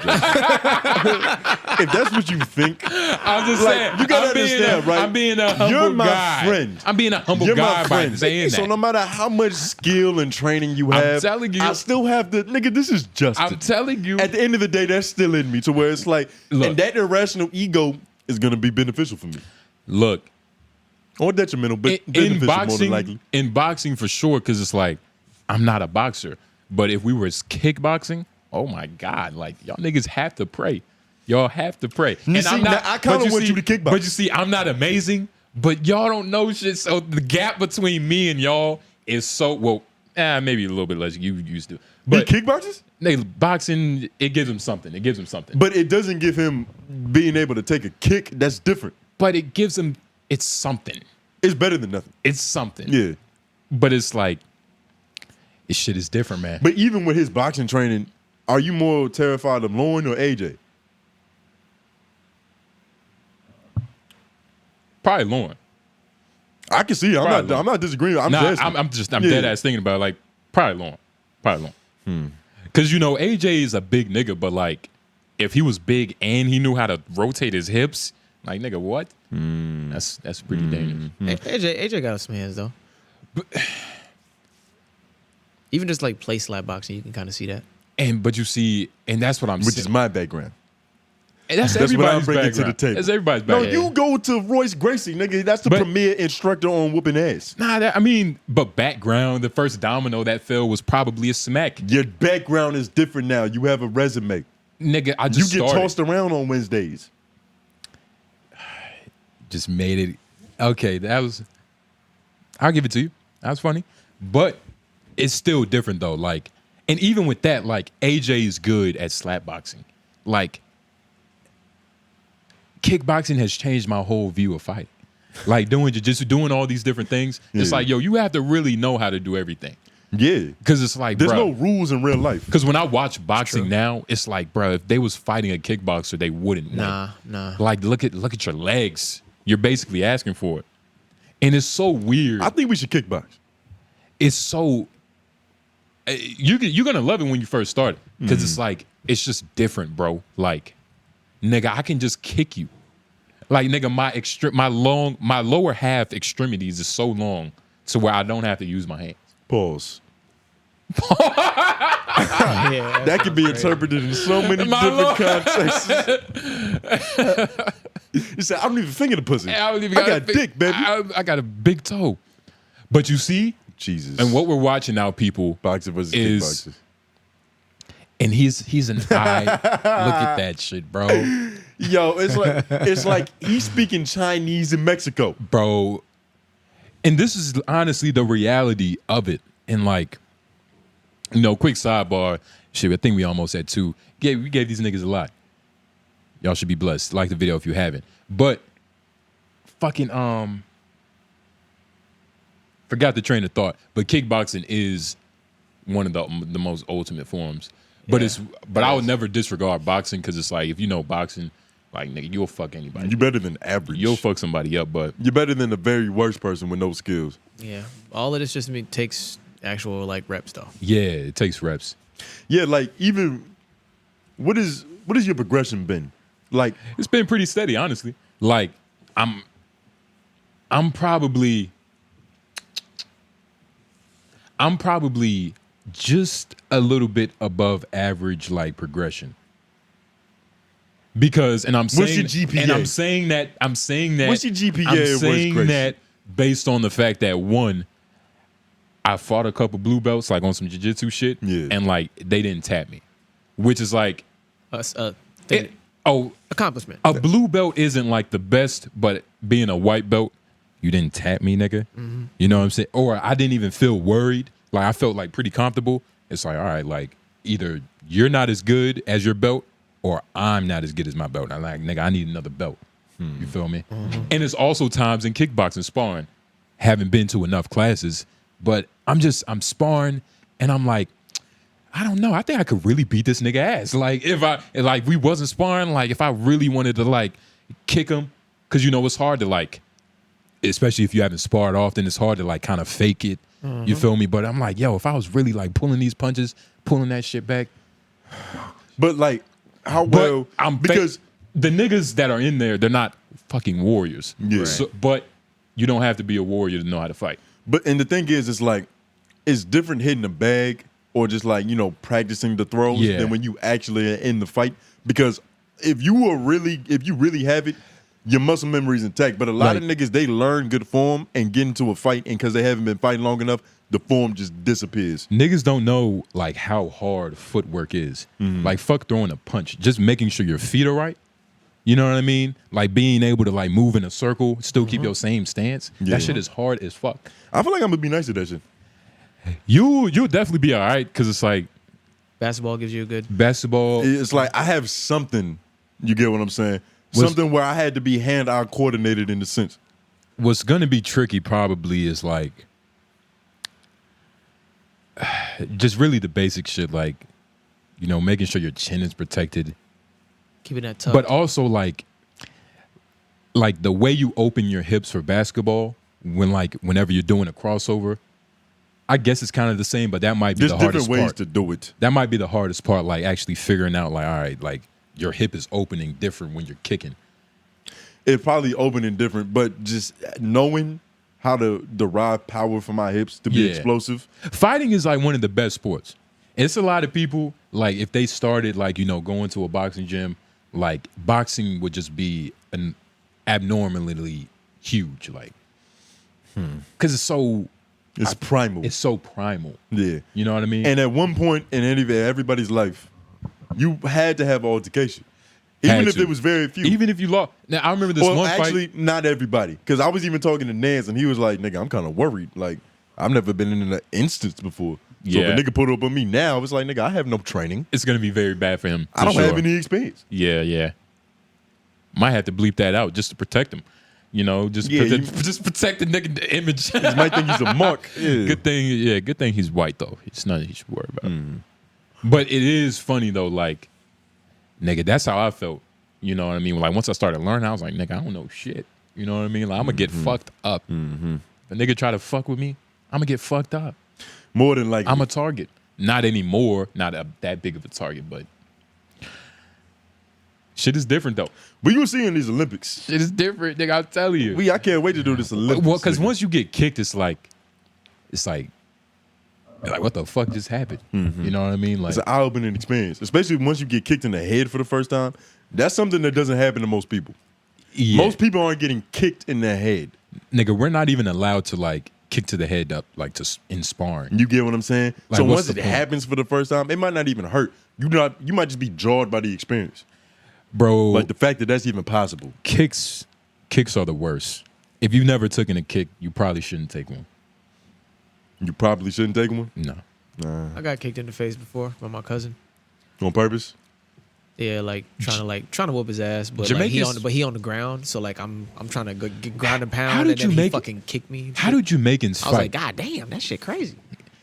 If that's what you think, I'm just Like, saying. you gotta I'm being understand, right? I'm being a humble You're my guy. friend. I'm being a humble you're guy my by friend. saying So that. no matter how much skill and training you I'm have, telling you. I still have the nigga. This is justice. I'm telling you. At the end of the day, that's still in me. To where it's like, Look. and that irrational ego is gonna be beneficial for me, Look, or detrimental, but in beneficial more than likely. boxing for sure, because it's like I'm not a boxer. But if we were kickboxing, oh my God, like y'all niggas have to pray. Y'all have to pray. You see, now, I kinda but want see- you to kickbox. But you see, I'm not amazing, but y'all don't know shit. So the gap between me and y'all is so maybe a little bit less you used to. He But kickboxes? boxing, it gives him something. It gives him something. But it doesn't give him being able to take a kick. That's different. But it gives him, it's something. It's better than nothing. It's something. Yeah. But it's like, this shit is different, man. But even with his boxing training, are you more terrified of Lauren or AJ? Probably Lauren. I can see it. Probably. I'm not disagreeing. I'm Nah, just I'm Yeah. dead ass thinking about it, like probably Lauren. Because you know AJ is a big nigga, but like if he was big and he knew how to rotate his hips, like nigga, what? That's pretty dangerous. AJ got some hands though. Even just like play slap boxing, you can kind of see that. But you see, and that's what I'm Which saying. is my background. And that's what I'm everybody's bringing to background. the table. That's everybody's No, background. you go to Royce Gracie, nigga. That's the But- premier instructor on whooping ass. Nah, but background, the first domino that fell was probably a smack. Your background is different now. You have a resume. Nigga, I You just get started. tossed around on Wednesdays. Just made it. Okay, I'll give it to you. That was funny. But it's still different though. Like, and even with that, like AJ is good at slap boxing. Like, kickboxing has changed my whole view of fighting. Like doing jiu-jitsu, doing all these different things. It's Yeah. like, yo, you have to really know how to do everything. Yeah. Because it's like, There's bro. no rules in real life. Because when I watch boxing now, it's like, bro, if they was fighting a kickboxer, they wouldn't win. Nah. Like, look at your legs. You're basically asking for it. And it's so weird. I think we should kickbox. It's so you're gonna love it when you first start it. Because it's like, it's just different, bro. Like, nigga, I can just kick you. Like, nigga, my lower half extremities is so long to where I don't have to use my hands. Pause. Yeah, That could be interpreted in so many different contexts. You said, I don't even finger the pussy. I got dick, baby. I got a big toe. But you see, Jesus. and what we're watching now, people, Boxer versus is- kickboxer. and he's an eye. Look at that shit, bro. Yo, it's like he's speaking Chinese in Mexico. Bro. And this is honestly the reality of it. And like, you know, quick sidebar. Shit, I think we almost at 2. We gave these niggas a lot. Y'all should be blessed. Like the video if you haven't. But fucking forgot the train of thought. But kickboxing is one of the most ultimate forms. But I would never disregard boxing because it's like, if you know boxing, like nigga, you'll fuck anybody. You're better than average. You'll fuck somebody up, but You're better than the very worst person with no skills. Yeah. All of this just takes actual like reps though. yeah, it takes reps. Yeah, like even what is your progression been? Like It's been pretty steady, honestly. Like I'm probably just a little bit above average like progression. Because and I'm saying What's your GPA? and I'm saying that What's your GPA I'm at worst saying grade? that based on the fact that one, I fought a couple blue belts like on some jiu-jitsu shit, Yeah. and like they didn't tap me, which is like Accomplishment. a blue belt isn't like the best, but being a white belt, you didn't tap me, nigga. You know what I'm saying? Or I didn't even feel worried. Like I felt like pretty comfortable. It's like, all right, like either you're not as good as your belt or I'm not as good as my belt. I'm like, nigga, I need another belt. You feel me? And it's also times in kickboxing sparring, haven't been to enough classes, but I'm sparring and I'm like, I don't know. I think I could really beat this nigga ass. Like if we wasn't sparring, like if I really wanted to like kick him, because you know it's hard to like, especially if you haven't sparred often, it's hard to like kind of fake it. You feel me? But I'm like, yo, if I was really like pulling these punches, pulling that shit back. but like how But well because the niggas that are in there, they're not fucking warriors. Yeah. So, but you don't have to be a warrior to know how to fight. and the thing is, it's like it's different hitting a bag or just like, you know, practicing the throws Yeah. than when you actually are in the fight. Because if you really have it, your muscle memory is intact. But a lot of niggas, they learn good form and get into a fight, and because they haven't been fighting long enough, the form just disappears. Niggas don't know like how hard footwork is. Like fuck throwing a punch, just making sure your feet are right. You know what I mean? Like being able to like move in a circle, still keep your same stance. Yeah. That shit is hard as fuck. I feel like I'm gonna be nice to that shit. You'll definitely be all right because it's like Basketball gives you a good. basketball. It's like I have something. You get what I'm saying? What's- Something where I had to be hand-eye coordinated in the sense. What's gonna be tricky probably is like just really the basic shit, like making sure your chin is protected, Keeping that tough. but also like the way you open your hips for basketball whenever you're doing a crossover. I guess it's kind of the same, but that might be There's the different hardest ways part. to do it. That might be the hardest part, like actually figuring out, like, all right, like your hip is opening different when you're kicking. It's probably opening different, but just knowing how to derive power from my hips to be Yeah. explosive. Fighting is like one of the best sports. It's a lot of people, like if they started like, going to a boxing gym, like boxing would just be an abnormally huge, like, because it's Primal. it's so primal. Yeah. You know what I mean? And at one point in everybody's life, you had to have altercation. Even Had if to. there was very few. Even if you lost. Now, I remember this Well, one actually, fight. not everybody. Because I was even talking to Nance, and he was like, nigga, I'm kind of worried. Like, I've never been in an instance before. So Yeah. if a nigga put up on me now, it's like, nigga, I have no training. It's going to be very bad for him. I don't for have sure. any experience. Yeah. Might have to bleep that out just to protect him. Just Yeah, just protect the nigga image. You might think he's a mark. Yeah. Good thing he's white though. It's nothing he should worry about. Mm. But it is funny though, like, nigga, that's how I felt. You know what I mean? Like once I started learning, I was like, nigga, I don't know shit. You know what I mean? Like I'm gonna get fucked up. If a nigga try to fuck with me, I'm gonna get fucked up. More than likely. I'm a target. Not anymore. Not that big of a target, but shit is different though. But you see in these Olympics. Shit is different, nigga. I'm telling you. I can't wait to do this Olympics. Well, because nigga. once you get kicked, it's like, what the fuck just happened? You know what I mean? Like, It's an eye-opening experience, especially once you get kicked in the head for the first time. That's something that doesn't happen to most people. yeah. Most people aren't getting kicked in the head. Nigga, we're not even allowed to like kick to the head up, like in sparring. You get what I'm saying? Like, So what's once it the point? happens for the first time, it might not even hurt. You might just be jarred by the experience. Bro, Like the fact that that's even possible. kicks are the worst. If you've never taken a kick, you probably shouldn't take one. You probably shouldn't take one No. I got kicked in the face before by my cousin. on purpose. Yeah, like trying to whoop his ass, but like, Jamaicans- he on the ground. So like I'm trying to grind and pound, How did and then you he make it- fucking kick me. and How shit. do Jamaicans I was fight? like, God damn, that shit crazy.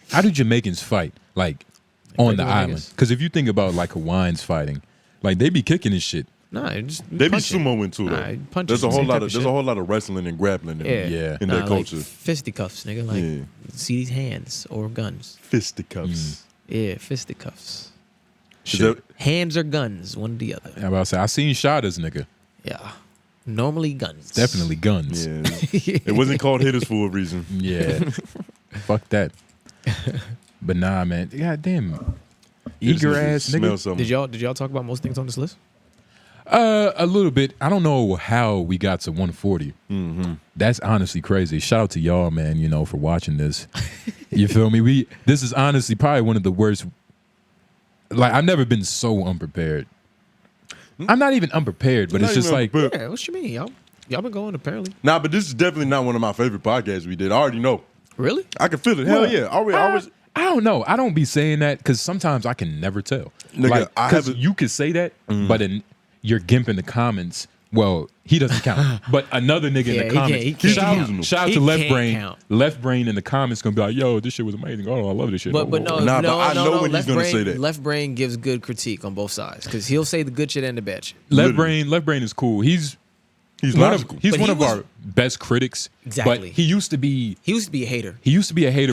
How do Jamaicans fight? Like on the regular island? niggas. Because if you think about like Hawaiians fighting, like they be kicking this shit. Nah, it just They be punching. sumoing too though. Nah, punches There's a the whole same lot type of of there's shit. a whole lot of wrestling and grappling in, Yeah, in nah, that culture. Like fisticuffs, nigga. Like Yeah. see these hands or guns. Fisticuffs. Yeah, fisticuffs. Is that- Hands or guns, one or the other. I'm about to say, I seen Shada's nigga. Yeah, normally guns. Definitely guns. yeah. It wasn't called hitters for a reason. Yeah. Fuck that. But nah, man. God damn. You just Eager need to ass smell nigga. something. Did y'all talk about most things on this list? A little bit. I don't know how we got to 140. That's honestly crazy. Shout out to y'all, man, for watching this. You feel me? This is honestly probably one of the worst. Like, I've never been so unprepared. I'm not even unprepared, but Not it's just even like, unprepared. Yeah, what you mean? Y'all been going apparently. Nah, but this is definitely not one of my favorite podcasts we did. I already know. Really? I can feel it. Hell yeah. I was I don't know. I don't be saying that because sometimes I can never tell. Nigga, Like, I 'cause haven't- you could say that, but you're gimping the comments. Well, he doesn't count. But another nigga in Yeah, the he comments. can't- he can't count. Shout out He to Left can't Brain. count. Left Brain in the comments gonna be like, yo, this shit was amazing. Oh, I love this shit. But no, Nah, no, but I know no. when he's Left gonna brain, say that. Left brain gives good critique on both sides because he'll say the good shit and the bad shit. Left Literally. Brain is cool. He's he's one logical. of he's But one he of was- our best critics. Exactly. But he used to be He used to be a hater. a hater, He but used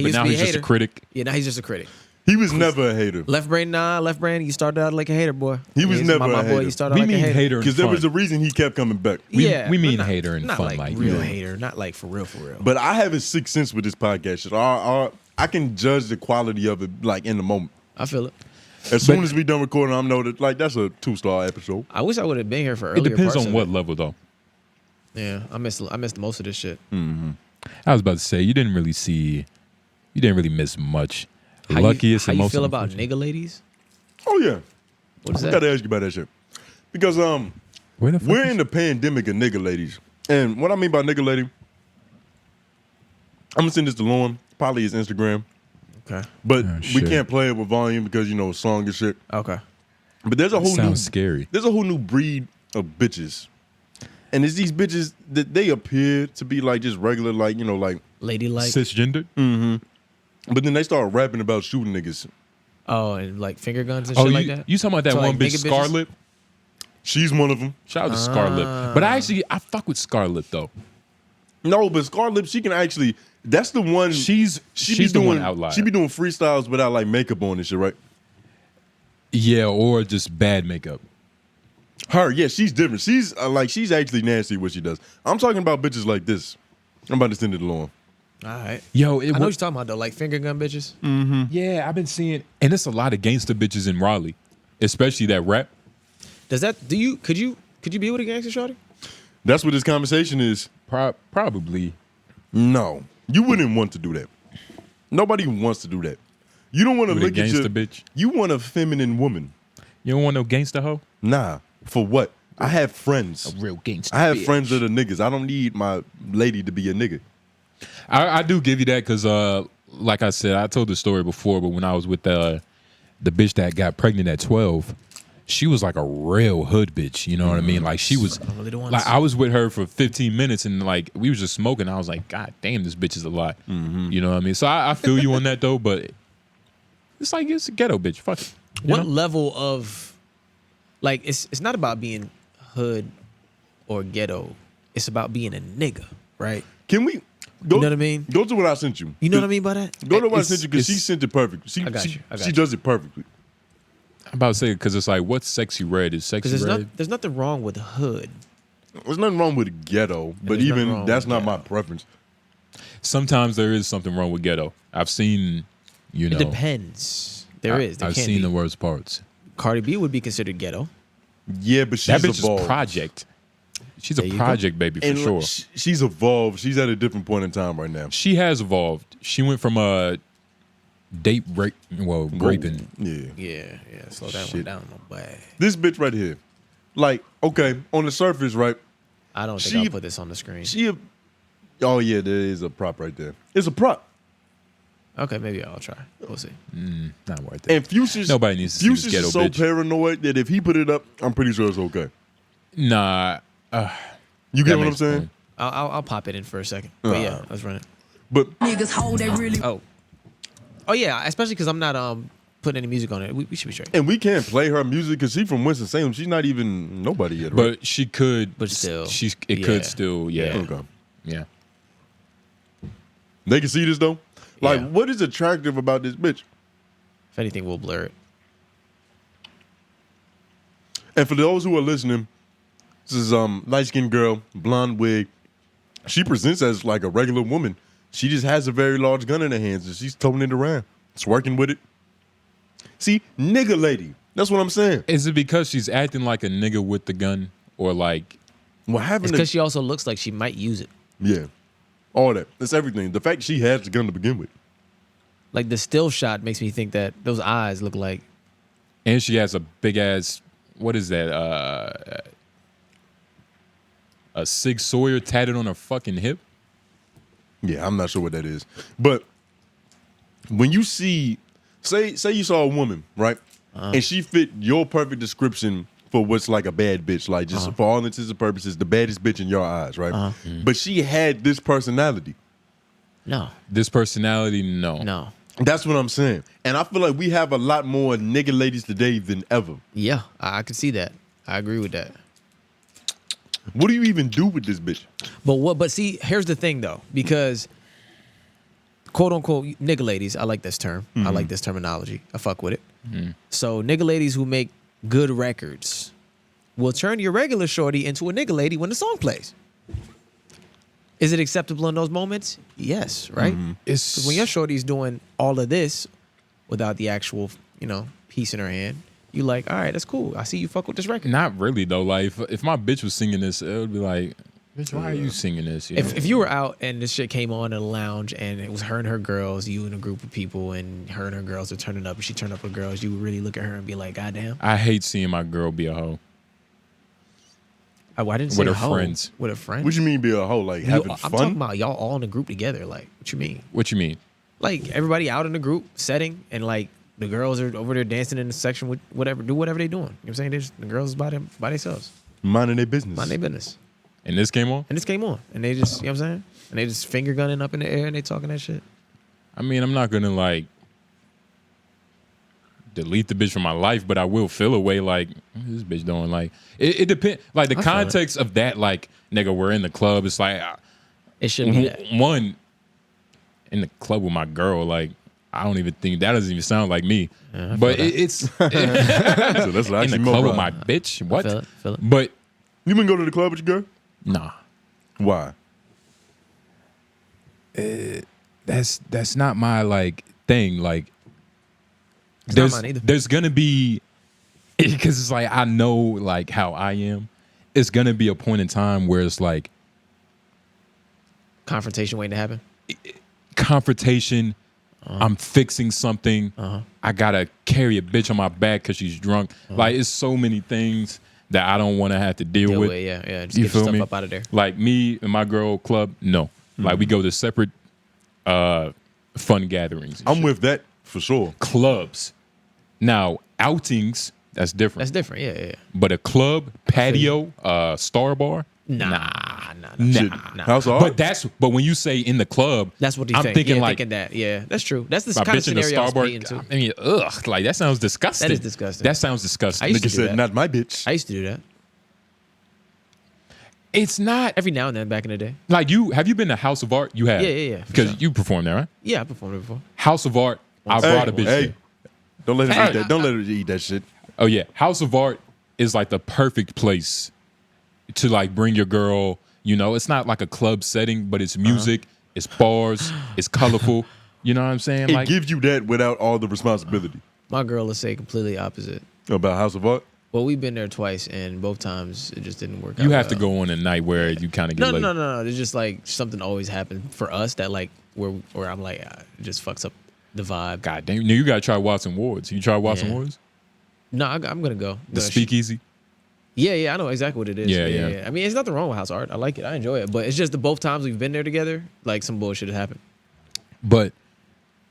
to now be he's a just a hater. critic. Yeah, now he's just a critic. He was never a hater. Left brain, Left brain. You started out like a hater, boy. He was He's never my a boy. hater. You started We out like mean a hater. hater and Because there fun. was a reason he kept coming back. We Yeah, mean but hater and not fun, like like, real yeah. hater, not like for real. But I have a sixth sense with this podcast shit. I can judge the quality of it like in the moment. I feel it. As soon as we done recording, I'm know that like that's a 2-star episode. I wish I would have been here for It earlier. depends parts on of what it. level though. Yeah, I missed most of this shit. I was about to say you didn't really miss much. How Luckiest you, and how you most feel about unfortunate. nigga ladies? Oh yeah, What is I that? gotta ask you about that shit because Where the fuck we're is- in the pandemic of nigga ladies, and what I mean by nigga lady, I'm gonna send this to Lauren, probably his Instagram. Okay. But Oh, we shit. can't play it with volume because song and shit. Okay. But there's a whole Sounds scary. There's a whole new breed of bitches, and it's these bitches that they appear to be like just regular, like like Ladylike. Cisgendered? But then they start rapping about shooting niggas. Oh, and like finger guns and Oh, shit you, like that. you talking about that So, one like, bitch, nigga bitches? Scarlett? She's one of them. Shout out to Scarlett. But I fuck with Scarlett though. No, but Scarlett, she can actually. That's the one. She's be the doing, one outlier. She be doing freestyles without like makeup on and shit, right? Yeah, or just bad makeup. Her, yeah, she's different. She's she's actually nasty what she does. I'm talking about bitches like this. I'm about to send it along. All right. Yo, I know what you're talking about though, like finger gun bitches. yeah, I've been seeing, and it's a lot of gangster bitches in Raleigh, especially that rap. Does that? Could you be with a gangster shorty? That's what this conversation is. Probably. No, you wouldn't want to do that. Nobody wants to do that. You don't want to With a look at your gangster bitch? You want a feminine woman. You don't want no gangster hoe? Nah, for what? I have friends. Real gangster. I have friends that are niggas. I don't need my lady to be a nigga. I do give you that because, like I said, I told the story before, but when I was with the bitch that got pregnant at 12, she was like a real hood bitch. You know what I mean? Like she was, Really the ones. like I was with her for 15 minutes and like we was just smoking. I was like, God damn, this bitch is a lot. You know what I mean? So I feel you on that though, but it's like it's a ghetto bitch. Fuck it. You What know? level of like it's not about being hood or ghetto. It's about being a nigga, right? Can we go? You know what I mean? Go to what I sent you. You know what I mean by that? Go to what I It's- sent you because she it's- sent it perfect. She I got you. she does it perfectly. I'm about to say because it's like what's sexy red is sexy Because red. there's nothing wrong with hood. There's nothing wrong with ghetto, but there's nothing even wrong that's with not my ghetto. preference. Sometimes there is something wrong with ghetto. I've seen, you know, It depends. There is. There I've can seen be. the worst parts. Cardi B would be considered ghetto. Yeah, but she's That bitch evolved. is project. She's There a you go. project baby for And sure. look, she's evolved. She's at a different point in time right now. She has evolved. She went from a raping. Yeah. Yeah. Slow that one Shit. down, my boy. This bitch right here. Like, okay, on the surface, right? I don't think She- I'll put this on the screen. Oh yeah, there is a prop right there. It's a prop. Okay, maybe I'll try. We'll see. Not worth it. And Fuchsia's Nobody needs to see this Fuchsia's ghetto is so bitch. paranoid that if he put it up, I'm pretty sure it's okay. Nah. You get That what I'm makes saying? sense. I'll pop it in for a second. But yeah, let's run it. But Niggas hold that really. Oh yeah, especially because I'm not putting any music on it. We should be straight. and we can't play her music because she's from Winston-Salem. She's not even nobody yet, right? But she could. But still, It yeah. could still. Yeah. Okay. Yeah. They can see this though. Like, Yeah. what is attractive about this bitch? If anything, we'll blur it. And for those who are listening, this is light-skinned girl, blonde wig. She presents as like a regular woman. She just has a very large gun in her hands and she's toting it around. It's working with it. See, nigga lady. That's what I'm saying. Is it because she's acting like a nigga with the gun, or like? Well, having It's the, because she also looks like she might use it. yeah, all that. That's everything. The fact she has the gun to begin with. Like the still shot makes me think that those eyes look like. And she has a big ass. What is that? A 𝔓𝔦𝔐𝔓𝔦𝔑 tatted on her fucking hip. Yeah, I'm not sure what that is. But when you see, say you saw a woman, right? And she fit your perfect description for what's like a bad bitch, like just for all intents and purposes, the baddest bitch in your eyes, right? But she had this personality. No, This personality, no. no. That's what I'm saying. And I feel like we have a lot more nigga ladies today than ever. Yeah, I could see that. I agree with that. What do you even do with this bitch? But see, here's the thing though, because quote unquote nigga ladies, I like this term. I like this terminology. I fuck with it. So nigga ladies who make good records will turn your regular shorty into a nigga lady when the song plays. Is it acceptable in those moments? Yes, right? 'Cause when your shorty's doing all of this without the actual, piece in her hand, you like, all right, that's cool. I see you fuck with this record. Not really though. Like if my bitch was singing this, it would be like, bitch, why are you singing this? You know? If you were out and this shit came on in a lounge and it was her and her girls, you and a group of people, and her and her girls are turning up and she turned up with girls, you would really look at her and be like, God damn. I hate seeing my girl be a hoe. I didn't say With a her hoe. friends. With her friends. What you mean be a hoe? Like having I'm fun? talking about y'all all in a group together. Like, what you mean? What you mean? like everybody out in the group setting, and like the girls are over there dancing in the section with whatever they doing. You know what I'm saying? The girls is by themselves, minding their business. minding their business. And this came on? And this came on, and they just, you know what I'm saying? And they just finger gunning up in the air, and they talking that shit. I mean, I'm not gonna like delete the bitch from my life, but I will feel a way like this bitch doing like it depends. Like the context of that, like nigga, we're in the club. It's like It shouldn't be that. one in the club with my girl. Like I don't even think that doesn't even sound like me. But it's So that's in actually the more club with wrong. my bitch. What? Feel it. But You been go to the club with your girl? nah, Why? that's not my like thing. Like It's not mine either. there's gonna be because it's like I know like how I am. It's gonna be a point in time where it's like Confrontation waiting to happen. confrontation. I'm fixing something. I gotta carry a bitch on my back because she's drunk. Like it's so many things that I don't want to have to deal with. Yeah. Just You get feel your stuff me? up out of there. Like me and my girl club, no. Like we go to separate fun gatherings. and I'm shit. with that for sure. clubs. Now outings, that's different. That's different. Yeah. But a club, patio, star bar, Nah. Shit. House of Art? But when you say in the club, That's what you I'm think. thinking Yeah, like thinking that. Yeah, that's true. That's the my kind of bitch in the scenario I was star bar. painting too. I mean, ugh, like that sounds disgusting. That is disgusting. That sounds disgusting. I used Nigga to do said, that. not my bitch. I used to do that It's not every now and then back in the day. like have you been to House of Art? You have. Yeah, for Because sure. you performed there, right? Yeah, I performed it before. House of Art, I brought a bitch Hey, there. don't let him Hey. eat that. Don't let her eat that shit. Oh yeah, House of Art is like the perfect place to like bring your girl. You know, it's not like a club setting, but it's music, it's bars, it's colorful. You know what I'm saying? It Like, gives you that without all the responsibility. My girl will say completely opposite. About House of Art? Well, we've been there twice, and both times it just didn't work out. you have to well. go on a night where you kind of get No. It's just like something always happened for us that like where I'm like it just fucks up the vibe. God damn, you gotta try Watson Ward's. You try Watson Yeah. Ward's? No, I'm gonna go. The No, Speakeasy? Yeah, I know exactly what it is. Yeah. I mean, there's nothing wrong with House Art. I like it. I enjoy it. But it's just the both times we've been there together, like some bullshit has happened. But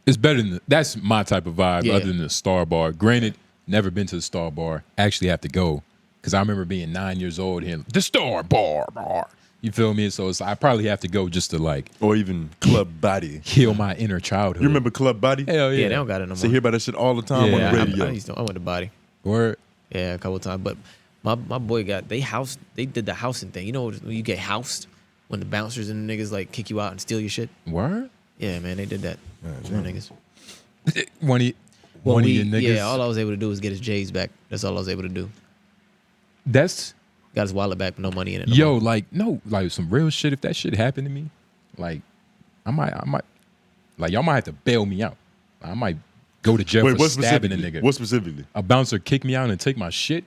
it's better than that's my type of vibe Yeah. other than the Star Bar. Granted, never been to the Star Bar. Actually have to go. Because I remember being 9 years old hearing the Star Bar. You feel me? So I probably have to go just to like Or even Club Body. heal my inner childhood. You remember Club Body? Hell Yeah, yeah. they don't got it no So more. hear about that shit all the time Yeah, on the radio. I went to Body. Word. Yeah, a couple of times. But my boy they did the housing thing. You know when you get housed when the bouncers and the niggas like kick you out and steal your shit? Word? Yeah, man, they did that. To my niggas. One of your niggas. Yeah, all I was able to do was get his J's back. That's all I was able to do. That's Got his wallet back, but no money in it. No yo, more. like no, like some real shit. If that shit happened to me, like I might, like y'all might have to bail me out. I might go to jail Wait, for what stabbing a specifically? nigga. What specifically? A bouncer kick me out and take my shit.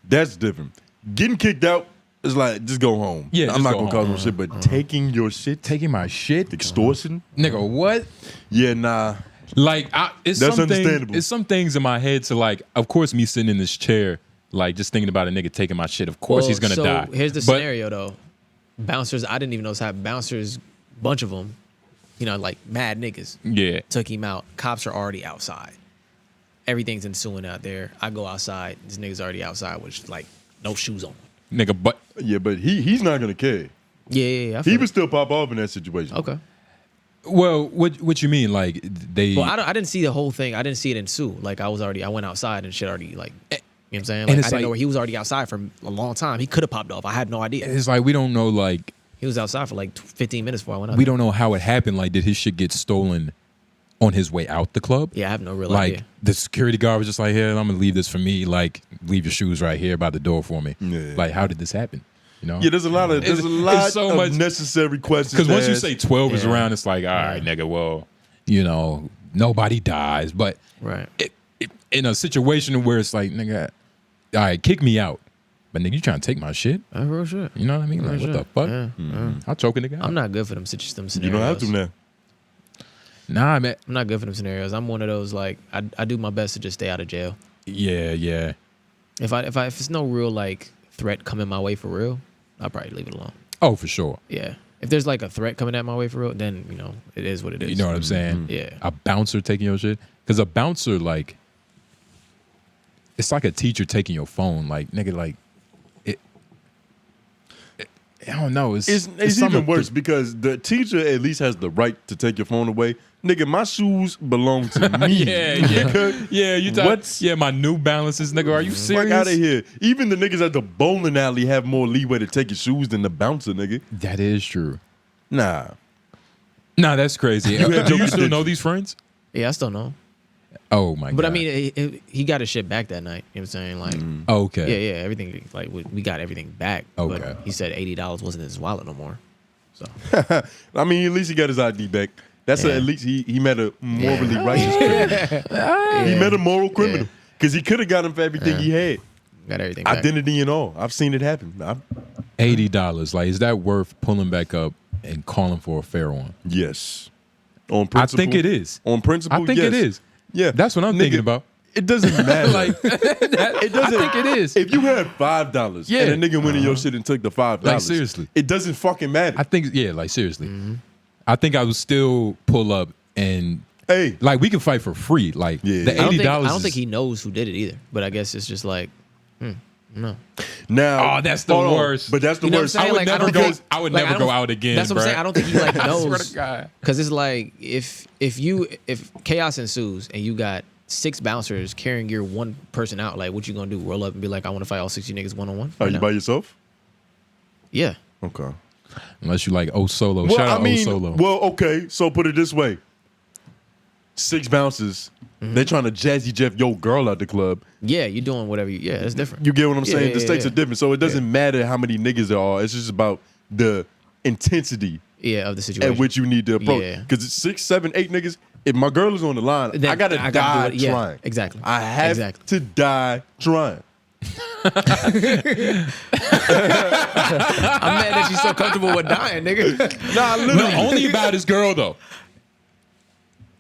That's different. Getting kicked out is like, just go home. Yeah, I'm just not go going to cause home. no shit, but taking your shit, Taking my shit, extortion? nigga. What? Yeah, nah. Like it's That's some things- understandable. It's some things in my head to like. Of course, me sitting in this chair, like just thinking about a nigga taking my shit. Of course, he's gonna so die. Here's the But- scenario though. Bouncers, I didn't even know this happened. Bouncers, bunch of them, you know, like mad niggas, Yeah, took him out. Cops are already outside. Everything's ensuing out there. I go outside. This nigga's already outside with like no shoes on. nigga. But Yeah, but he's not going to care. Yeah. I He feel would it. still pop off in that situation. Okay. well, what you mean? Like they? Well, I didn't see the whole thing. I didn't see it ensue. Like I went outside and shit already like, you know what I'm saying? And Like, I it's didn't know like- where he was already outside for a long time. He could have popped off. I had no idea. it's like we don't know. Like He was outside for like 15 minutes before I went out. we don't know how it happened. Like did his shit get stolen on his way out the club? Yeah, I have no real Like idea. the security guard was just like, "Here, I'm gonna leave this for me. Like, leave your shoes right here by the door for me." Yeah. Like, how did this happen? You know? Yeah, there's a lot It's of so much- necessary questions. Because once to you ask. say 12 is Yeah. around, it's like, all right, nigga, well, you know, nobody dies. But Right. in a situation where it's like, nigga, all right, kick me out. But nigga, you trying to take my shit? That's real shit. You know what I mean? Like, Real what the shit. fuck? Yeah. I'll choke a nigga out. I'm not good for them scenarios. You don't have to now. Nah, man. I'm not good for them scenarios. I'm one of those like I do my best to just stay out of jail. Yeah. If it's no real like threat coming my way for real, I'll probably leave it alone. Oh, for sure. Yeah. if there's like a threat coming at my way for real, then you know it is what it is. You know what I'm saying? Yeah. A bouncer taking your shit, because a bouncer like, it's like a teacher taking your phone. Like nigga, like it I don't know. It's even worse because the teacher at least has the right to take your phone away. Nigga, my shoes belong to me. yeah. You talk, What? Yeah, my New Balances, nigga. Are you serious? Fuck out of here. Even the niggas at the bowling alley have more leeway to take your shoes than the bouncer, nigga. That is true. Nah. Nah, that's crazy. had Do you your still know credentials. these friends? Yeah, I still know. Oh my god. But I mean, he got his shit back that night. You know what I'm saying? Like, okay. yeah, everything. Like, we got everything back. Okay. But he said $80 wasn't in his wallet no more. So I mean, at least he got his ID back. That's Yeah. at least he met a morally righteous criminal. He met a moral criminal because he could have got him for everything he had, got everything back. identity and all. I've seen it happen. $80. Like, is that worth pulling back up and calling for a fair one? Yes, on I principle. think it is. On principle, I think yes. it is. Yeah, That's what I'm Nigga, thinking about. It doesn't matter. Like, it doesn't. I think it is. If you had $5 Yeah. and a nigga went in your shit and took the $5, Like, seriously. it doesn't fucking matter. I think, yeah, like seriously. I think I would still pull up and Hey, like we can fight for free. Like Yeah. the I $80. I don't think he knows who did it either. But I guess it's just like, no. now. Oh, that's the hold on, worst. But that's the You know what I'm worst. saying? I would Like, I never don't go. think- I would like, never I don't- go out again. That's what I'm saying. I don't think he like I swear knows. to God. Because it's like if chaos ensues and you got 6 bouncers carrying your one person out, like what you gonna do? Roll up and be like, I want to fight all 60 niggas one-on-one? Are Or you no? by yourself? Yeah. Okay. Unless you like Solo. Shout out Solo. well, okay. So put it this way: 6 bounces. They're trying to jazzy Jeff your girl at the club. Yeah, you're doing whatever you. Yeah, it's different. You get what I'm Yeah, saying? yeah, The stakes yeah. are different, so it doesn't matter how many niggas there are. It's just about the intensity Yeah, of the situation. at which you need to approach. Yeah. Because it's 6, 7, 8 niggas. If my girl is on the line, Then I gotta I gotta die do it. Yeah, trying. exactly. I have Exactly. to die trying. I'm mad that you're so comfortable with dying, nigga. Nah, No, literally. only about his girl though.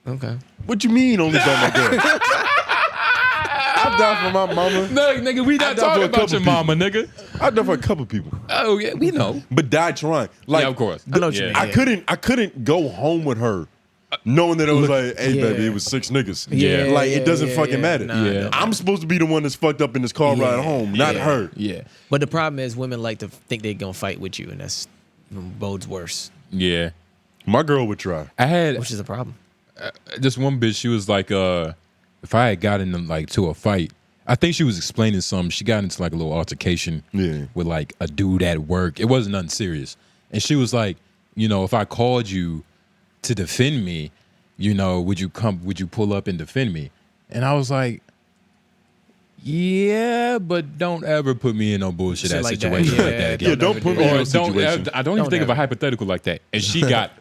Okay. What you mean only about my girl? I've died for my mama. No, nigga, we not I died for talking a about couple your mama, nigga. I've died for a couple people, Oh yeah, we know. but died trying. Like, Yeah, of course. I know what you Yeah. mean. I couldn't go home with her knowing that it was like, hey, Yeah. baby, it was 6 niggas. Yeah. Like, it doesn't yeah, fucking yeah. matter. Nah, Yeah. it don't I'm matter. supposed to be the one that's fucked up in this car ride home, not Yeah. her. Yeah, But the problem is women like to think they're gonna fight with you, and that's bodes worse, yeah. My girl would try. I had which is a problem. this one bitch. She was like, if I had gotten like to a fight, I think she was explaining something. She got into like a little altercation Yeah. with like a dude at work. It wasn't nothing serious, and she was like, you know, if I called you to defend me, you know, would you pull up and defend me? And I was like, yeah, but don't ever put me in no bullshit Shit ass like that. situation Yeah, like that. Yeah, don't put me in Or no situation. I don't even Don't think of a ever. hypothetical like that. And she got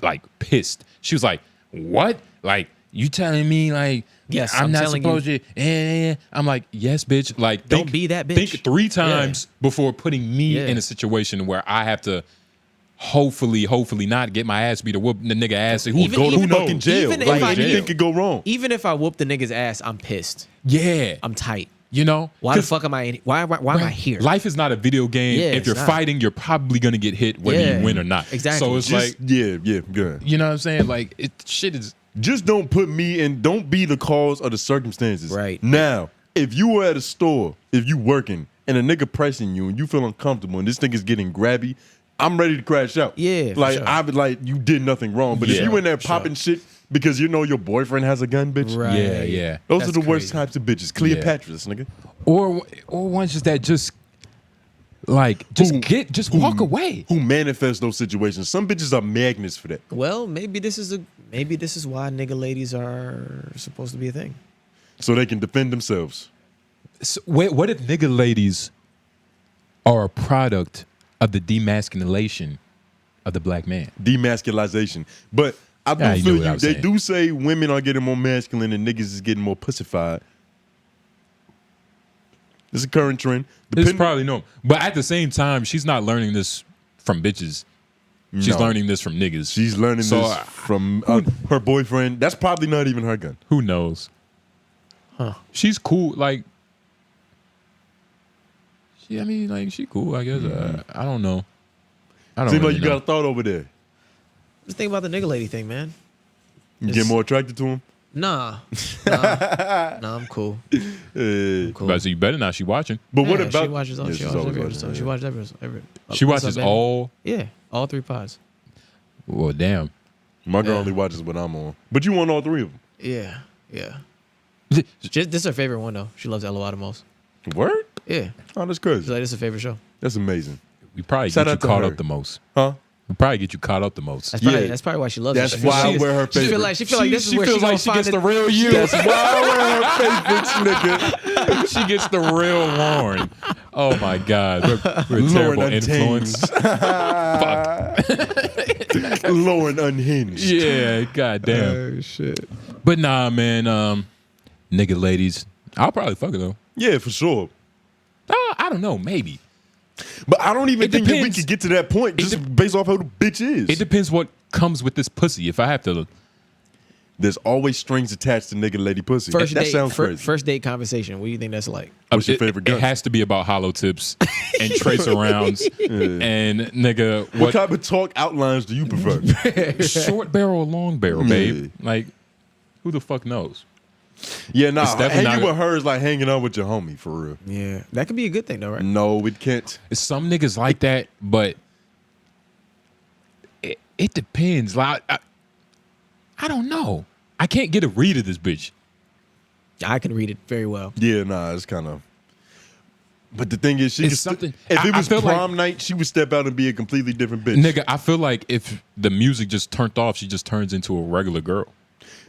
like pissed. She was like, "What? Like you telling me like Yes, I'm I'm not telling supposed to?" I'm like, "Yes, bitch. Like Don't be that bitch. Think 3 times before putting me Yeah. in a situation where I have to." Hopefully not get my ass beat or whoop the nigga ass. Who Even- go to even- fucking jail? even if Like, I- anything could go wrong. Even if I whoop the nigga's ass, I'm pissed. Yeah, I'm tight. you know Why the 'Cause- fuck am I? Why am I here? Life is not a video game. Yeah, if it's you're not. fighting, you're probably gonna get hit whether Yeah, you win or not. exactly. So it's Just, like, yeah, good. you know what I'm saying? Like shit is Just don't put me in, don't be the cause of the circumstances. Right. Now, if you were at a store, if you working, and a nigga pressing you and you feel uncomfortable and this nigga's getting grabby, I'm ready to crash out. Yeah, for Like, sure. I would like, you did nothing wrong. But if Yeah, you in there for popping shit because you know your boyfriend has a gun, bitch. Right. yeah. Those are That's the worst crazy. types of bitches. Cleopatra's, nigga. Or ones just that just like just walk away. Who manifest those situations. Some bitches are magnets for that. Well, maybe this is why nigga ladies are supposed to be a thing. So they can defend themselves. So, wait, what if nigga ladies are a product of the demasculation of the black man? Demasculization. But I do Yeah, you feel know what you. I'm They saying. do say women are getting more masculine and niggas is getting more pussified. This is a current trend. It's probably no, but at the same time, she's not learning this from bitches. She's No. learning this from niggas. She's learning So, this from her boyfriend. That's probably not even her gun. Who knows? Huh. She's cool. Like, she cool. I guess. I don't know. I don't Seems really like you know. got a thought over there. Just think about the nigga lady thing, man. You get more attracted to him? Nah, I'm cool. Cool. But so you better not. She watching. But what Yeah, about? she watches all? Yeah, she she's watches always every watching, episode. yeah. She watches every episode. She What's watches up, man? all. Yeah, all 3 pods. Well, damn. My girl Yeah. only watches when I'm on. But you want all 3 of them? Yeah. This is her favorite one though. She loves LOL the most. Word? Yeah, Oh, that's she's crazy. like, this is her favorite show. That's amazing. We probably Shout get you out to caught her. up the most. Huh? We probably get you caught up the most. That's probably why she loves That's it. why I She- wear her She favorite. feel like this is where she feels gonna like she find gets it. the real you. That's why I wear her favorites, nigga. She gets the real Lauren. Oh my God, we're a terrible Lauren influence. Lauren unhinged. Yeah, goddamn. Oh shit. But nah, man. Nigga, ladies, I'll probably fuck her though. Yeah, for sure. I don't know, maybe. But I don't even It think that we depends. could get to that point just based off how the bitch is. It depends what comes with this pussy. If I have to, There's always strings attached to nigga lady pussy. First that date. sounds crazy. First date conversation. What do you think that's like? What's your favorite gun? It has to be about hollow tips and tracer rounds and nigga. What type of talk outlines do you prefer? Short barrel or long barrel, babe? Like, who the fuck knows? Yeah, nah. It's definitely Hanging not- with her is like hanging out with your homie, for real. Yeah, that could be a good thing though, right? No, it can't. Some niggas like that, but it depends. Like, I don't know. I can't get a read of this bitch. I can read it very well. Yeah, nah, it's kind of. But the thing is, she It's could something- if it I was feel like- prom night, she would step out and be a completely different bitch. Nigga, I feel like if the music just turned off, she just turns into a regular girl.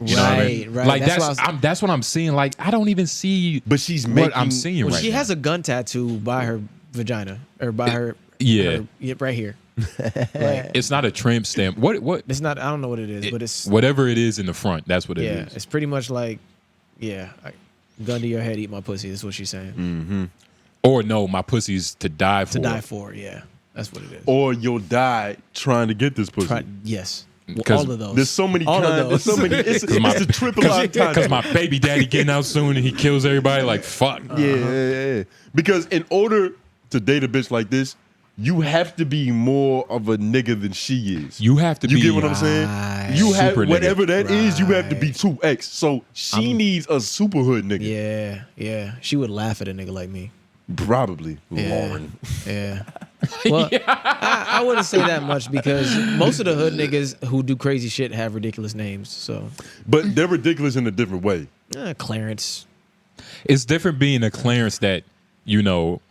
You know what I mean? Right. Like That's why I was- that's what I'm seeing. Like, I don't even see But she's what I'm making- seeing Well, right she now. has a gun tattoo by her vagina or by her. yeah. Right here. Like, It's not a tramp stamp. What? it's not. I don't know what it is, but it's Whatever it is in the front, that's what it yeah. is. It's pretty much like gun to your head, eat my pussy. That's what she's saying. Or no, my pussy's to die for. To die for. Yeah, that's what it is. Or you'll die trying to get this pussy. Yes. Well, 'Cause all of those. There's so many All of kinds. There's so those. many. It's a triple entendre. Because my baby daddy getting out soon and he kills everybody. Like fuck. Yeah. Because in order to date a bitch like this, you have to be more of a nigga than she is. You have to You be. get what I'm saying? You have Super nigga. whatever that is. You have to be 2X. So she needs a super hood nigga. Yeah. She would laugh at a nigga like me. Probably Yeah. Lauren. Yeah. Well, I wouldn't say that much because most of the hood niggas who do crazy shit have ridiculous names. So, But they're ridiculous in a different way. Clarence. It's different being a Clarence that, you know.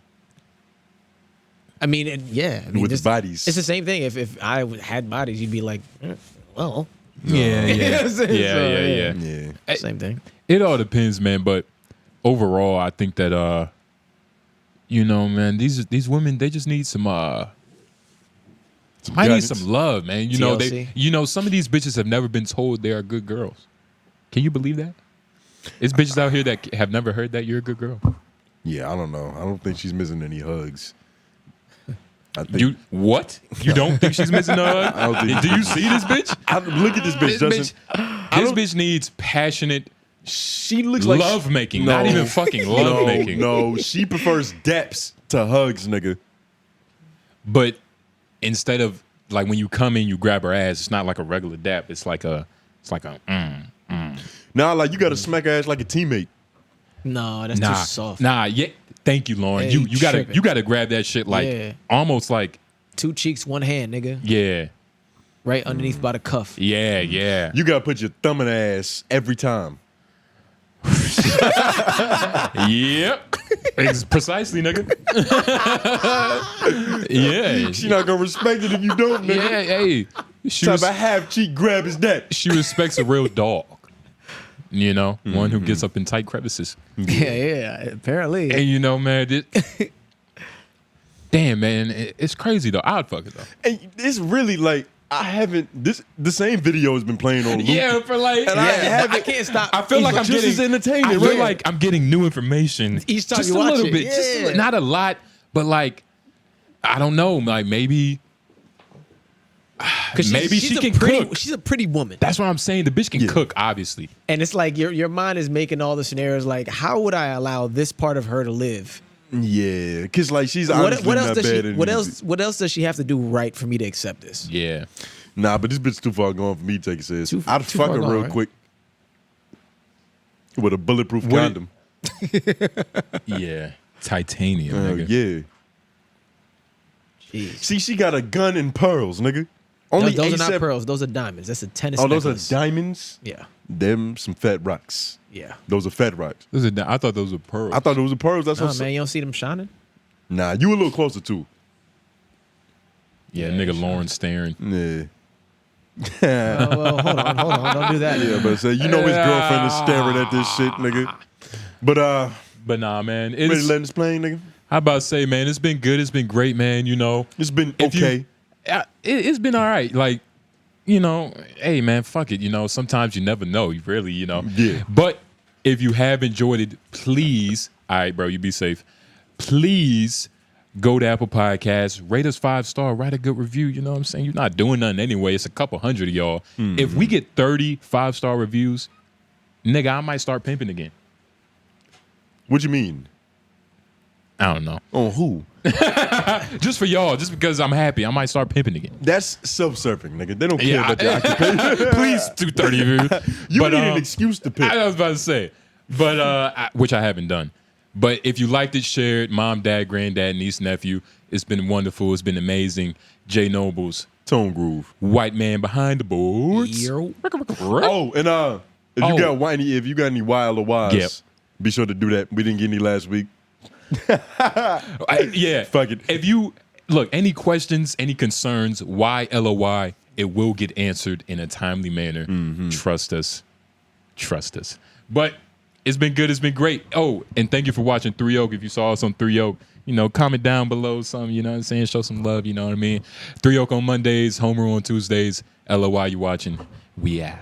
I mean, I mean, With just- bodies. It's the same thing. If I had bodies, you'd be like, well, Yeah, yeah. So, yeah. Yeah. same thing. It all depends, man. But overall, I think that you know, man, these women, they just need some I need guidance. some love, man. You know, TLC. some of these bitches have never been told they are good girls. Can you believe that? It's bitches out here that have never heard that you're a good girl. Yeah, I don't know. I don't think she's missing any hugs. I think, You what? You don't think she's missing a hug? I don't think- Do you see this bitch? look at this bitch, This Justin. bitch needs passionate She looks like love making, not even fucking love making. No, she prefers daps to hugs, nigga. But instead of like when you come in, you grab her ass. It's not like a regular dap. It's like a. Nah, like you gotta smack her ass like a teammate. No, that's too soft. Nah. Yeah. Thank you, Lauren. Hey, you gotta tripping. grab that shit like Yeah. almost like 2 cheeks, 1 hand, nigga. yeah, Right underneath by the cuff. yeah. You gotta put your thumb in her ass every time. Yep. It's precisely, nigga. Yeah. She not gonna respect it if you don't, nigga. Yeah. Hey. She Type was- of half cheek grab is that? she respects a real dog. You know, one who gets up in tight crevices. Yeah, apparently. And you know, man, damn, man, it's crazy though. I'd fuck it though. And it's really like I haven't. The same video has been playing on loop. Yeah, for like, And I can't stop. I feel like I'm just as getting entertaining, I feel right? like I'm getting new information Each time just you a watch little it. bit, just Yeah. not a lot, but like I don't know, like maybe maybe she can cook. She's a pretty woman. That's what I'm saying. The bitch can cook, obviously. And it's like your mind is making all the scenarios like, how would I allow this part of her to live Yeah, because like she's What, honestly what else not does bad. she? What else does she have to do right for me to accept this? Yeah. Nah, but this bitch too far gone for me to take it serious. Too I'd fuck far her gone, real right? quick with a bulletproof What- condom. Yeah. Titanium, Oh nigga. yeah. Jeez. See, she got a gun and pearls, nigga. Only Those are not A$AP pearls. Those are diamonds. That's a tennis. Oh, those necklace. are diamonds. Yeah. Them some fat rocks. Yeah. Those are fat rocks. I thought those were pearls. I thought it was a pearls. That's Oh what. man, you don't see them shining? Nah, you a little closer too. Yeah, nigga Lauren staring. Yeah. Oh, well, hold on, don't do that. Yeah, but say you know his girlfriend is staring at this shit, nigga. But But nah, man. ready to It's, let this plane, nigga. I about to say, man, it's been good. It's been great, man. You know, It's been If you- okay. it's been all right. Like, you know, hey, man, fuck it. You know, sometimes you never know. You really, you know. Yeah. But if you have enjoyed it, please, all right, bro, you be safe. Please go to Apple Podcasts, rate us 5-star, write a good review. You know what I'm saying? You're not doing nothing anyway. It's a couple hundred of y'all. If we get 30 5-star reviews, nigga, I might start pimping again. What you mean? I don't know. On who? Just for y'all, just because I'm happy, I might start pimping again. That's self-serving, nigga. They don't care Yeah, about your occupation. Please do 30 reviews. You But, need an excuse to pick. I was about to say, but which I haven't done. But if you liked it, share it. Mom, dad, granddad, niece, nephew. It's been wonderful. It's been amazing. Jay Nobles, Tone groove. white man behind the boards. Yo. Oh, and if you got whiny, if you got any wild or wise, Yep. be sure to do that. We didn't get any last week. Yeah. Fuck it. If you look, any questions, any concerns, why LOY, it will get answered in a timely manner. Trust us. Trust us. But it's been good. It's been great. Oh, and thank you for watching 3 Oak. If you saw us on 3 Oak, you know, comment down below something, you know what I'm saying? Show some love, you know what I mean? 3 Oak on Mondays, Homeroom on Tuesdays. LOY, you watching. We out.